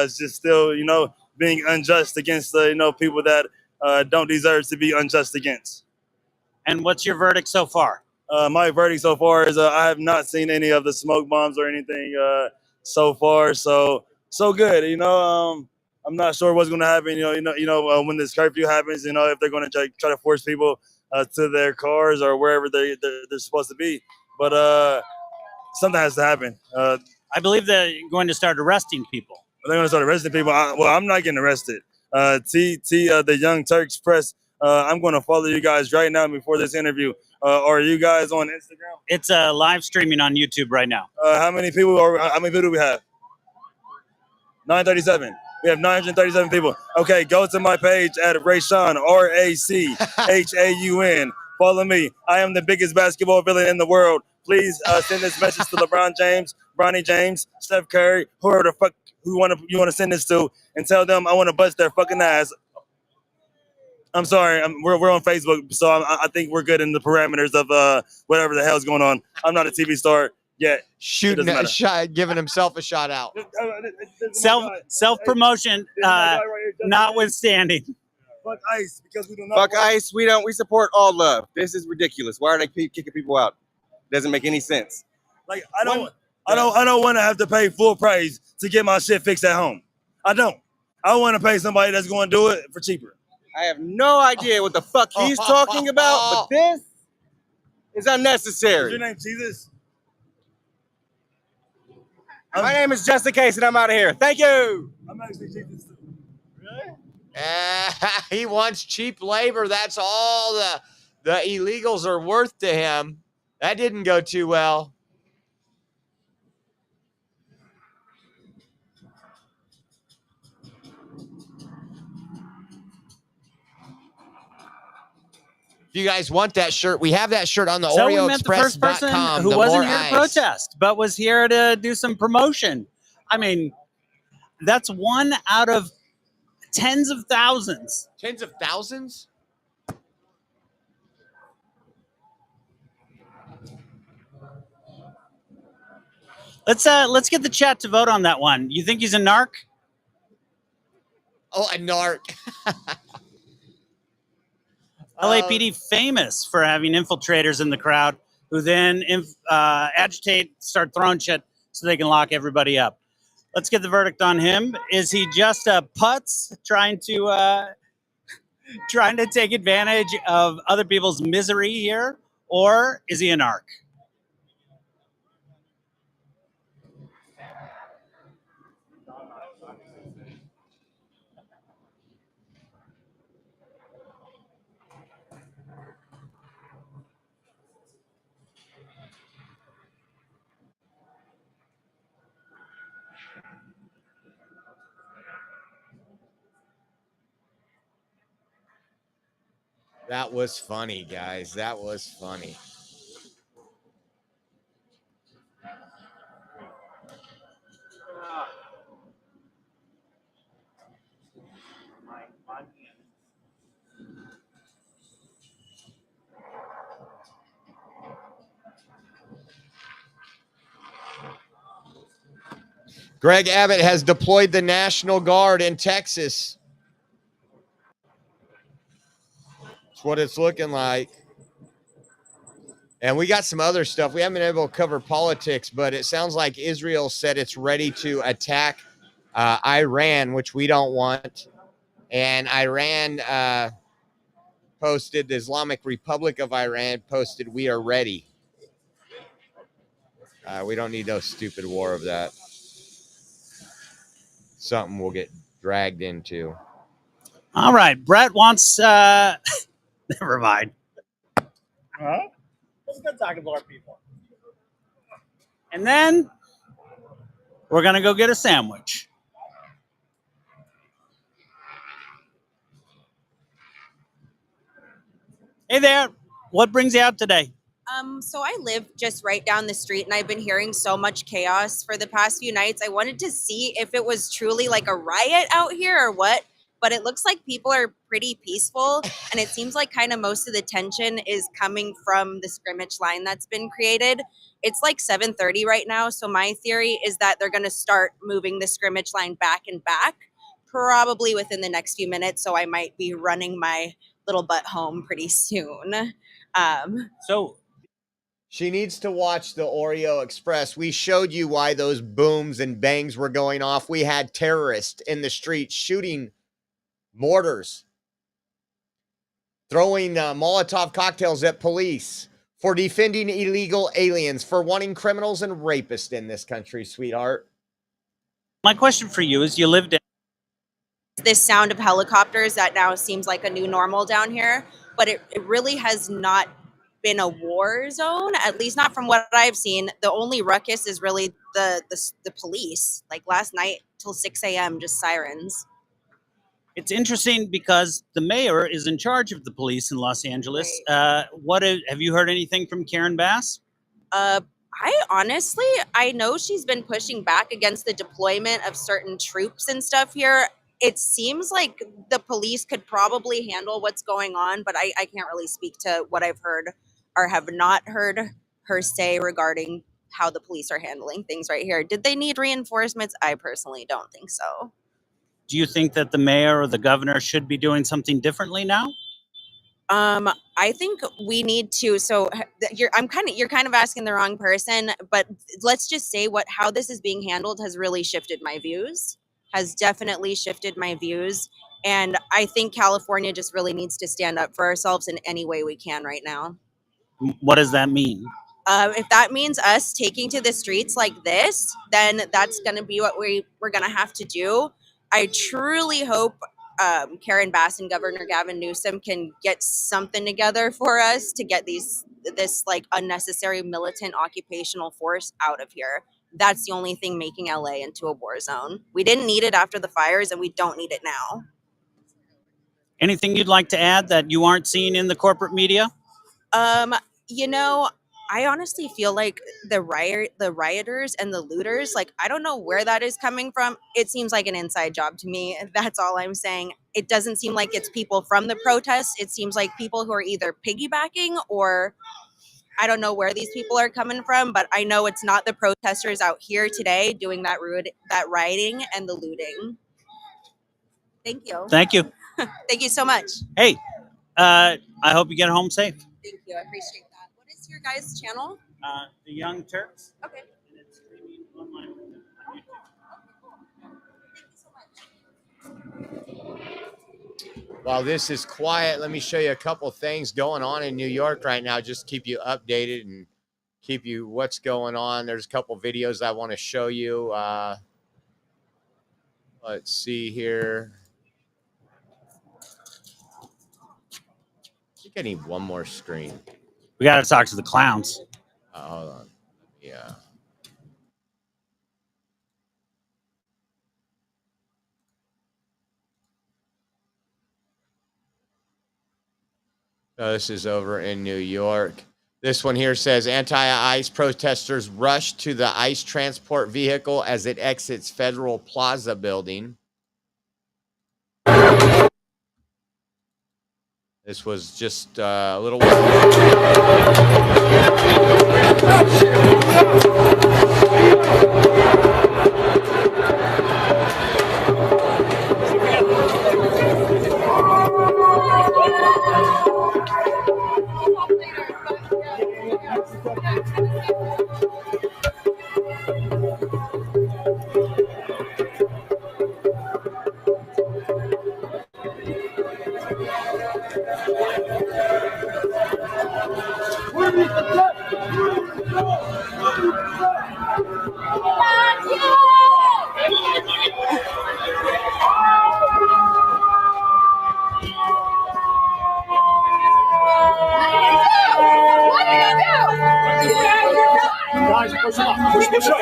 just still, being unjust against the, people that don't deserve to be unjust against. And what's your verdict so far? My verdict so far is I have not seen any of the smoke bombs or anything so far. So good. I'm not sure what's going to happen. When this curfew happens, if they're going to try to force people to their cars or wherever they're supposed to be. But something has to happen. I believe they're going to start arresting people. They're going to start arresting people. I'm not getting arrested. The Young Turks Press. I'm going to follow you guys right now before this interview. Are you guys on Instagram? It's live streaming on YouTube right now. How many people do we have? 937. We have 937 people. Okay, go to my page at Rachaun, RACHAUN. Follow me. I am the biggest basketball villain in the world. Please send this message to LeBron James, Bronny James, Steph Curry, whoever the fuck you want to send this to, and tell them I want to bust their fucking ass. I'm sorry, we're on Facebook, so I think we're good in the parameters of whatever the hell's going on. I'm not a TV star yet. Shooting a shot, giving himself a shot out. Self promotion, notwithstanding. Fuck ICE because we do not. Fuck ICE. We support all love. This is ridiculous. Why are they kicking people out? Doesn't make any sense. Like I don't want to have to pay full price to get my shit fixed at home. I don't. I want to pay somebody that's going to do it for cheaper. I have no idea what the fuck he's talking about, but this is unnecessary. Is your name Jesus? My name is Just in Case, and I'm out of here. Thank you. I'm actually Jesus too. He wants cheap labor. That's all the illegals are worth to him. That didn't go too well. If you guys want that shirt, we have that shirt on the So we met the first person OrioExpress.com. who The wasn't more here to ice. protest, but was here to do some promotion. I mean, that's one out of tens of thousands. Tens of thousands? Let's get the chat to vote on that one. You think he's a narc? Oh, a narc. LAPD famous for having infiltrators in the crowd who then agitate, start throwing shit so they can lock everybody up. Let's get the verdict on him. Is he just a putz trying to take advantage of other people's misery here, or is he a narc? That was funny, guys. That was funny. Greg Abbott has deployed the National Guard in Texas. That's what it's looking like. And we got some other stuff. We haven't been able to cover politics, but it sounds like Israel said it's ready to attack Iran, which we don't want. And Iran posted, the Islamic Republic of Iran posted, we are ready. We don't need no stupid war of that. Something we'll get dragged into. All right, Brett wants. Never mind. Huh? It's good talking to our people. And then we're gonna go get a sandwich. Hey there. What brings you out today? So I live just right down the street and I've been hearing so much chaos for the past few nights. I wanted to see if it was truly like a riot out here or what, but it looks like people are pretty peaceful and it seems like kind of most of the tension is coming from the scrimmage line that's been created. It's like 7:30 right now, so my theory is that they're going to start moving the scrimmage line back and back probably within the next few minutes, so I might be running my little butt home pretty soon. So she needs to watch the Oreo Express. We showed you why those booms and bangs were going off. We had terrorists in the streets shooting mortars, throwing Molotov cocktails at police for defending illegal aliens, for wanting criminals and rapists in this country, sweetheart. My question for you is: you lived in this sound of helicopters that now seems like a new normal down here, but it really has not been a war zone, at least not from what I've seen. The only ruckus is really the police, like last night till 6 a.m., just sirens. It's interesting because the mayor is in charge of the police in Los Angeles. Have you heard anything from Karen Bass? I know she's been pushing back against the deployment of certain troops and stuff here. It seems like the police could probably handle what's going on, but I can't really speak to what I've heard or have not heard her say regarding how the police are handling things right here. Did they need reinforcements? I personally don't think so. Do you think that the mayor or the governor should be doing something differently now? I think we need to. So you're kind of asking the wrong person, but let's just say how this is being handled has really shifted my views. Has definitely shifted my views, and I think California just really needs to stand up for ourselves in any way we can right now. What does that mean? If that means us taking to the streets like this, then that's going to be what we're going to have to do. I truly hope Karen Bass and Governor Gavin Newsom can get something together for us to get this like unnecessary militant occupational force out of here. That's the only thing making LA into a war zone. We didn't need it after the fires, and we don't need it now. Anything you'd like to add that you aren't seeing in the corporate media? You know, I honestly feel like the rioters and the looters, like, I don't know where that is coming from. It seems like an inside job to me. That's all I'm saying. It doesn't seem like it's people from the protests. It seems like people who are either piggybacking, or I don't know where these people are coming from, but I know it's not the protesters out here today doing that rioting and the looting. Thank you. Thank you. Thank you so much. Hey, I hope you get home safe. Thank you. I appreciate that. What is your guys' channel? The Young Turks. Okay. While this is quiet, let me show you a couple things going on in New York right now. Just keep you updated and keep you what's going on. There's a couple videos I want to show you. Let's see here. I think I need one more screen. We got to talk to the clowns. Hold on. Yeah. This is over in New York. This one here says anti-ICE protesters rush to the ICE transport vehicle as it exits Federal Plaza building. This was just a little Guys, push up. Push up.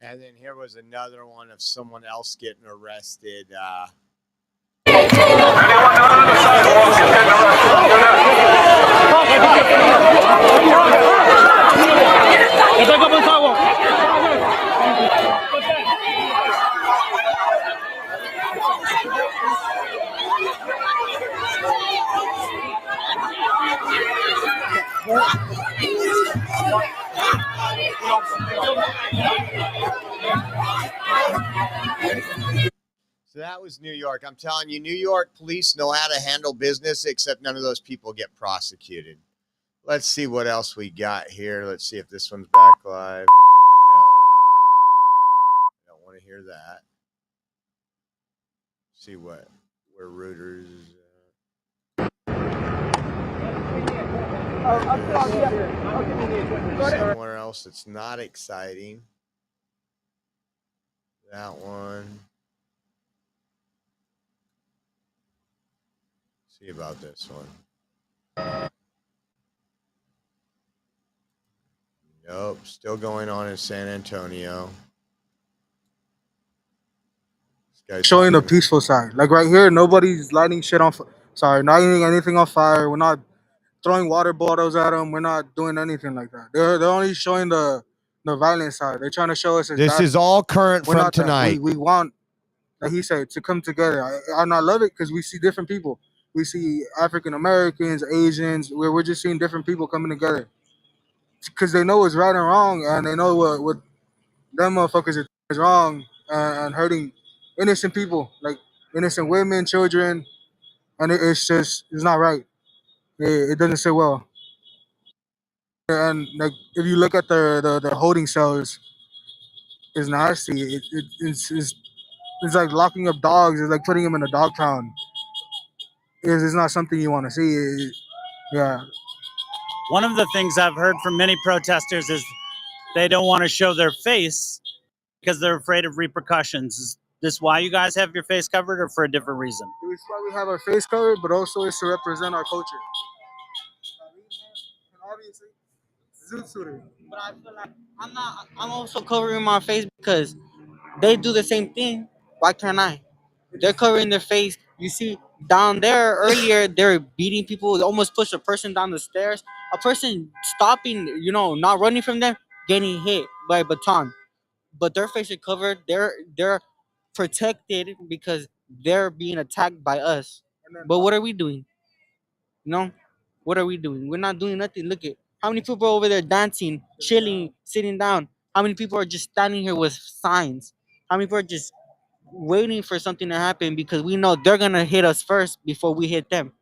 And then here was another one of someone else getting arrested. So that was New York. I'm telling you, New York police know how to handle business, except none of those people get prosecuted. Let's see what else we got here. Let's see if this one's back live. No. Don't want to hear that. See where Reuters. Somewhere else that's not exciting. That one. See about this one. Nope, still going on in San Antonio. Showing the peaceful side. Like right here, nobody's lighting shit on. Sorry, not lighting anything on fire. We're not throwing water bottles at them. We're not doing anything like that. They're only showing the violent side. They're trying to show us. This is all current we're from not that. tonight. We want, like he said, to come together. And I love it because we see different people. We see African Americans, Asians, where we're just seeing different people coming together because they know what's right and wrong, and they know what them motherfuckers is wrong and hurting innocent people, like innocent women, children, and it's not right. It doesn't sit well. And like if you look at the holding cells, it's nasty. It's like locking up dogs. It's like putting them in a dog pound. It's not something you want to see. Yeah. One of the things I've heard from many protesters is they don't want to show their face because they're afraid of repercussions. Is this why you guys have your face covered, or for a different reason? It's why we have our face covered, but also it's to represent our culture. Obviously, Zoot suited. But I feel like I'm also covering my face because they do the same thing. Why can't I? They're covering their face. You see down there earlier, they're beating people. They almost push a person down the stairs. A person stopping, not running from them, getting hit by a baton. But their face is covered. They're protected because they're being attacked by us. But what are we doing? What are we doing? We're not doing nothing. Look at how many people are over there dancing, chilling, sitting down. How many people are just standing here with signs? How many people are just waiting for something to happen because we know they're gonna hit us first before we hit them.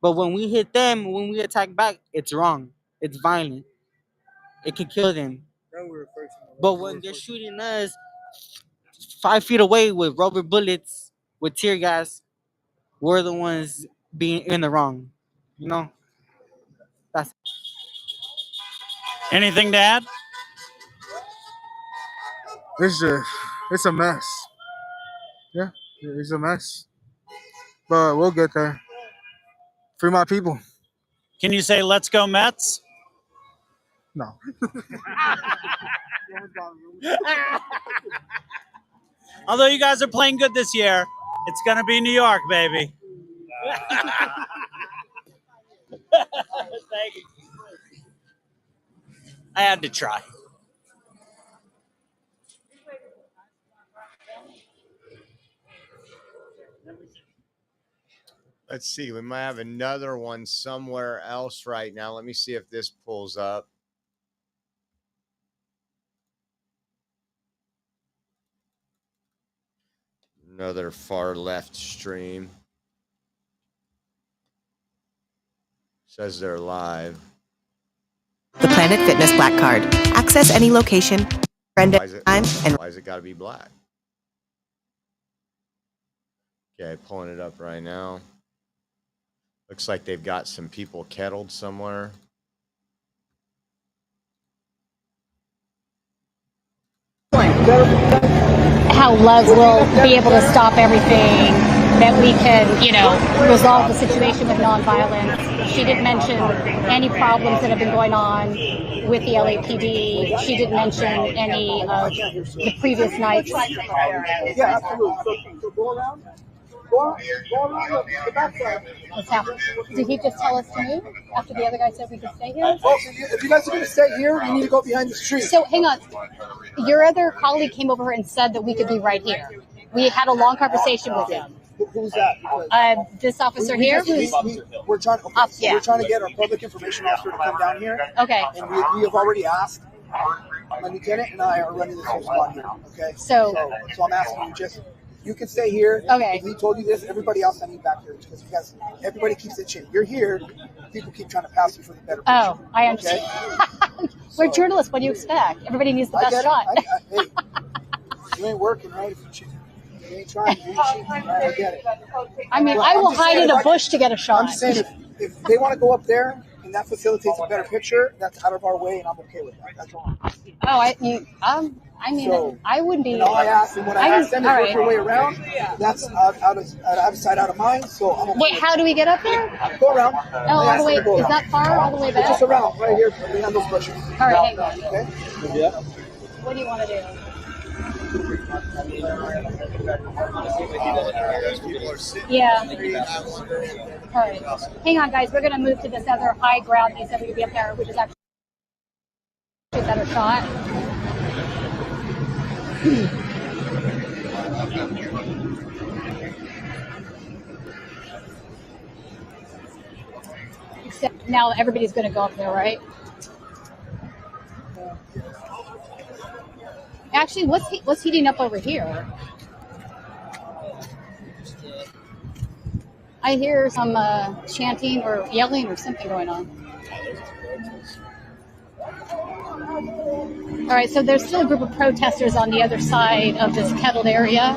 But when we hit them, when we attack back, it's wrong. It's violent. It can kill them. But when they're shooting us 5 feet away with rubber bullets, with tear gas, we're the ones being in the wrong. That's Anything to add? It's a mess. Yeah, it's a mess. But we'll get there. Free my people. Can you say "Let's go Mets"? No. Although you guys are playing good this year, it's gonna be New York, baby. Thank you. I had to try. Let's see. We might have another one somewhere else right now. Let me see if this pulls up. Another far left stream. Says they're live. The Planet Fitness Black Card. Access any location, friend time, and Why is it got to be black? Okay, pulling it up right now. Looks like they've got some people kettled somewhere. How Love will be able to stop everything, that we can, resolve the situation with nonviolence. She didn't mention any problems that have been going on with the LAPD. She didn't mention any of the previous nights. Yeah, absolutely. So go around. Go around the backside. What's happening? Did he just tell us to move after the other guy said we could stay here? Oh, so if you guys are going to stay here, you need to go behind the tree. So hang on. Your other colleague came over and said that we could be right here. We had a long conversation with him. Who's that? This officer here. We're trying to get our public information officer to come down here. Okay. And we have already asked. My lieutenant and I are running this whole squad here. Okay. So I'm asking you you can stay here. Okay. If we told you this, everybody else I need back here because everybody keeps itching. You're here. People keep trying to pass you for the better. Oh, I understand. Okay? We're journalists. What do you expect? Everybody needs the best shot. Hey, you ain't working, right? You ain't trying. You ain't cheating. I get it. I mean, I will hide in a bush to get a shot. I'm just saying, if they want to go up there and that facilitates a better picture, that's out of our way, and I'm okay with that. That's all. Oh, I wouldn't be. I asked, and when I asked them to work your way around, that's out of sight, out of mind. So I'm okay. Wait, how do we get up there? Go around. Oh, all the way. Is that far? All the way back? Just around, right here, behind those bushes. All right, hang on. Okay. Yeah. What do you want to do? Yeah. All right. Hang on, guys. We're going to move to this other high ground. They said we could be up there, which is actually a better shot. Now everybody's going to go up there, right? Actually, what's heating up over here? I hear some chanting or yelling or something going on. All right, so there's still a group of protesters on the other side of this kettled area.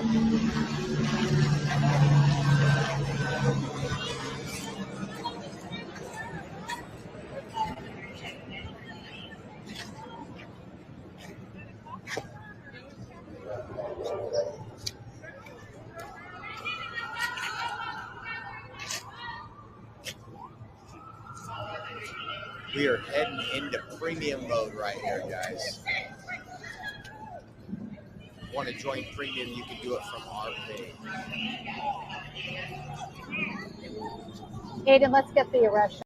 We are heading into premium mode right here, guys. Want to join premium, you can do it from our page. Aiden, let's get the arrest